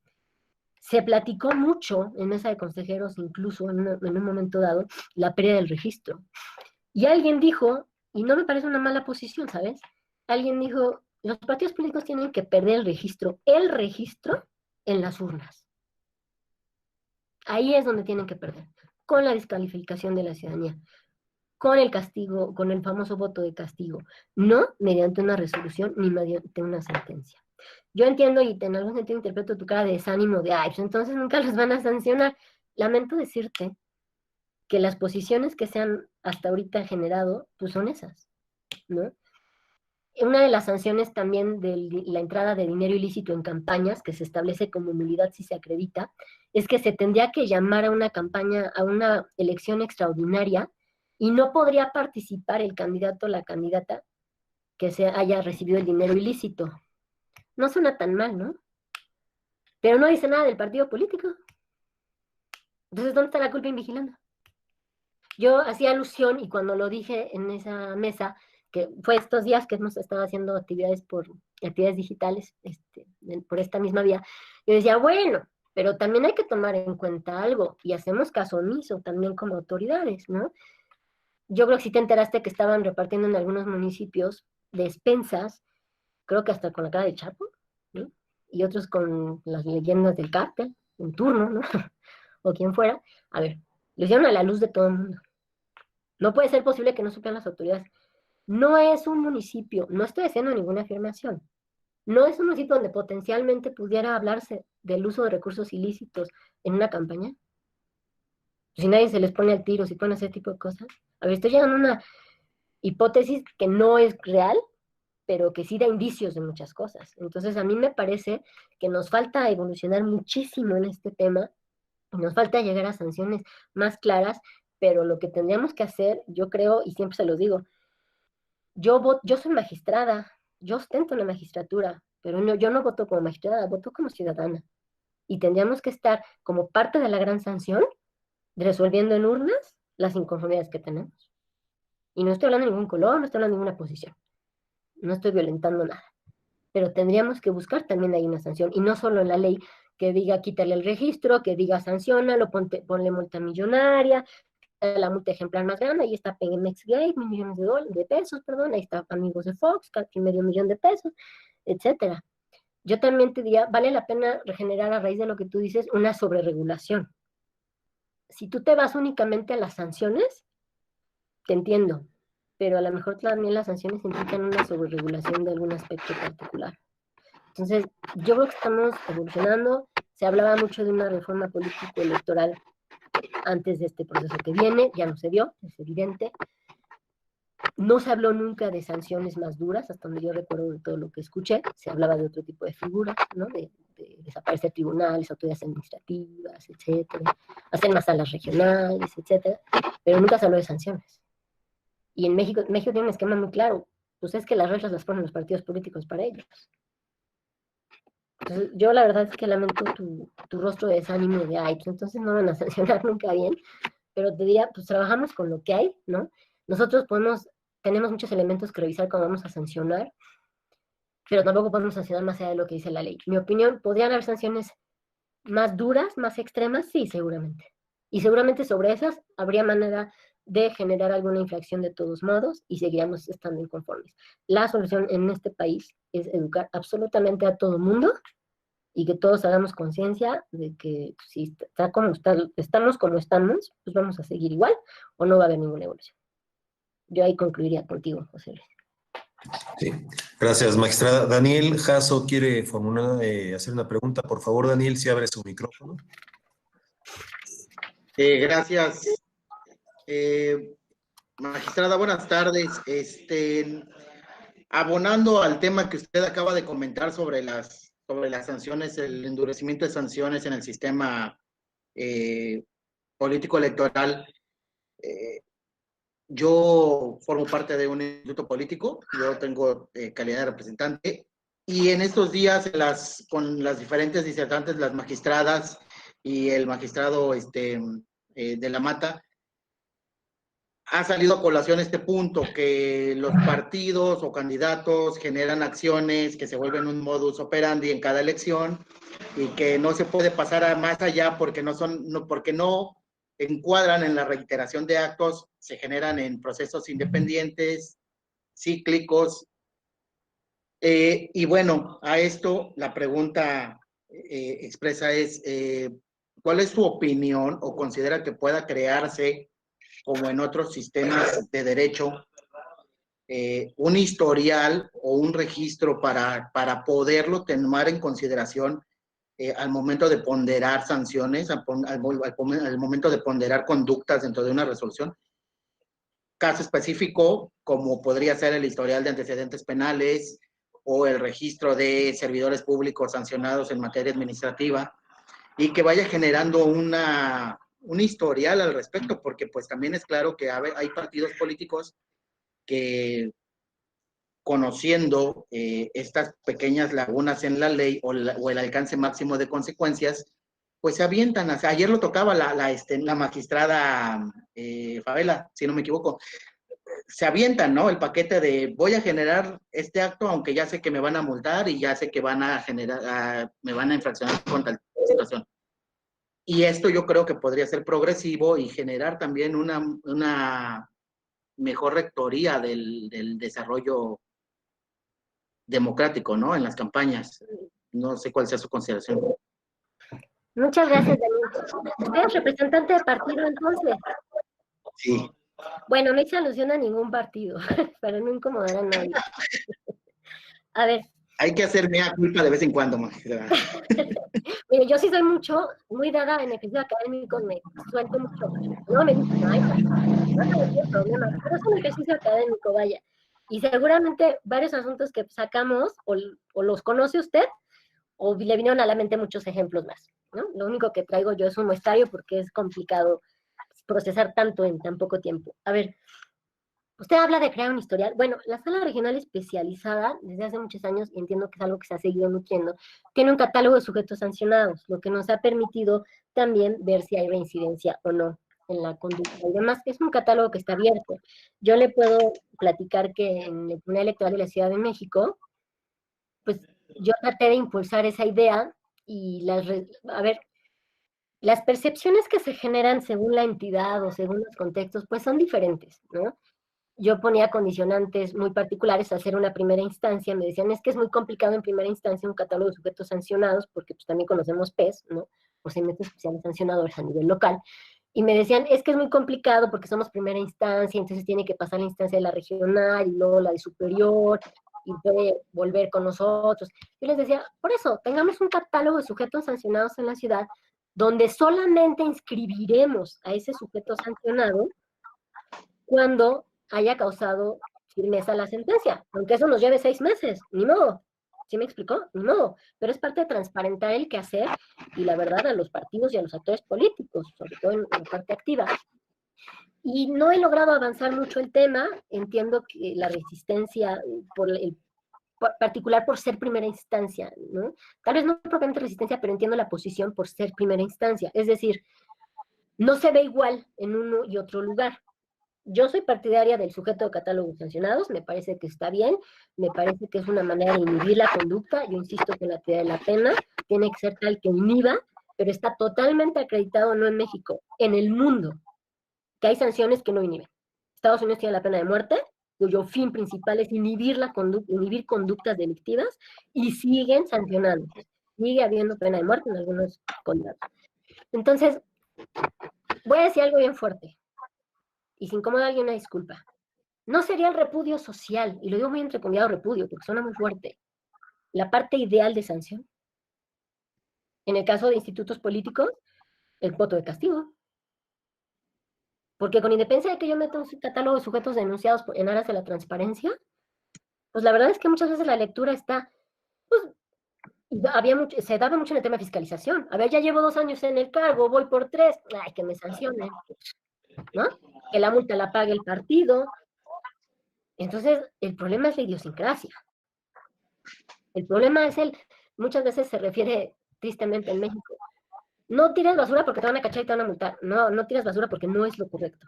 Se platicó mucho en mesa de consejeros, incluso en un momento dado, la pérdida del registro. Y alguien dijo, y no me parece una mala posición, ¿sabes? Alguien dijo, los partidos políticos tienen que perder el registro en las urnas. Ahí es donde tienen que perder, con la descalificación de la ciudadanía, con el castigo, con el famoso voto de castigo, no mediante una resolución ni mediante una sentencia. Yo entiendo y en algún sentido interpreto tu cara de desánimo de, ay, pues entonces nunca los van a sancionar. Lamento decirte que las posiciones que se han hasta ahorita generado, pues son esas, ¿no? Una de las sanciones también de la entrada de dinero ilícito en campañas, que se establece como nulidad si se acredita, es que se tendría que llamar a una campaña, a una elección extraordinaria, y no podría participar el candidato o la candidata que se haya recibido el dinero ilícito. No suena tan mal, ¿no? Pero no dice nada del partido político. Entonces, ¿dónde está la culpa invigilando? Yo hacía alusión, y cuando lo dije en esa mesa, que fue estos días que hemos estado haciendo actividades digitales, por esta misma vía, yo decía, bueno, pero también hay que tomar en cuenta algo, y hacemos caso omiso también como autoridades, ¿no? Yo creo que sí te enteraste que estaban repartiendo en algunos municipios despensas, creo que hasta con la cara de Chapo, ¿no? Y otros con las leyendas del cártel, en turno, ¿no? O quien fuera. A ver, lo hicieron a la luz de todo el mundo. No puede ser posible que no supieran las autoridades. No es un municipio, no estoy haciendo ninguna afirmación, no es un municipio donde potencialmente pudiera hablarse del uso de recursos ilícitos en una campaña. Si nadie se les pone al tiro, si pueden hacer ese tipo de cosas. A ver, estoy llegando a hipótesis que no es real, pero que sí da indicios de muchas cosas. Entonces, a mí me parece que nos falta evolucionar muchísimo en este tema, y nos falta llegar a sanciones más claras, pero lo que tendríamos que hacer, yo creo, y siempre se lo digo, yo soy magistrada, yo ostento una magistratura, pero no, yo no voto como magistrada, voto como ciudadana. Y tendríamos que estar como parte de la gran sanción, resolviendo en urnas las inconformidades que tenemos. Y no estoy hablando de ningún color, no estoy hablando de ninguna posición, no estoy violentando nada. Pero tendríamos que buscar también ahí una sanción, y no solo en la ley que diga quítale el registro, que diga sanciónalo, ponle multa millonaria, la multa ejemplar más grande, ahí está Pemex Gate, $1,000,000 de pesos, perdón, ahí está Amigos de Fox, casi $500,000 de pesos, etcétera. Yo también te diría, vale la pena regenerar a raíz de lo que tú dices, una sobreregulación. Si tú te vas únicamente a las sanciones, te entiendo, pero a lo mejor también las sanciones implican una sobreregulación de algún aspecto particular. Entonces, yo creo que estamos evolucionando. Se hablaba mucho de una reforma político-electoral antes de este proceso que viene, ya no se dio, es evidente. No se habló nunca de sanciones más duras, hasta donde yo recuerdo de todo lo que escuché. Se hablaba de otro tipo de figuras, ¿no? De desaparecer tribunales, autoridades administrativas, etcétera, hacer más salas regionales, etcétera, pero nunca se habló de sanciones. Y en México tiene un esquema muy claro, pues es que las reglas las ponen los partidos políticos para ellos. Entonces, yo la verdad es que lamento tu rostro de desánimo de, ay, pues entonces no van a sancionar nunca bien, pero te diría, pues trabajamos con lo que hay, ¿no? Nosotros tenemos muchos elementos que revisar cuando vamos a sancionar, pero tampoco podemos sancionar más allá de lo que dice la ley. Mi opinión, ¿podrían haber sanciones más duras, más extremas? Sí, seguramente. Y seguramente sobre esas habría manera de generar alguna infracción de todos modos y seguiríamos estando inconformes. La solución en este país es educar absolutamente a todo mundo y que todos hagamos conciencia de que si estamos como estamos, pues vamos a seguir igual o no va a haber ninguna evolución. Yo ahí concluiría contigo, José Luis. Sí, gracias, magistrada. Daniel Jasso quiere hacer una pregunta. Por favor, Daniel, si abre su micrófono. Gracias. Magistrada, buenas tardes. Abonando al tema que usted acaba de comentar sobre las sanciones, el endurecimiento de sanciones en el sistema político electoral, yo formo parte de un instituto político, yo tengo calidad de representante, y en estos días con las diferentes disertantes, las magistradas y el magistrado de la Mata, ha salido a colación este punto, que los partidos o candidatos generan acciones que se vuelven un modus operandi en cada elección y que no se puede pasar más allá porque no encuadran en la reiteración de actos, se generan en procesos independientes, cíclicos. Y bueno, a esto la pregunta expresa es, ¿cuál es su opinión o considera que pueda crearse, como en otros sistemas de derecho, un historial o un registro para poderlo tomar en consideración al momento de ponderar sanciones, al momento de ponderar conductas dentro de una resolución? Caso específico, como podría ser el historial de antecedentes penales o el registro de servidores públicos sancionados en materia administrativa, y que vaya generando un historial al respecto, porque pues también es claro que hay partidos políticos que, conociendo estas pequeñas lagunas en la ley o el alcance máximo de consecuencias, pues se avientan. Ayer lo tocaba la magistrada Favela, si no me equivoco, se avientan, ¿no? El paquete de voy a generar este acto, aunque ya sé que me van a multar y ya sé que me van a infraccionar con tal situación. Y esto yo creo que podría ser progresivo y generar también una mejor rectoría del desarrollo democrático, ¿no? En las campañas. No sé cuál sea su consideración. Muchas gracias, Daniel. ¿Usted es representante de partido entonces? Sí. Bueno, no hice alusión a ningún partido, para no incomodar a nadie. A ver, Hay que hacer mea culpa de vez en cuando, magistrada. Mire, yo sí soy muy dada en ejercicio académico, me suelto mucho. No me dicen, ay, no hay problema, pero es un ejercicio académico, vaya. Y seguramente varios asuntos que sacamos, o los conoce usted, o le vinieron a la mente muchos ejemplos más, ¿no? Lo único que traigo yo es un muestrario porque es complicado procesar tanto en tan poco tiempo. A ver, usted habla de crear un historial. Bueno, la sala regional especializada, desde hace muchos años, y entiendo que es algo que se ha seguido nutriendo, tiene un catálogo de sujetos sancionados, lo que nos ha permitido también ver si hay reincidencia o no en la conducta. Y además, es un catálogo que está abierto. Yo le puedo platicar que en el Tribunal Electoral de la Ciudad de México, pues yo traté de impulsar esa idea y a ver, las percepciones que se generan según la entidad o según los contextos, pues son diferentes, ¿no? Yo ponía condicionantes muy particulares a hacer una primera instancia, me decían, es que es muy complicado en primera instancia un catálogo de sujetos sancionados, porque pues también conocemos PES, ¿no? Procedimientos especiales sancionadores a nivel local, y me decían, es que es muy complicado porque somos primera instancia, entonces tiene que pasar la instancia de la regional y luego la de superior, y puede volver con nosotros. Yo les decía, por eso, tengamos un catálogo de sujetos sancionados en la ciudad, donde solamente inscribiremos a ese sujeto sancionado cuando haya causado firmeza la sentencia, aunque eso nos lleve 6 meses, ni modo. ¿Sí me explicó? Ni modo. Pero es parte de transparentar el quehacer y la verdad a los partidos y a los actores políticos, sobre todo en la parte activa. Y no he logrado avanzar mucho el tema, entiendo que la resistencia particular por ser primera instancia, ¿no? Tal vez no propiamente resistencia, pero entiendo la posición por ser primera instancia. Es decir, no se ve igual en uno y otro lugar. Yo soy partidaria del sujeto de catálogos sancionados, me parece que está bien, me parece que es una manera de inhibir la conducta, yo insisto que la teoría de la pena tiene que ser tal que inhiba, pero está totalmente acreditado no en México, en el mundo, que hay sanciones que no inhiben. Estados Unidos tiene la pena de muerte, cuyo fin principal es inhibir inhibir conductas delictivas, y siguen sancionando. Sigue habiendo pena de muerte en algunos condados. Entonces, voy a decir algo bien fuerte, y si incomoda a alguien, una disculpa. No sería el repudio social, y lo digo muy entrecomillado repudio, porque suena muy fuerte, la parte ideal de sanción. En el caso de institutos políticos, el voto de castigo. Porque con independencia de que yo meta un catálogo de sujetos denunciados en aras de la transparencia, pues la verdad es que muchas veces la lectura está, pues, se daba mucho en el tema de fiscalización. A ver, ya llevo 2 años en el cargo, voy por 3, ay, que me sancionen, ¿no? Que la multa la pague el partido. Entonces, el problema es la idiosincrasia. El problema es muchas veces se refiere tristemente en México, no tires basura porque te van a cachar y te van a multar. No tires basura porque no es lo correcto.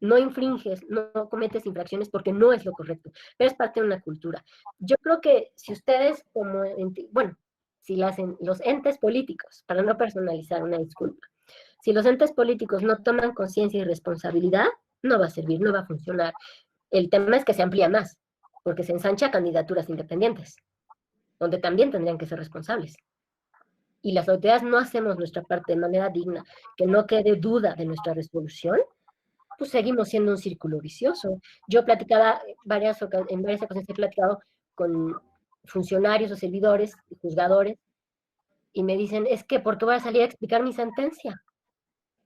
No infringes, no cometes infracciones porque no es lo correcto. Pero es parte de una cultura. Yo creo que si ustedes, si los entes políticos, para no personalizar, una disculpa, si los entes políticos no toman conciencia y responsabilidad, no va a servir, no va a funcionar. El tema es que se amplía más, porque se ensancha a candidaturas independientes, donde también tendrían que ser responsables. Y las autoridades no hacemos nuestra parte de manera digna, que no quede duda de nuestra resolución, pues seguimos siendo un círculo vicioso. Yo platicaba, en varias ocasiones he platicado con funcionarios o servidores, juzgadores, y me dicen, es que ¿por qué voy a salir a explicar mi sentencia?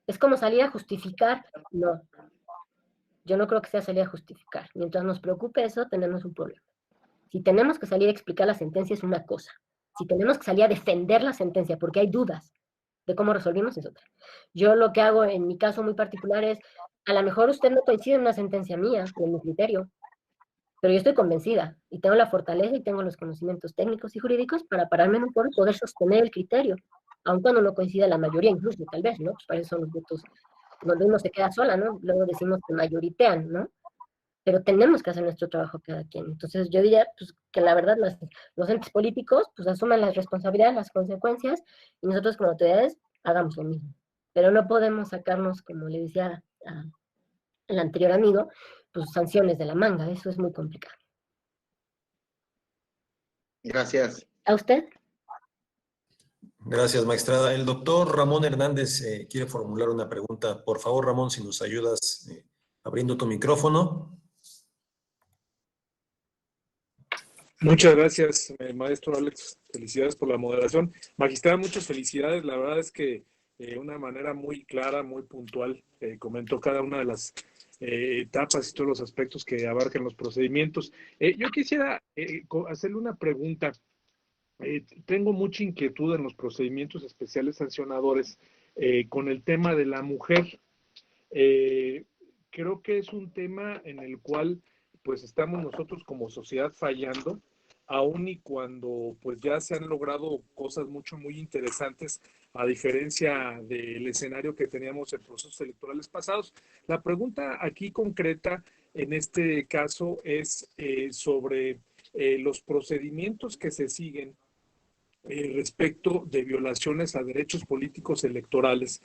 Es como salir a justificar. No, yo no creo que sea salir a justificar. Mientras nos preocupe eso, tenemos un problema. Si tenemos que salir a explicar la sentencia es una cosa. Si tenemos que salir a defender la sentencia porque hay dudas de cómo resolvimos es otra. Yo lo que hago en mi caso muy particular es, a lo mejor usted no coincide en una sentencia mía, en mi criterio, pero yo estoy convencida y tengo la fortaleza y tengo los conocimientos técnicos y jurídicos para pararme en un foro y poder sostener el criterio, aun cuando no coincida la mayoría, incluso tal vez, ¿no? Pues para eso son los votos donde uno se queda sola, ¿no? Luego decimos que mayoritean, ¿no? Pero tenemos que hacer nuestro trabajo cada quien. Entonces yo diría pues, que la verdad los entes políticos pues asuman las responsabilidades, las consecuencias, y nosotros como autoridades hagamos lo mismo. Pero no podemos sacarnos, como le decía al anterior amigo, pues sanciones de la manga, eso es muy complicado. Gracias. ¿A usted? Gracias, magistrada. El doctor Ramón Hernández quiere formular una pregunta. Por favor, Ramón, si nos ayudas abriendo tu micrófono. Muchas gracias, maestro Alex. Felicidades por la moderación. Magistrada, muchas felicidades. La verdad es que de una manera muy clara, muy puntual, comentó cada una de las etapas y todos los aspectos que abarcan los procedimientos. Yo quisiera hacerle una pregunta. Tengo mucha inquietud en los procedimientos especiales sancionadores con el tema de la mujer. Eh, Creo que es un tema en el cual pues estamos nosotros como sociedad fallando, aun y cuando pues ya se han logrado cosas muy interesantes a diferencia del escenario que teníamos en procesos electorales pasados. La pregunta aquí concreta en este caso es sobre los procedimientos que se siguen respecto de violaciones a derechos políticos electorales.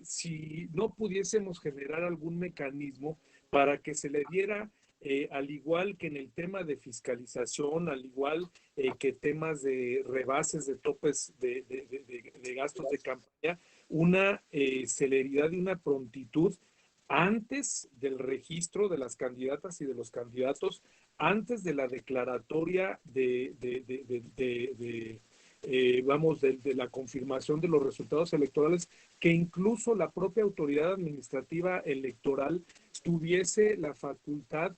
Si no pudiésemos generar algún mecanismo para que se le diera, al igual que en el tema de fiscalización, al igual que temas de rebases de topes de gastos de campaña, una celeridad y una prontitud antes del registro de las candidatas y de los candidatos, antes de la declaratoria de la confirmación de los resultados electorales, que incluso la propia autoridad administrativa electoral tuviese la facultad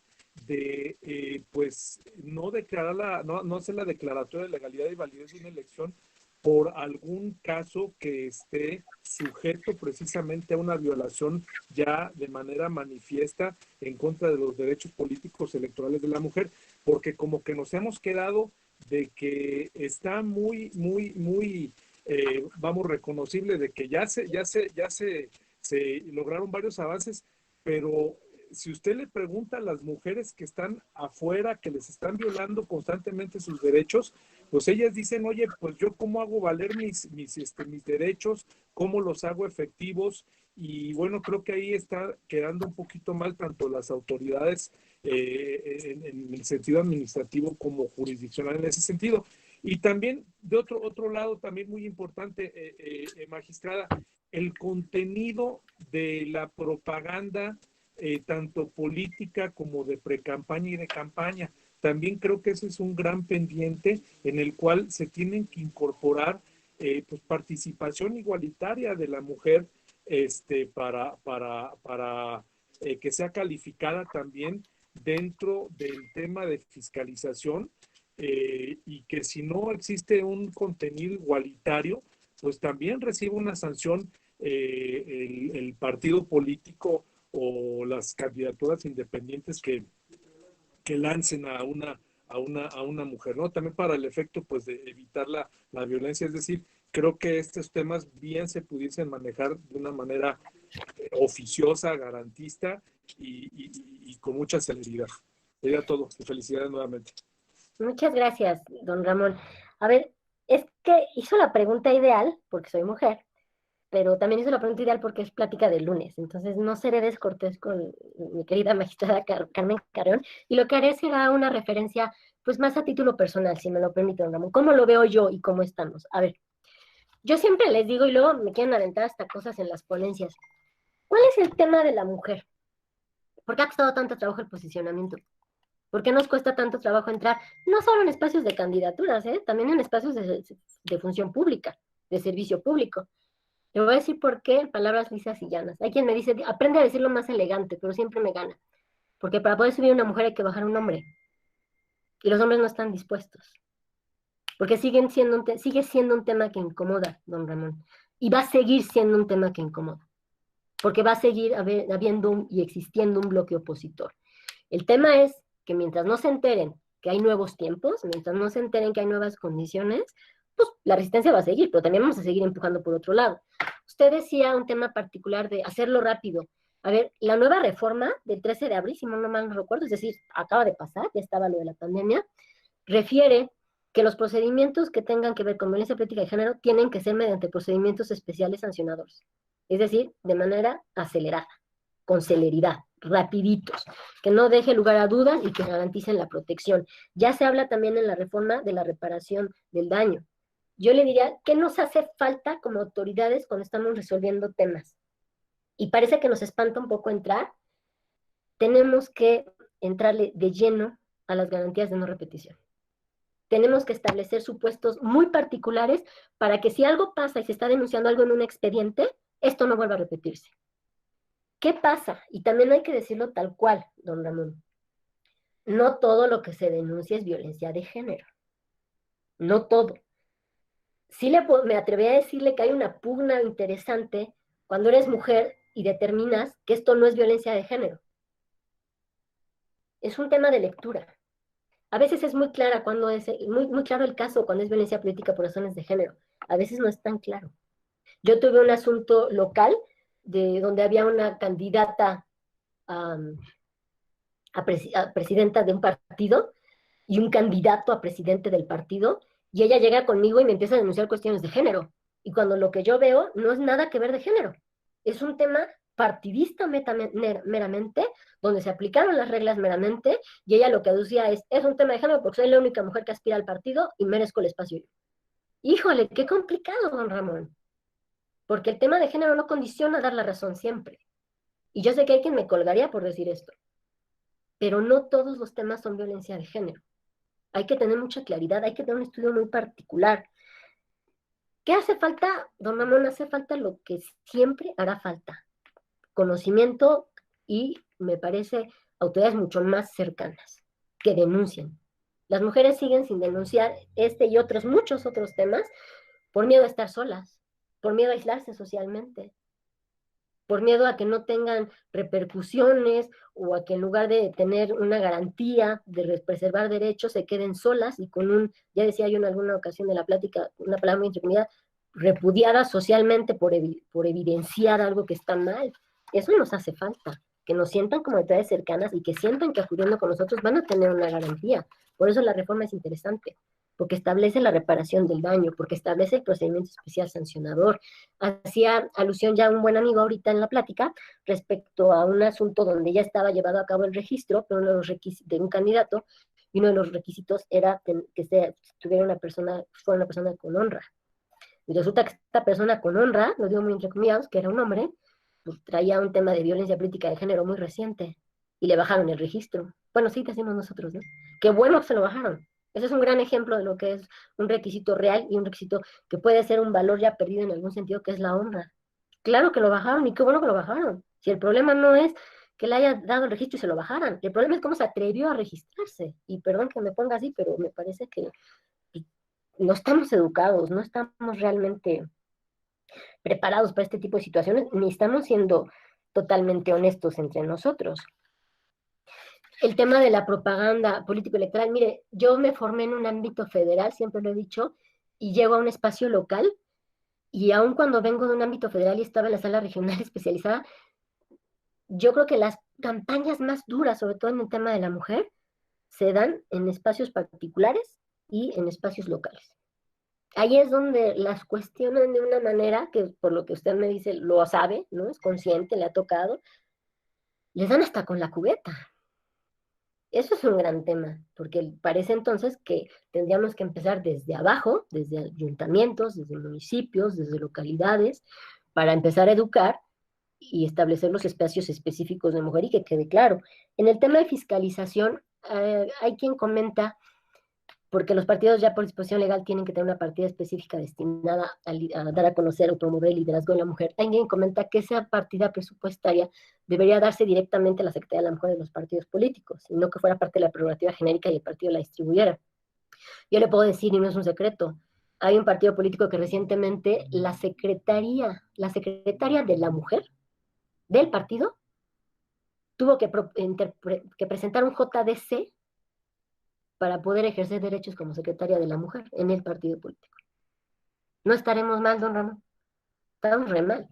de, pues, no declarar no hacer la declaratoria de legalidad y validez de una elección por algún caso que esté sujeto precisamente a una violación ya de manera manifiesta en contra de los derechos políticos electorales de la mujer, porque como que nos hemos quedado de que está muy reconocible de que ya se lograron varios avances, pero si usted le pregunta a las mujeres que están afuera, que les están violando constantemente sus derechos, pues ellas dicen, oye, pues yo cómo hago valer mis derechos, cómo los hago efectivos, y bueno, creo que ahí está quedando un poquito mal tanto las autoridades en el sentido administrativo como jurisdiccional en ese sentido. Y también, de otro lado, también muy importante, magistrada, el contenido de la propaganda, tanto política como de precampaña y de campaña. También creo que ese es un gran pendiente en el cual se tienen que incorporar pues participación igualitaria de la mujer para que sea calificada también dentro del tema de fiscalización, y que si no existe un contenido igualitario, pues también recibe una sanción el partido político o las candidaturas independientes que lancen a una mujer, ¿no? También para el efecto, pues, de evitar la violencia. Es decir, creo que estos temas bien se pudiesen manejar de una manera oficiosa, garantista y con mucha celeridad. Sería todo. Felicidades nuevamente. Muchas gracias, don Ramón. A ver, es que hizo la pregunta ideal, porque soy mujer, pero también hizo la pregunta ideal porque es plática del lunes. Entonces no seré descortés con mi querida magistrada Carmen Carreón, y lo que haré será una referencia pues más a título personal, si me lo permite, don Ramón. ¿Cómo lo veo yo y cómo estamos? A ver, yo siempre les digo, y luego me quieren aventar hasta cosas en las ponencias, ¿cuál es el tema de la mujer? ¿Por qué ha costado tanto trabajo el posicionamiento? ¿Por qué nos cuesta tanto trabajo entrar, no solo en espacios de candidaturas, también en espacios de función pública, de servicio público? Le voy a decir por qué en palabras lisas y llanas. Hay quien me dice, aprende a decirlo más elegante, pero siempre me gana. Porque para poder subir una mujer hay que bajar un hombre. Y los hombres no están dispuestos. Porque sigue siendo un tema que incomoda, don Ramón. Y va a seguir siendo un tema que incomoda. Porque va a seguir habiendo y existiendo un bloque opositor. El tema es que mientras no se enteren que hay nuevos tiempos, mientras no se enteren que hay nuevas condiciones, pues la resistencia va a seguir, pero también vamos a seguir empujando por otro lado. Usted decía un tema particular de hacerlo rápido. A ver, la nueva reforma del 13 de abril, si no mal no recuerdo, es decir, acaba de pasar, ya estaba lo de la pandemia, refiere que los procedimientos que tengan que ver con violencia política de género tienen que ser mediante procedimientos especiales sancionadores. Es decir, de manera acelerada, con celeridad, rapiditos, que no deje lugar a dudas y que garanticen la protección. Ya se habla también en la reforma de la reparación del daño. Yo le diría, ¿qué nos hace falta como autoridades cuando estamos resolviendo temas? Y parece que nos espanta un poco entrar. Tenemos que entrarle de lleno a las garantías de no repetición. tenemos que establecer supuestos muy particulares para que si algo pasa y se está denunciando algo en un expediente, esto no vuelva a repetirse. ¿Qué pasa? Y también hay que decirlo tal cual, don Ramón. No todo lo que se denuncia es violencia de género. No todo. Sí me atreví a decirle que hay una pugna interesante cuando eres mujer y determinas que esto no es violencia de género. Es un tema de lectura. A veces es muy clara cuando es, muy claro el caso cuando es violencia política por razones de género. A veces no es tan claro. Yo tuve un asunto local donde había una candidata a presidenta de un partido y un candidato a presidente del partido, y ella llega conmigo y me empieza a denunciar cuestiones de género. Y cuando lo que yo veo no es nada que ver de género. Es un tema partidista meramente, donde se aplicaron las reglas meramente, y ella lo que aducía es un tema de género porque soy la única mujer que aspira al partido y merezco el espacio yo. Híjole, qué complicado, don Ramón. Porque el tema de género no condiciona dar la razón siempre. Y yo sé que hay quien me colgaría por decir esto. Pero no todos los temas son violencia de género. Hay que tener mucha claridad, hay que tener un estudio muy particular. ¿Qué hace falta, don Ramón? Hace falta lo que siempre hará falta. Conocimiento y, me parece, autoridades mucho más cercanas, que denuncien. Las mujeres siguen sin denunciar este y muchos otros temas, por miedo a estar solas, por miedo a aislarse socialmente, por miedo a que no tengan repercusiones o a que en lugar de tener una garantía de preservar derechos se queden solas y con ya decía yo en alguna ocasión de la plática, una palabra muy entrecomillada, repudiadas socialmente por evidenciar algo que está mal. Eso nos hace falta, que nos sientan como autoridades cercanas y que sientan que acudiendo con nosotros van a tener una garantía. Por eso la reforma es interesante, porque establece la reparación del daño, porque establece el procedimiento especial sancionador. Hacía alusión ya un buen amigo ahorita en la plática respecto a un asunto donde ya estaba llevado a cabo el registro, pero uno de los requisitos de un candidato, y uno de los requisitos era que fuera una persona con honra. Y resulta que esta persona con honra, lo digo muy entre comillas, que era un hombre, pues traía un tema de violencia política de género muy reciente, y le bajaron el registro. Bueno, sí decimos nosotros, ¿no? Qué bueno que se lo bajaron. Ese es un gran ejemplo de lo que es un requisito real y un requisito que puede ser un valor ya perdido en algún sentido, que es la honra. Claro que lo bajaron y qué bueno que lo bajaron. Si el problema no es que le haya dado el registro y se lo bajaran, el problema es cómo se atrevió a registrarse. Y perdón que me ponga así, pero me parece que no estamos educados, no estamos realmente preparados para este tipo de situaciones, ni estamos siendo totalmente honestos entre nosotros. El tema de la propaganda político-electoral, mire, yo me formé en un ámbito federal, siempre lo he dicho, y llego a un espacio local, y aun cuando vengo de un ámbito federal y estaba en la sala regional especializada, yo creo que las campañas más duras, sobre todo en el tema de la mujer, se dan en espacios particulares y en espacios locales. Ahí es donde las cuestionan de una manera que, por lo que usted me dice, lo sabe, ¿no? Es consciente, le ha tocado, les dan hasta con la cubeta. Eso es un gran tema, porque parece entonces que tendríamos que empezar desde abajo, desde ayuntamientos, desde municipios, desde localidades, para empezar a educar y establecer los espacios específicos de mujer y que quede claro. En el tema de fiscalización, hay quien comenta, porque los partidos ya por disposición legal tienen que tener una partida específica destinada a dar a conocer o promover el liderazgo de la mujer. Alguien comenta que esa partida presupuestaria debería darse directamente a la Secretaría de la Mujer de los partidos políticos, y no que fuera parte de la prerrogativa genérica y el partido la distribuyera. Yo le puedo decir, y no es un secreto, hay un partido político que recientemente la secretaria de la mujer del partido tuvo que presentar un JDC para poder ejercer derechos como secretaria de la mujer en el partido político. No estaremos mal, don Ramón. Estamos re mal.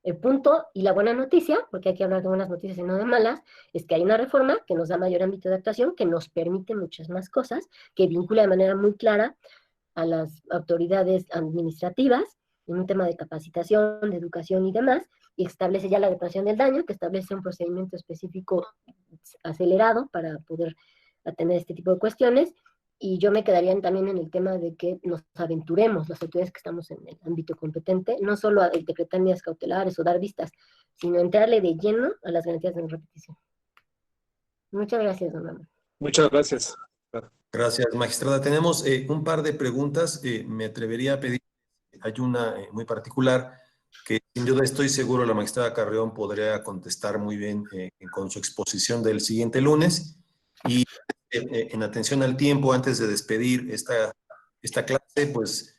El punto y la buena noticia, porque hay que hablar de buenas noticias y no de malas, es que hay una reforma que nos da mayor ámbito de actuación, que nos permite muchas más cosas, que vincula de manera muy clara a las autoridades administrativas en un tema de capacitación, de educación y demás, y establece ya la reparación del daño, que establece un procedimiento específico acelerado para poder atender este tipo de cuestiones, y yo me quedaría también en el tema de que nos aventuremos las autoridades que estamos en el ámbito competente, no solo a decretar medidas cautelares o dar vistas, sino entrarle de lleno a las garantías de no repetición. Muchas gracias, don Ramón. Muchas gracias. Gracias, magistrada. Tenemos un par de preguntas. Me atrevería a pedir, hay una muy particular que sin duda estoy seguro la magistrada Carrión podría contestar muy bien con su exposición del siguiente lunes. Y en atención al tiempo, antes de despedir esta clase, pues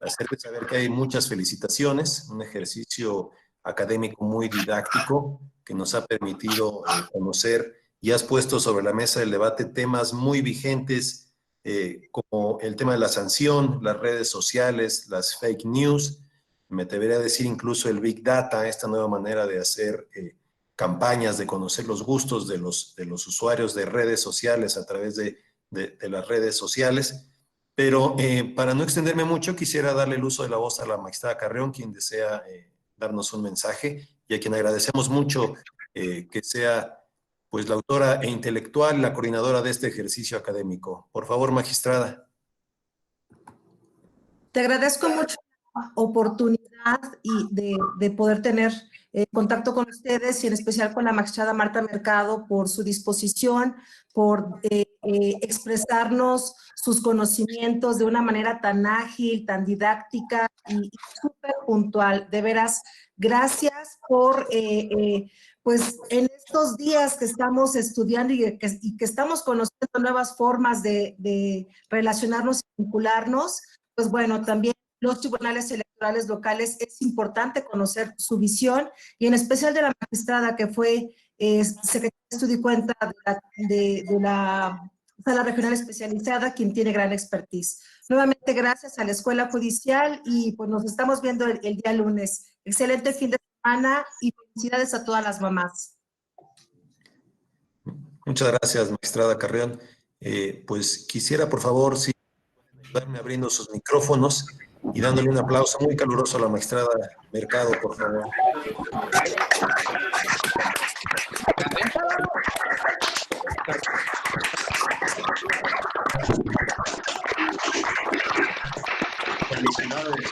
hacerte saber que hay muchas felicitaciones, un ejercicio académico muy didáctico que nos ha permitido conocer y has puesto sobre la mesa del debate temas muy vigentes como el tema de la sanción, las redes sociales, las fake news, me atrevería a decir incluso el Big Data, esta nueva manera de hacer campañas, de conocer los gustos de los usuarios de redes sociales a través de las redes sociales. Pero para no extenderme mucho, quisiera darle el uso de la voz a la magistrada Carrión, quien desea darnos un mensaje y a quien agradecemos mucho que sea pues la autora e intelectual, la coordinadora de este ejercicio académico. Por favor, magistrada. Te agradezco mucho la oportunidad de poder tener contacto con ustedes y en especial con la magistrada Marta Mercado por su disposición, por expresarnos sus conocimientos de una manera tan ágil, tan didáctica y súper puntual. De veras, gracias por, pues en estos días que estamos estudiando y que estamos conociendo nuevas formas de relacionarnos y vincularnos, pues bueno, también los tribunales electorales locales es importante conocer su visión y en especial de la magistrada que fue secretaria de Estudio y Cuenta de la Sala Regional Especializada, quien tiene gran expertise. Nuevamente, gracias a la Escuela Judicial y pues nos estamos viendo el día lunes. Excelente fin de semana y felicidades a todas las mamás. Muchas gracias, magistrada Carrión. Pues quisiera, por favor, si ayudarme abriendo sus micrófonos y dándole un aplauso muy caluroso a la magistrada Mercado, por favor. Felicidades.